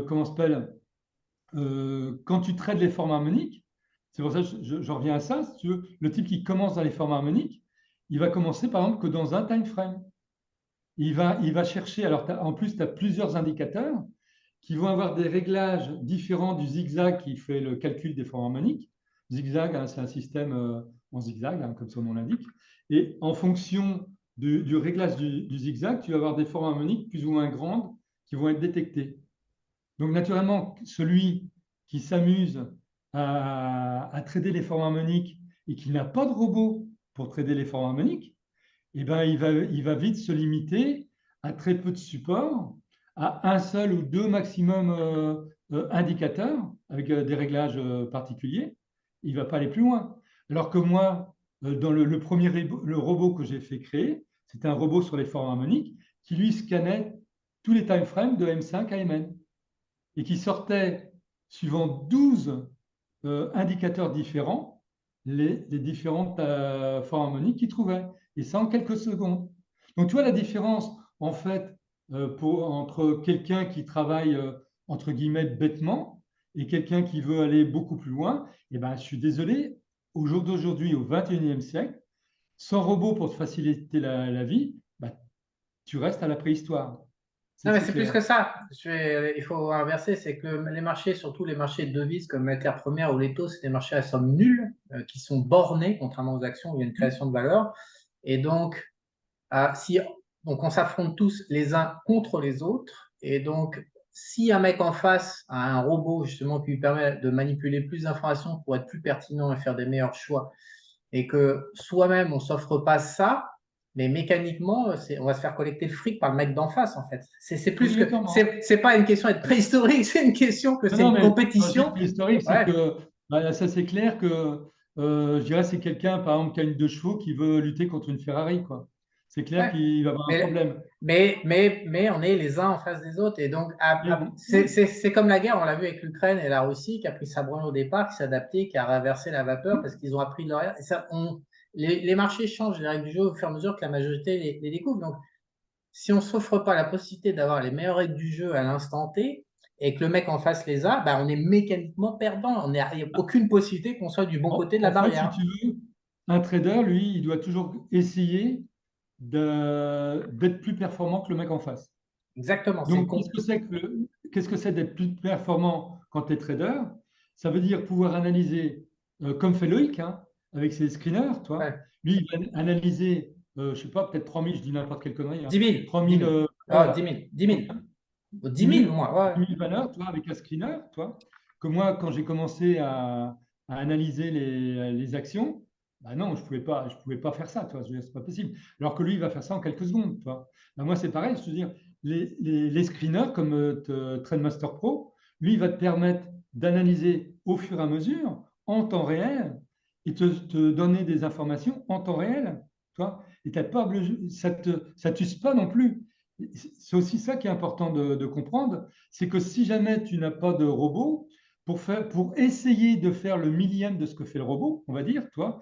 comment s'appelle, quand tu traites les formes harmoniques, c'est pour ça que je reviens à ça, si tu veux, le type qui commence dans les formes harmoniques, il va commencer par exemple que dans un time frame. Il va chercher, alors en plus, tu as plusieurs indicateurs qui vont avoir des réglages différents du zigzag qui fait le calcul des formes harmoniques. Zigzag, hein, c'est un système en zigzag, hein, comme son nom l'indique. Et en fonction du réglage du zigzag, tu vas avoir des formes harmoniques plus ou moins grandes qui vont être détectées. Donc, naturellement, celui qui s'amuse à trader les formes harmoniques et qui n'a pas de robot pour trader les formes harmoniques, eh ben, il va vite se limiter à très peu de supports, à un seul ou deux maximum indicateurs avec des réglages particuliers. Il ne va pas aller plus loin. Alors que moi, dans le premier le robot que j'ai fait créer, c'était un robot sur les formes harmoniques qui lui scannait tous les time frames de M5 à Mn et qui sortait, suivant 12 indicateurs différents, les différentes formes harmoniques qu'il trouvait. Et ça en quelques secondes. Donc, tu vois la différence, en fait, entre quelqu'un qui travaille, entre guillemets, bêtement et quelqu'un qui veut aller beaucoup plus loin. Eh ben, je suis désolé, au jour d'aujourd'hui, au 21e siècle, sans robot pour te faciliter la vie, bah, tu restes à la préhistoire. Non, mais C'est c'est plus clair. que ça. Il faut inverser, c'est que les marchés, surtout les marchés de devises comme matières premières ou les taux, c'est des marchés à somme nulle, qui sont bornés, contrairement aux actions où il y a une création de valeur. Et donc, si, donc on s'affronte tous les uns contre les autres. Et donc, si un mec en face a un robot justement qui lui permet de manipuler plus d'informations pour être plus pertinent et faire des meilleurs choix, et que soi-même on s'offre pas ça, mais mécaniquement, on va se faire collecter le fric par le mec d'en face, en fait. C'est plus que. Obligatoirement. C'est pas une question d'être préhistorique, c'est une question que Non, c'est non, une mais quand je dis compétition. préhistorique, c'est Ouais, que bah, ça c'est clair que je dirais c'est quelqu'un, par exemple, qui a une deux chevaux qui veut lutter contre une Ferrari, quoi. C'est clair ouais. qu'il va avoir un Mais, problème. mais on est les uns en face des autres. Et donc, Oui. c'est comme la guerre, on l'a vu avec l'Ukraine et la Russie, qui a pris sa branle au départ, qui s'est adapté, qui a renversé la vapeur parce qu'ils ont appris de leur. Et ça, les marchés changent les règles du jeu au fur et à mesure que la majorité les découvre. Donc, si on ne s'offre pas la possibilité d'avoir les meilleures règles du jeu à l'instant T et que le mec en face les a, bah on est mécaniquement perdant. Il n'y a aucune possibilité qu'on soit du bon côté de la En fait, si barrière. tu veux, un trader, lui, il doit toujours essayer d'être plus performant que le mec en face. Exactement. Donc, qu'est-ce que c'est d'être plus performant quand tu es trader? Ça veut dire pouvoir analyser, comme fait Loïc, hein, avec ses screeners, toi. Ouais. Lui, il va analyser, je ne sais pas, peut-être 3000, je dis n'importe quelle connerie, 10 hein, 000. 10 3000, 000. Ah, 10 voilà, 000. 10 000. 10 10 000, 000, moi. Ouais. 10 000 valeurs, toi, avec un screener, toi. Que moi, quand j'ai commencé à analyser les actions, bah non, je pouvais pas faire ça, toi. Je veux dire, c'est pas possible. Alors que lui, il va faire ça en quelques secondes, toi. Bah, moi, c'est pareil, je veux dire, les screeners comme TradeMaster Pro, lui, il va te permettre d'analyser au fur et à mesure, en temps réel, et te donner des informations en temps réel, toi. Et t'as pas, ça t'use pas non plus. C'est aussi ça qui est important de comprendre, c'est que si jamais tu n'as pas de robot, pour essayer de faire le millième de ce que fait le robot, on va dire, toi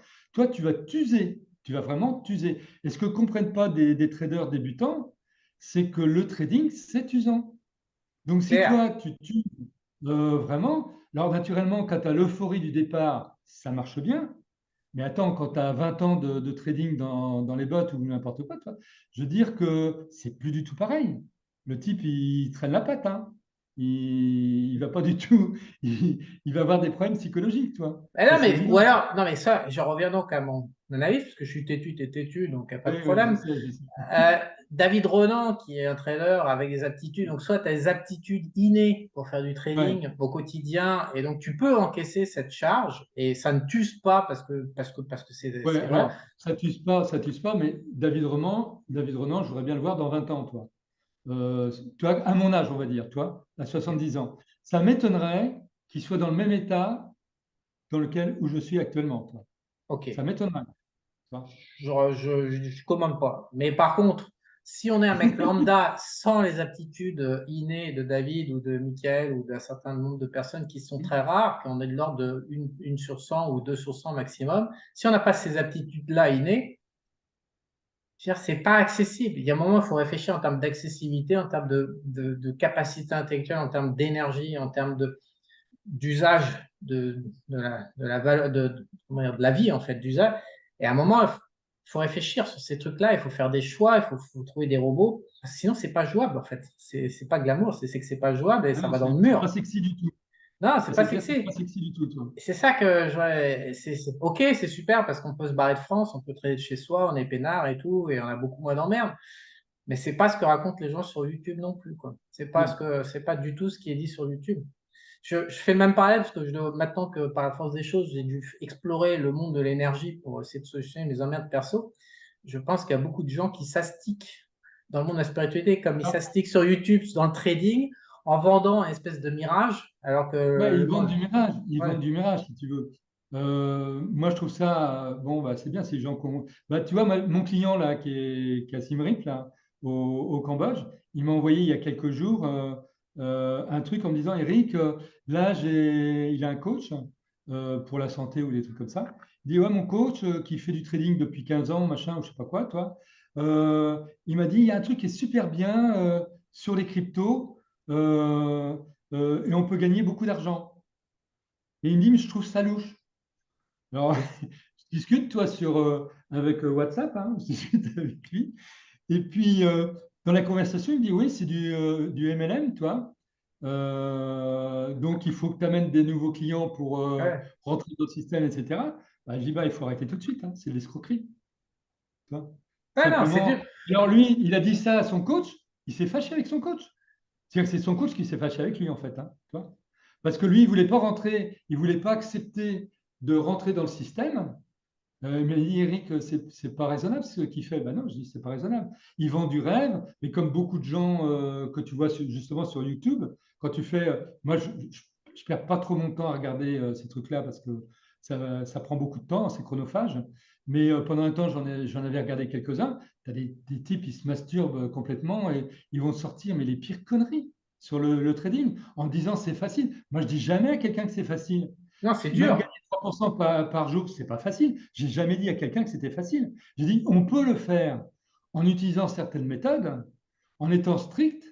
tu vas t'user, tu vas vraiment t'user. Et ce que ne comprennent pas des traders débutants, c'est que le trading, c'est usant. Donc si Claire. toi, tu tues vraiment, alors naturellement, quand tu as l'euphorie du départ, ça marche bien. Mais attends, quand tu as 20 ans de trading dans les bots ou n'importe quoi, toi, je veux dire que c'est plus du tout pareil. Le type, il traîne la patte, hein. Il va pas du tout, il va avoir des problèmes psychologiques, toi. Ça, Non, c'est mais, ou évident. alors, non, mais ça, je reviens donc à mon analyse, parce que je suis têtu, t'es têtu, donc il n'y a pas Oui, de oui, problème. je sais. Euh, David Ronan, qui est un trader avec des aptitudes, donc soit tu as des aptitudes innées pour faire du Ouais. trading au quotidien, et donc tu peux encaisser cette charge, et ça ne t'use pas parce que Ouais, voilà. alors, ça t'use pas, mais David Renan, je voudrais bien le voir dans 20 ans, toi. Tu vois, à mon âge, on va dire, toi, à 70 ans. Ça m'étonnerait qu'il soit dans le même état dans lequel où je suis actuellement, toi. Ok, Ça m'étonnerait. Tu vois. je commande pas. Mais par contre, si on est un mec lambda sans les aptitudes innées de David ou de Michael ou d'un certain nombre de personnes qui sont très rares, qu'on est de l'ordre de 1 sur 100 ou 2 sur 100 maximum, si on n'a pas ces aptitudes-là innées, je veux dire, c'est pas accessible. Il y a un moment, il faut réfléchir en termes d'accessibilité, en termes de capacité intellectuelle, en termes d'énergie, en termes d'usage de la valeur, comment dire, de la vie, en fait, d'usage. Et à un moment, il faut réfléchir sur ces trucs-là, il faut faire des choix, faut trouver des robots. Parce que sinon, c'est pas jouable, en fait. C'est pas glamour, c'est que c'est pas jouable et Ah ça non, va dans le c'est pas mur. sexy du tout. Non, c'est Ça, pas c'est clair, c'est pas sexy. sexy du tout, toi. Et c'est ça que ok, c'est super parce qu'on peut se barrer de France, on peut trader de chez soi, on est peinard et tout, et on a beaucoup moins d'emmerdes. Mais c'est pas ce que racontent les gens sur YouTube non plus, quoi. Non. C'est pas du tout ce qui est dit sur YouTube. Je fais le même parallèle parce que maintenant que par la force des choses, j'ai dû explorer le monde de l'énergie pour essayer de solutionner mes emmerdes perso. Je pense qu'il y a beaucoup de gens qui s'astiquent dans le monde de la spiritualité, comme ils Alors, s'astiquent sur YouTube, dans le trading, en vendant une espèce de mirage, alors que ouais, le monde. ils Ouais, vendent du mirage, si tu veux. Moi, je trouve ça, bon, bah, c'est bien ces gens bah, tu vois, mon client là, qui est à Siem Reap, là, au Cambodge, il m'a envoyé il y a quelques jours un truc en me disant, Eric, là, il a un coach pour la santé ou des trucs comme ça. Il dit, ouais, mon coach qui fait du trading depuis 15 ans, machin, ou je sais pas quoi, toi, il m'a dit, il y a un truc qui est super bien sur les cryptos. Euh, et on peut gagner beaucoup d'argent. Et il me dit, mais je trouve ça louche. Alors, je discute, toi, avec WhatsApp, hein, je discute avec lui. Et puis, dans la conversation, il me dit, oui, c'est du MLM, toi. Donc, il faut que tu amènes des nouveaux clients pour ouais. rentrer dans le système, etc. Bah, je dis, bah, il faut arrêter tout de suite, hein, c'est de l'escroquerie. Tu vois. Ouais, non, c'est Simplement. dur. Alors, lui, il a dit ça à son coach, il s'est fâché avec son coach. C'est-à-dire que c'est son coach qui s'est fâché avec lui, en fait. Hein, tu vois. Parce que lui, il ne voulait pas rentrer, il ne voulait pas accepter de rentrer dans le système. Il m'a dit, Eric, c'est pas raisonnable ce qu'il fait. Ben non, je dis, c'est pas raisonnable. Il vend du rêve, mais comme beaucoup de gens que tu vois justement sur YouTube, quand tu fais. Moi, je ne perds pas trop mon temps à regarder ces trucs-là parce que ça prend beaucoup de temps, c'est chronophage. Mais pendant un temps, j'en avais regardé quelques-uns. Tu as des types, ils se masturbent complètement et ils vont sortir mais les pires conneries sur le trading en disant c'est facile. Moi, je dis jamais à quelqu'un que c'est facile. Non, c'est Même dur. gagner 3% par jour, c'est pas facile. J'ai jamais dit à quelqu'un que c'était facile. J'ai dit on peut le faire en utilisant certaines méthodes, en étant strict.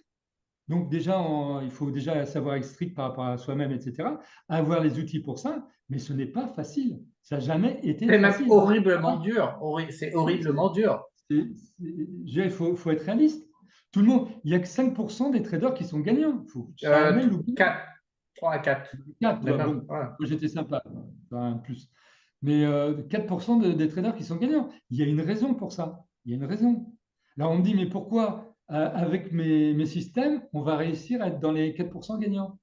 Donc déjà, il faut déjà savoir être strict par rapport à soi-même, etc. Avoir les outils pour ça, mais ce n'est pas facile. Ça n'a jamais été C'est même facile. horriblement dur. C'est horriblement dur. Il faut être réaliste. Tout le monde, il n'y a que 5% des traders qui sont gagnants. Il faut jamais l'oublier. 4, 3 à 4. 4, Mais toi, même, bon, voilà. moi j'étais sympa, un plus. Mais 4% des traders qui sont gagnants. Il y a une raison pour ça. Il y a une raison. Alors on me dit, mais pourquoi, avec mes systèmes, on va réussir à être dans les 4% gagnants?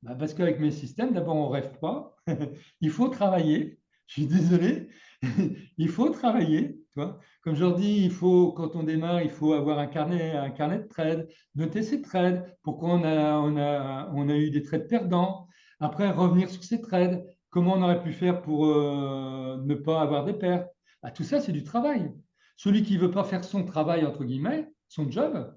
Bah, parce qu'avec mes systèmes, d'abord, on ne rêve pas. Il faut travailler. Je suis désolé. Il faut travailler. Tu vois. Comme je leur dis, quand on démarre, il faut avoir un carnet de trades, noter ses trades, pourquoi on a eu des trades perdants. Après, revenir sur ces trades, comment on aurait pu faire pour ne pas avoir des pertes. Bah, tout ça, c'est du travail. Celui qui ne veut pas faire son travail, entre guillemets, son job,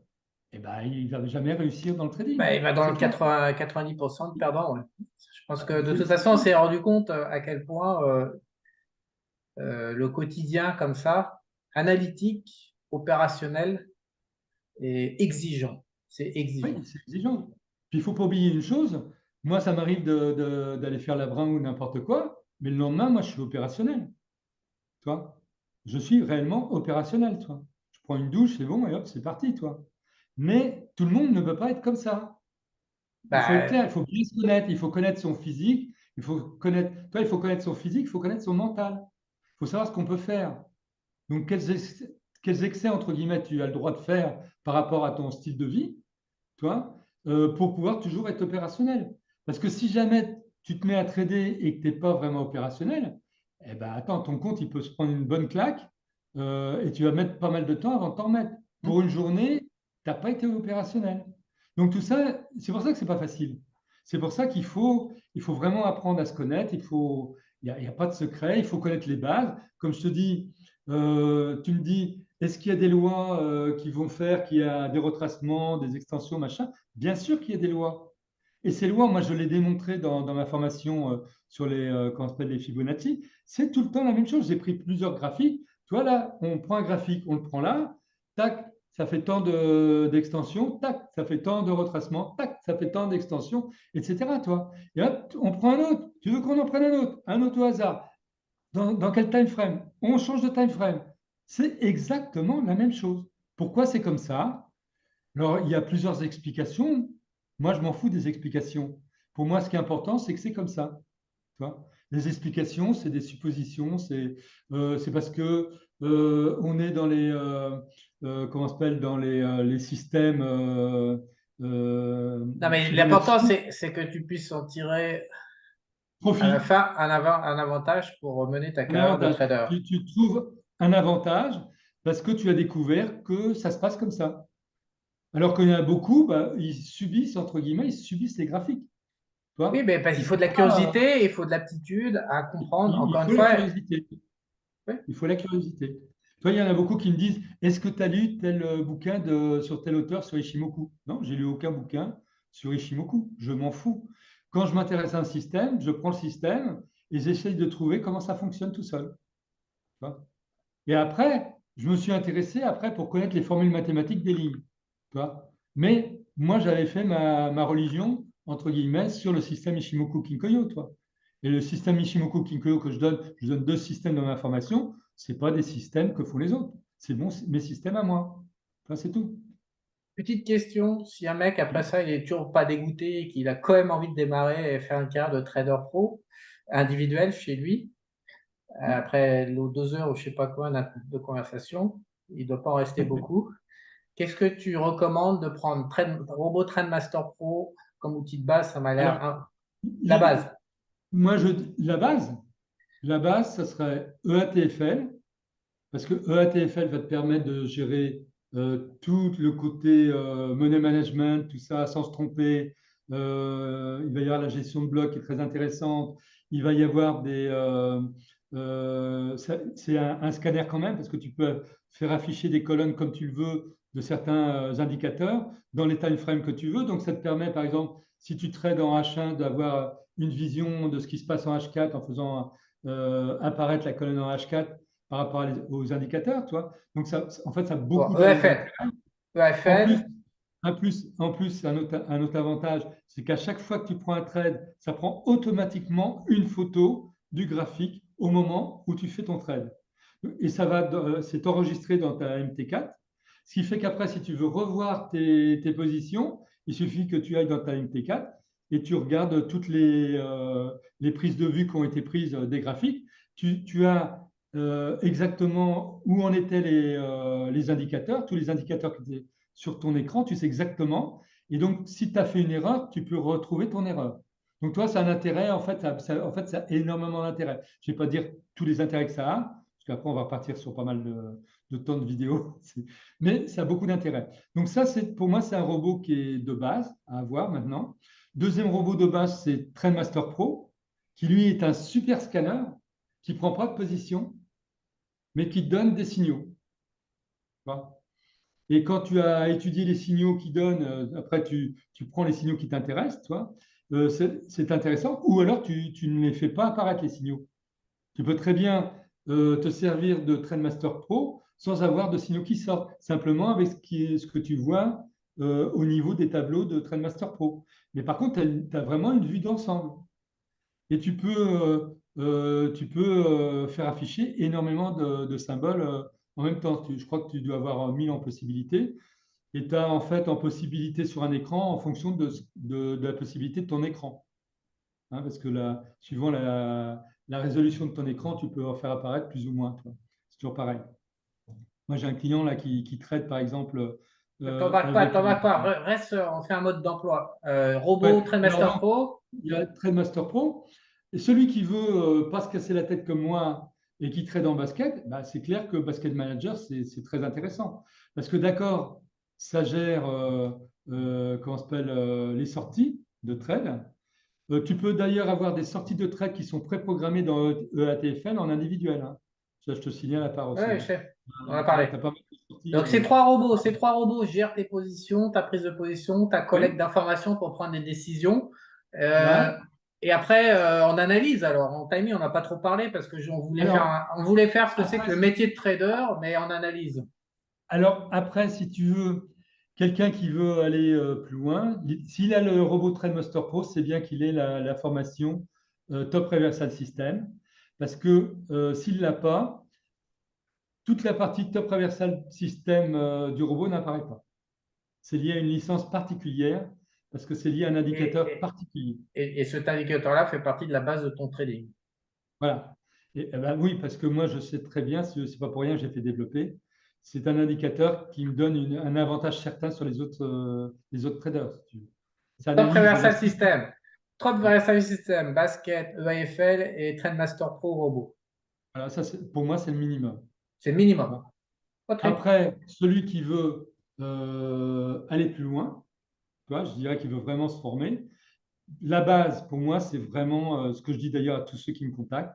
eh ben, il ne va jamais réussir dans le trading. Bah, il va dans C'est le clair. 80, 90% de perdants. Ouais. Je pense que de toute C'est façon, on clair. s'est rendu compte à quel point le quotidien comme ça, analytique, opérationnel et exigeant. C'est Oui, exigeant. c'est exigeant. Puis il ne faut pas oublier une chose. Moi, ça m'arrive d'aller faire la bringue ou n'importe quoi, mais le lendemain, moi, je suis opérationnel. Toi. Je suis réellement opérationnel. Toi. Je prends une douche, c'est bon, et hop, c'est parti. Toi. Mais tout le monde ne peut pas être comme ça. Il faut être Bah, clair, il faut bien se connaître, il faut connaître son physique, il faut connaître son physique, il faut connaître son mental. Il faut savoir ce qu'on peut faire. Donc, quels excès, entre guillemets, tu as le droit de faire par rapport à ton style de vie, toi, pour pouvoir toujours être opérationnel. Parce que si jamais tu te mets à trader et que tu n'es pas vraiment opérationnel, eh ben, attends, ton compte, il peut se prendre une bonne claque et tu vas mettre pas mal de temps avant de t'en remettre. Pour une journée, tu n'as pas été opérationnel. Donc tout ça, c'est pour ça que ce n'est pas facile. C'est pour ça qu'il faut vraiment apprendre à se connaître. Il y a pas de secret. Il faut connaître les bases. Comme je te dis, tu me dis, est-ce qu'il y a des lois qui vont faire qu'il y a des retracements, des extensions, machin? Bien sûr qu'il y a des lois. Et ces lois, moi, je l'ai démontré dans ma formation sur comment on appelle les Fibonacci. C'est tout le temps la même chose. J'ai pris plusieurs graphiques. Tu vois, là, on prend un graphique, on le prend là, tac, ça fait tant d'extensions, tac, ça fait tant de retracements, tac, ça fait tant d'extensions, etc. Toi. Et hop, on prend un autre. Tu veux qu'on en prenne un autre au hasard. Dans quel time frame? On change de time frame. C'est exactement la même chose. Pourquoi c'est comme ça? Alors, il y a plusieurs explications. Moi, je m'en fous des explications. Pour moi, ce qui est important, c'est que c'est comme ça. Tu vois. Les explications, c'est des suppositions. C'est parce que on est dans comment on s'appelle, dans les systèmes Non, mais qui vont l'important, là-dessus. c'est que tu puisses en tirer à la Profit, fin un avantage pour mener ta un carrière de avantage. trader. Tu trouves un avantage parce que tu as découvert que ça se passe comme ça. Alors qu'il y en a beaucoup, bah, ils subissent, entre guillemets, ils subissent les graphiques. Tu Oui, vois? mais parce qu'il Ils faut sont de la pas, curiosité, il faut de l'aptitude à comprendre. il Encore une faut la fois, curiosité. oui. Il faut la curiosité. Toi, il y en a beaucoup qui me disent, est-ce que tu as lu tel bouquin sur tel auteur sur Ishimoku? Non, j'ai lu aucun bouquin sur Ishimoku. Je m'en fous. Quand je m'intéresse à un système, je prends le système et j'essaye de trouver comment ça fonctionne tout seul. Tu vois. Et après, je me suis intéressé après pour connaître les formules mathématiques des lignes. Tu vois. Mais moi, j'avais fait ma religion, entre guillemets, sur le système Ishimoku-Kinkoyo. Toi. Et le système Ishimoku-Kinkoyo que je donne deux systèmes dans ma formation, ce n'est pas des systèmes que font les autres. C'est bon, mes systèmes à moi. Enfin, c'est tout. Petite question, si un mec après ça il est toujours pas dégoûté et qu'il a quand même envie de démarrer et faire une carrière de trader pro individuel chez lui, après les 2 heures ou je sais pas quoi de conversation, il doit pas en rester beaucoup. Qu'est-ce que tu recommandes de prendre Robot Trade Master Pro comme outil de base? Ça m'a l'air Alors, la je- base. moi, la base, ça serait EATFL. Parce que EATFL va te permettre de gérer tout le côté money management, tout ça sans se tromper. Il va y avoir la gestion de blocs qui est très intéressante. Il va y avoir c'est un scanner quand même, parce que tu peux faire afficher des colonnes comme tu le veux de certains indicateurs dans les time frames que tu veux. Donc, ça te permet, par exemple, si tu trades en H1, d'avoir une vision de ce qui se passe en H4 en faisant apparaître la colonne en H4 par rapport aux indicateurs, tu vois. Donc, en fait, ça a Bon, beaucoup EFL. d'intérêt. En plus, EFL, un autre avantage, c'est qu'à chaque fois que tu prends un trade, ça prend automatiquement une photo du graphique au moment où tu fais ton trade. Et c'est enregistré dans ta MT4, ce qui fait qu'après, si tu veux revoir tes positions, il suffit que tu ailles dans ta MT4 et tu regardes toutes les prises de vue qui ont été prises des graphiques. Tu as exactement où en étaient les indicateurs, tous les indicateurs qui étaient sur ton écran, tu sais exactement. Et donc, si tu as fait une erreur, tu peux retrouver ton erreur. Donc, toi, ça a un intérêt, en fait, ça a énormément d'intérêt. Je ne vais pas dire tous les intérêts que ça a, parce qu'après, on va partir sur pas mal de temps de vidéo, mais ça a beaucoup d'intérêt. Donc, ça, pour moi, c'est un robot qui est de base à avoir maintenant. Deuxième robot de base, c'est TradeMaster Pro, qui lui est un super scanner qui ne prend pas de position, mais qui donne des signaux. Et quand tu as étudié les signaux qui donnent, après tu prends les signaux qui t'intéressent, toi, c'est intéressant. Ou alors tu ne les fais pas apparaître les signaux. Tu peux très bien te servir de TradeMaster Pro sans avoir de signaux qui sortent, simplement avec ce que tu vois au niveau des tableaux de TradeMaster Pro. Mais par contre, tu as vraiment une vue d'ensemble. Et tu peux faire afficher énormément de symboles en même temps. Je crois que tu dois avoir 1000 en possibilité. Et tu as en fait en possibilité sur un écran en fonction de la possibilité de ton écran. Hein, parce que suivant la résolution de ton écran, tu peux en faire apparaître plus ou moins. C'est toujours pareil. Moi, j'ai un client là qui traite, par exemple, avec. t'embarque pas. Reste, on fait un mode d'emploi. Ouais, Robot Trade alors Master non, Pro. il y a TradeMaster Pro. Et celui qui veut pas se casser la tête comme moi et qui trade en basket, bah, c'est clair que Basket Manager, c'est très intéressant. Parce que d'accord, ça gère comment s'appelle, les sorties de trade. Tu peux d'ailleurs avoir des sorties de trade qui sont préprogrammées dans EATFL en individuel. Hein. Ça, je te signale à part aussi. Oui, je Hein. sais. On en a Tu parlé. as pas mal de sorties. Donc, ces trois robots gèrent tes positions, ta prise de position, ta collecte Oui, d'informations pour prendre des décisions. Euh, voilà. et après, on analyse. Alors, en timing, on n'a pas trop parlé parce que on voulait faire, Alors, on voulait faire ce que c'est après, que le métier de trader, mais en analyse. si tu veux, quelqu'un qui veut aller plus loin, s'il a le robot TradeMaster Pro, c'est bien qu'il ait la formation Top Reversal System, parce que s'il ne l'a pas, toute la partie Top Reversal System du robot n'apparaît pas. C'est lié à une licence particulière, parce que c'est lié à un indicateur Et, particulier. et cet indicateur-là fait partie de la base de ton trading. Voilà. Et, eh ben oui, parce que moi, je sais très bien, c'est pas pour rien que j'ai fait développer, c'est un indicateur qui me donne un avantage certain sur les autres traders, si tu veux. Ça Top analyse la Reversal structure. System. Top Reversal System, Basket, EAFL et Trendmaster Pro Robot. Voilà, ça, pour moi, c'est le minimum. C'est le minimum. OK. Après, celui qui veut aller plus loin, tu vois, je dirais qu'il veut vraiment se former. La base, pour moi, c'est vraiment ce que je dis d'ailleurs à tous ceux qui me contactent.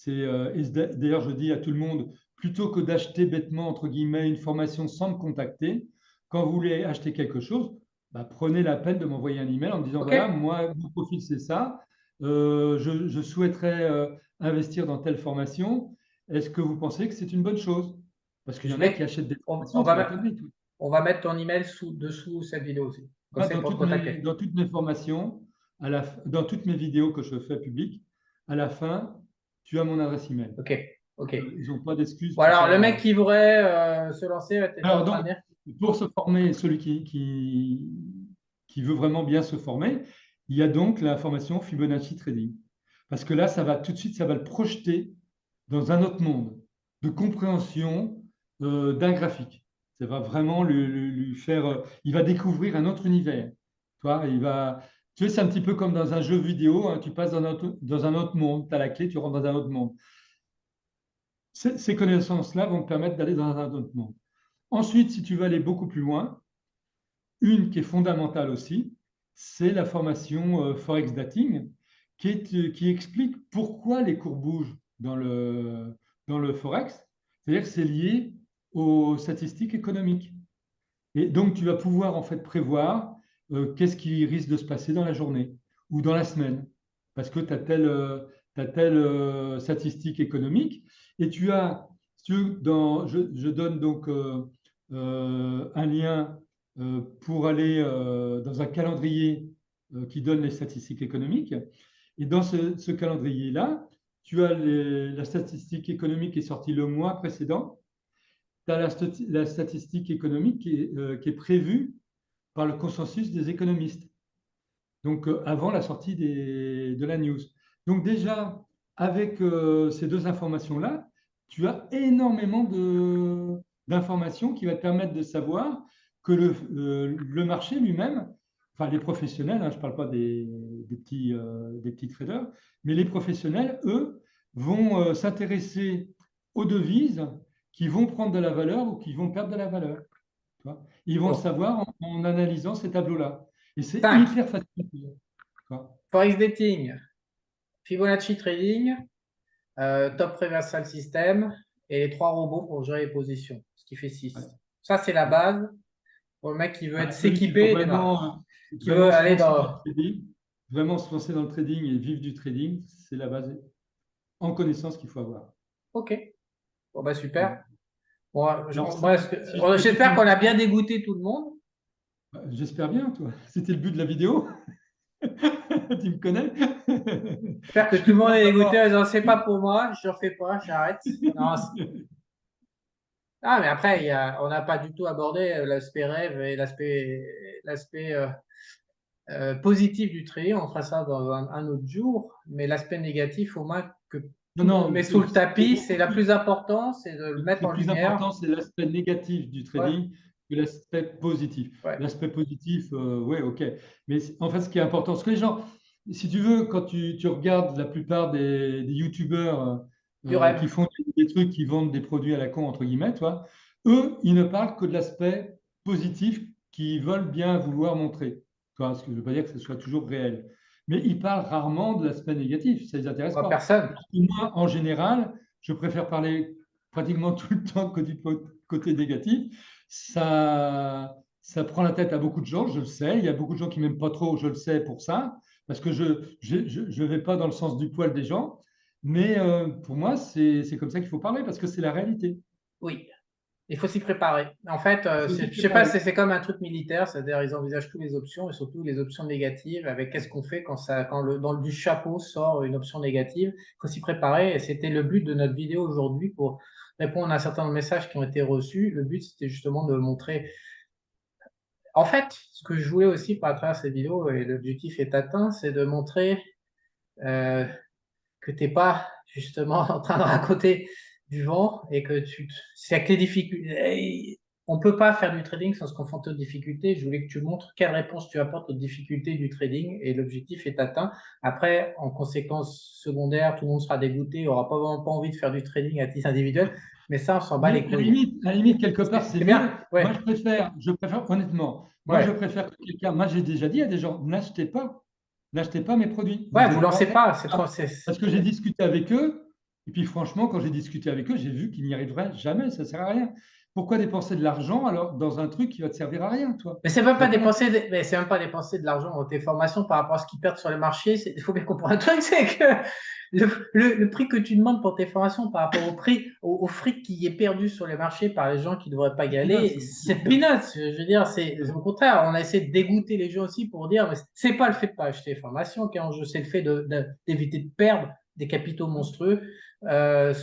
Et d'ailleurs, je dis à tout le monde, plutôt que d'acheter bêtement, entre guillemets, une formation sans me contacter, quand vous voulez acheter quelque chose, bah, prenez la peine de m'envoyer un email en me disant, voilà, OK. moi, mon profil, c'est ça. Je souhaiterais investir dans telle formation. Est-ce que vous pensez que c'est une bonne chose? Parce qu'il y Je en a qui mets, achètent des on formations sur la va, conduite. on va mettre ton email dessous cette vidéo aussi. Comme Moi, ça, pour te contacter. dans toutes mes formations, dans toutes mes vidéos que je fais publiques, à la fin, tu as mon adresse email. OK. OK. Ils n'ont pas d'excuses Bon, pour alors, le pas. mec qui voudrait se lancer, tu étais en Alors, train donc, de dire. pour se former, celui qui veut vraiment bien se former, il y a donc la formation Fibonacci Trading. Parce que là, ça va tout de suite, ça va le projeter dans un autre monde de compréhension d'un graphique. Ça va vraiment lui faire. Il va découvrir un autre univers. Tu vois, tu sais, c'est un petit peu comme dans un jeu vidéo, hein, tu passes dans un autre monde, tu as la clé, tu rentres dans un autre monde. Ces connaissances-là vont te permettre d'aller dans un autre monde. Ensuite, si tu veux aller beaucoup plus loin, une qui est fondamentale aussi, c'est la formation Forex Dating, qui explique pourquoi les cours bougent dans le Forex. C'est-à-dire que c'est lié aux statistiques économiques. Et donc, tu vas pouvoir en fait prévoir qu'est-ce qui risque de se passer dans la journée ou dans la semaine, parce que tu as telle statistique économique. Et tu as, si tu veux, je donne donc un lien pour aller dans un calendrier qui donne les statistiques économiques. Et dans ce calendrier-là, tu as la statistique économique qui est sortie le mois précédent. Tu as la statistique économique qui est prévue par le consensus des économistes, donc avant la sortie de la news. Donc déjà, avec ces deux informations-là, tu as énormément d'informations qui va te permettre de savoir que le marché lui-même, enfin les professionnels, hein, je ne parle pas des petits traders, mais les professionnels, eux, vont s'intéresser aux devises qui vont prendre de la valeur ou qui vont perdre de la valeur. Tu vois. Ils vont le Bon. savoir en analysant ces tableaux-là. Et c'est 5. hyper facile. Tu vois. Forex Dating, Fibonacci Trading, Top Reversal System et les 3 robots pour gérer les positions, ce qui fait 6. Ouais. Ça, c'est la base pour le mec qui veut être Celui qui veut s'équiper et démarrer. Qui veut vraiment se aller lancer dans dans. le trading, vraiment se lancer dans le trading et vivre du trading, c'est la base en connaissance qu'il faut avoir. OK. Bon, bah super. Voilà. Bon, Alors, si je peux j'espère qu'on te- a bien dégoûté tout le monde. j'espère bien, toi. C'était le but de la vidéo. Tu me connais. J'espère que Je tout le suis monde content est dégoûté d'avoir. en disant c'est pas pour moi, je ne fais pas, j'arrête. Non, ah, mais après, on n'a pas du tout abordé l'aspect rêve et l'aspect positif du trading. On fera ça dans un autre jour. Mais l'aspect négatif, au moins que Non, tout le monde non, met sous le c'est tapis, c'est beaucoup la plus. plus importante, c'est de le mettre Le en plus lumière. important, c'est l'aspect négatif du Ouais, trading que l'aspect positif. ouais. L'aspect positif, oui, ok. Mais en fait, ce qui est important, ce que les gens, si tu veux, quand tu regardes la plupart des youtubeurs Du rêve. qui font des trucs, qui vendent des produits à la con, entre guillemets, toi, eux, ils ne parlent que de l'aspect positif qu'ils veulent bien vouloir montrer. Toi, ce que je ne veux pas dire que ce soit toujours réel. Mais ils parlent rarement de l'aspect négatif, ça ne les intéresse Moi, pas. personne. Moi, en général, je préfère parler pratiquement tout le temps que du côté négatif. Ça prend la tête à beaucoup de gens, je le sais. Il y a beaucoup de gens qui m'aiment pas trop, je le sais pour ça, parce que je vais pas dans le sens du poil des gens. Mais pour moi, c'est comme ça qu'il faut parler, parce que c'est la réalité. Oui. Il faut s'y préparer. En fait, Il faut s'y je sais pas, préparer. c'est comme un truc militaire, c'est-à-dire ils envisagent toutes les options et surtout les options négatives avec qu'est-ce qu'on fait quand du chapeau sort une option négative. Il faut s'y préparer et c'était le but de notre vidéo aujourd'hui pour répondre à un certain nombre de messages qui ont été reçus. Le but, c'était justement de montrer. En fait, ce que je voulais aussi par à travers cette vidéo et l'objectif est atteint, c'est de montrer euh, que tu n'es pas justement en train de raconter du vent et que c'est avec les difficultés. On ne peut pas faire du trading sans se confronter aux difficultés. Je voulais que tu montres quelle réponse tu apportes aux difficultés du trading et l'objectif est atteint. Après, en conséquence secondaire, tout le monde sera dégoûté, n'aura pas vraiment pas envie de faire du trading à titre individuel, mais ça, on s'en bat les Mais couilles. à la limite, quelque part, c'est C'est mieux. bien, Moi, ouais, je préfère, honnêtement, moi, je ouais. préfère que quelqu'un. Moi, j'ai déjà dit à des gens, n'achetez pas mes produits. Vous Ouais, vous n'êtes pas lancez fait pas, pour c'est ça. trop. Parce que j'ai discuté avec eux, et puis franchement, quand j'ai discuté avec eux, j'ai vu qu'ils n'y arriveraient jamais, ça ne sert à rien. Pourquoi dépenser de l'argent alors dans un truc qui va te servir à rien, toi? Mais c'est même Je pas vois pas dépenser, l'intérêt. mais c'est même pas dépenser de l'argent dans tes formations par rapport à ce qu'ils perdent sur les marchés. Il faut bien comprendre un truc, c'est que le prix que tu demandes pour tes formations par rapport au prix, au fric qui est perdu sur les marchés par les gens qui ne devraient pas y C'est peanuts, aller, quoi. c'est peanuts. Je veux dire, c'est au contraire, on a essayé de dégoûter les gens aussi pour dire, mais c'est pas le fait de pas acheter les formations qui est en jeu, c'est le fait d'éviter de perdre des capitaux monstrueux euh,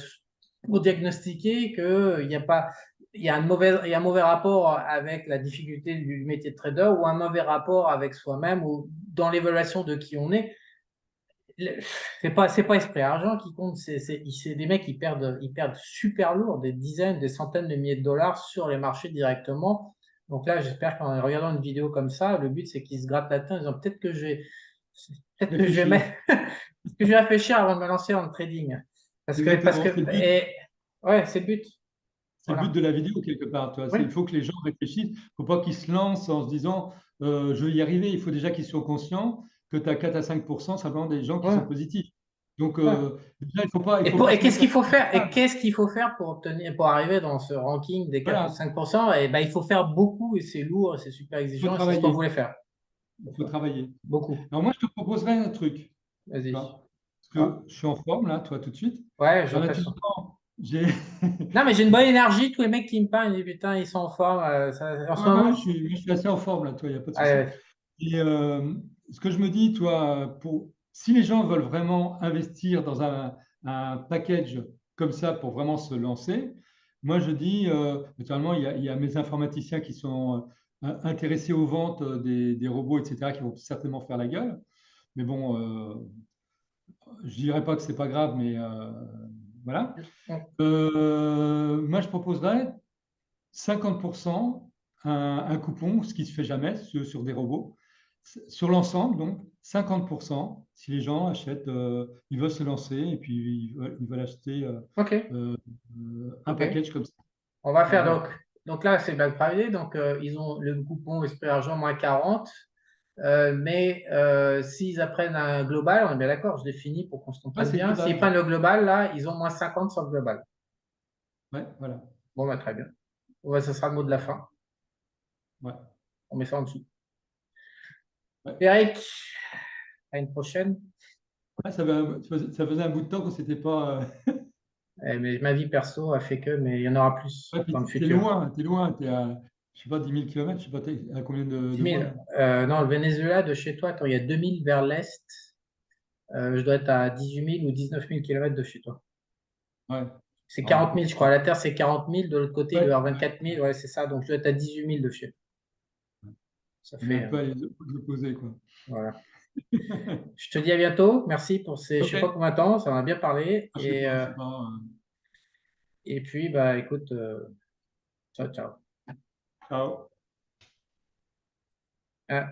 pour diagnostiquer qu'il n'y a pas il y a un mauvais rapport avec la difficulté du métier de trader ou un mauvais rapport avec soi-même ou dans l'évaluation de qui on est. C'est pas esprit argent qui compte, c'est des mecs qui perdent super lourd, des dizaines, des centaines de milliers de dollars sur les marchés directement. Donc là, j'espère qu'en regardant une vidéo comme ça, le but c'est qu'ils se grattent la tête en disant peut-être que je vais Réfléchir. mettre, que je vais réfléchir avant de me lancer dans le trading. Parce Exactement, que, c'est le but. ouais, c'est le but. C'est le but Voilà. de la vidéo, quelque part. Tu vois. Oui. Il faut que les gens réfléchissent. Il ne faut pas qu'ils se lancent en se disant je vais y arriver. Il faut déjà qu'ils soient conscients que tu as 4 à 5 simplement des gens qui sont Ouais. positifs. Donc, Ouais. déjà, il faut pas Et se qu'est-ce mettre la qu'il faut pression. faire? Et qu'est-ce qu'il faut faire pour obtenir, pour arriver dans ce ranking des 4 ou Voilà, 5%? Et ben, il faut faire beaucoup et c'est lourd et c'est super il faut exigeant et c'est ce qu'on travailler. voulait faire. Il faut travailler. Beaucoup. Alors, moi, je te proposerais un truc. Tu Vas-y. vois, parce Ouais, que je suis en forme, là, toi, tout de suite. ouais, j'ai En l'impression. attendant, j'ai. Non, mais j'ai une bonne énergie. Tous les mecs qui me parlent, ils disent putain, ils sont en forme. En ce Ouais, ouais, moment. je suis assez en forme, là, toi, il n'y a pas de souci. Ouais, Et ce que je me dis, toi, si les gens veulent vraiment investir dans un package comme ça pour vraiment se lancer, moi je dis, naturellement, il y a mes informaticiens qui sont intéressés aux ventes des robots, etc., qui vont certainement faire la gueule. Mais bon, je dirais pas que c'est pas grave, mais voilà. ouais. Moi, je proposerais 50% un coupon, ce qui ne se fait jamais sur des robots. Sur l'ensemble, donc 50% si les gens achètent, ils veulent se lancer et puis ils veulent acheter Ok, euh, un ok. package comme ça. On va faire Voilà. donc là, c'est Black Friday. Donc, ils ont le coupon Esprit Argent moins 40. Mais s'ils apprennent un global, on est bien d'accord, je définis pour qu'on se Ouais, comprenne c'est bien. global. S'ils prennent le global, là, ils ont moins 50 sur le global. Ouais, voilà. Bon, bah, très bien. Bon, bah, ce sera le mot de la fin. Ouais, On met ça en dessous. ouais. Eric, à une prochaine. Ouais, ça faisait un bout de temps qu'on s'était pas. Mais ma vie perso a fait que, mais il y en aura plus Ouais, puis dans le t'es futur. loin, t'es loin, t'es à, je sais pas, 10 000 kilomètres, je sais pas, t'es à combien 10 de 000. vols? Non, le Venezuela, de chez toi, attends, il y a 2000 vers l'est. Je dois être à 18 000 ou 19 000 kilomètres de chez toi. Ouais, C'est alors, 40 beaucoup 000, plus je crois. près. La Terre, c'est 40 000. De l'autre côté, il doit y Ouais, avoir ouais, 24 000. Ouais, c'est ça. Donc, je dois être à 18 000 de chez toi. Ça on est un fait. peu à l'opposé, quoi. Voilà. Je te dis à bientôt. Merci pour ces, je Ok, sais pas combien de temps, ça m'a bien parlé. je sais pas, c'est pas. Et puis, bah, écoute, ciao, ciao. Ciao. Ah,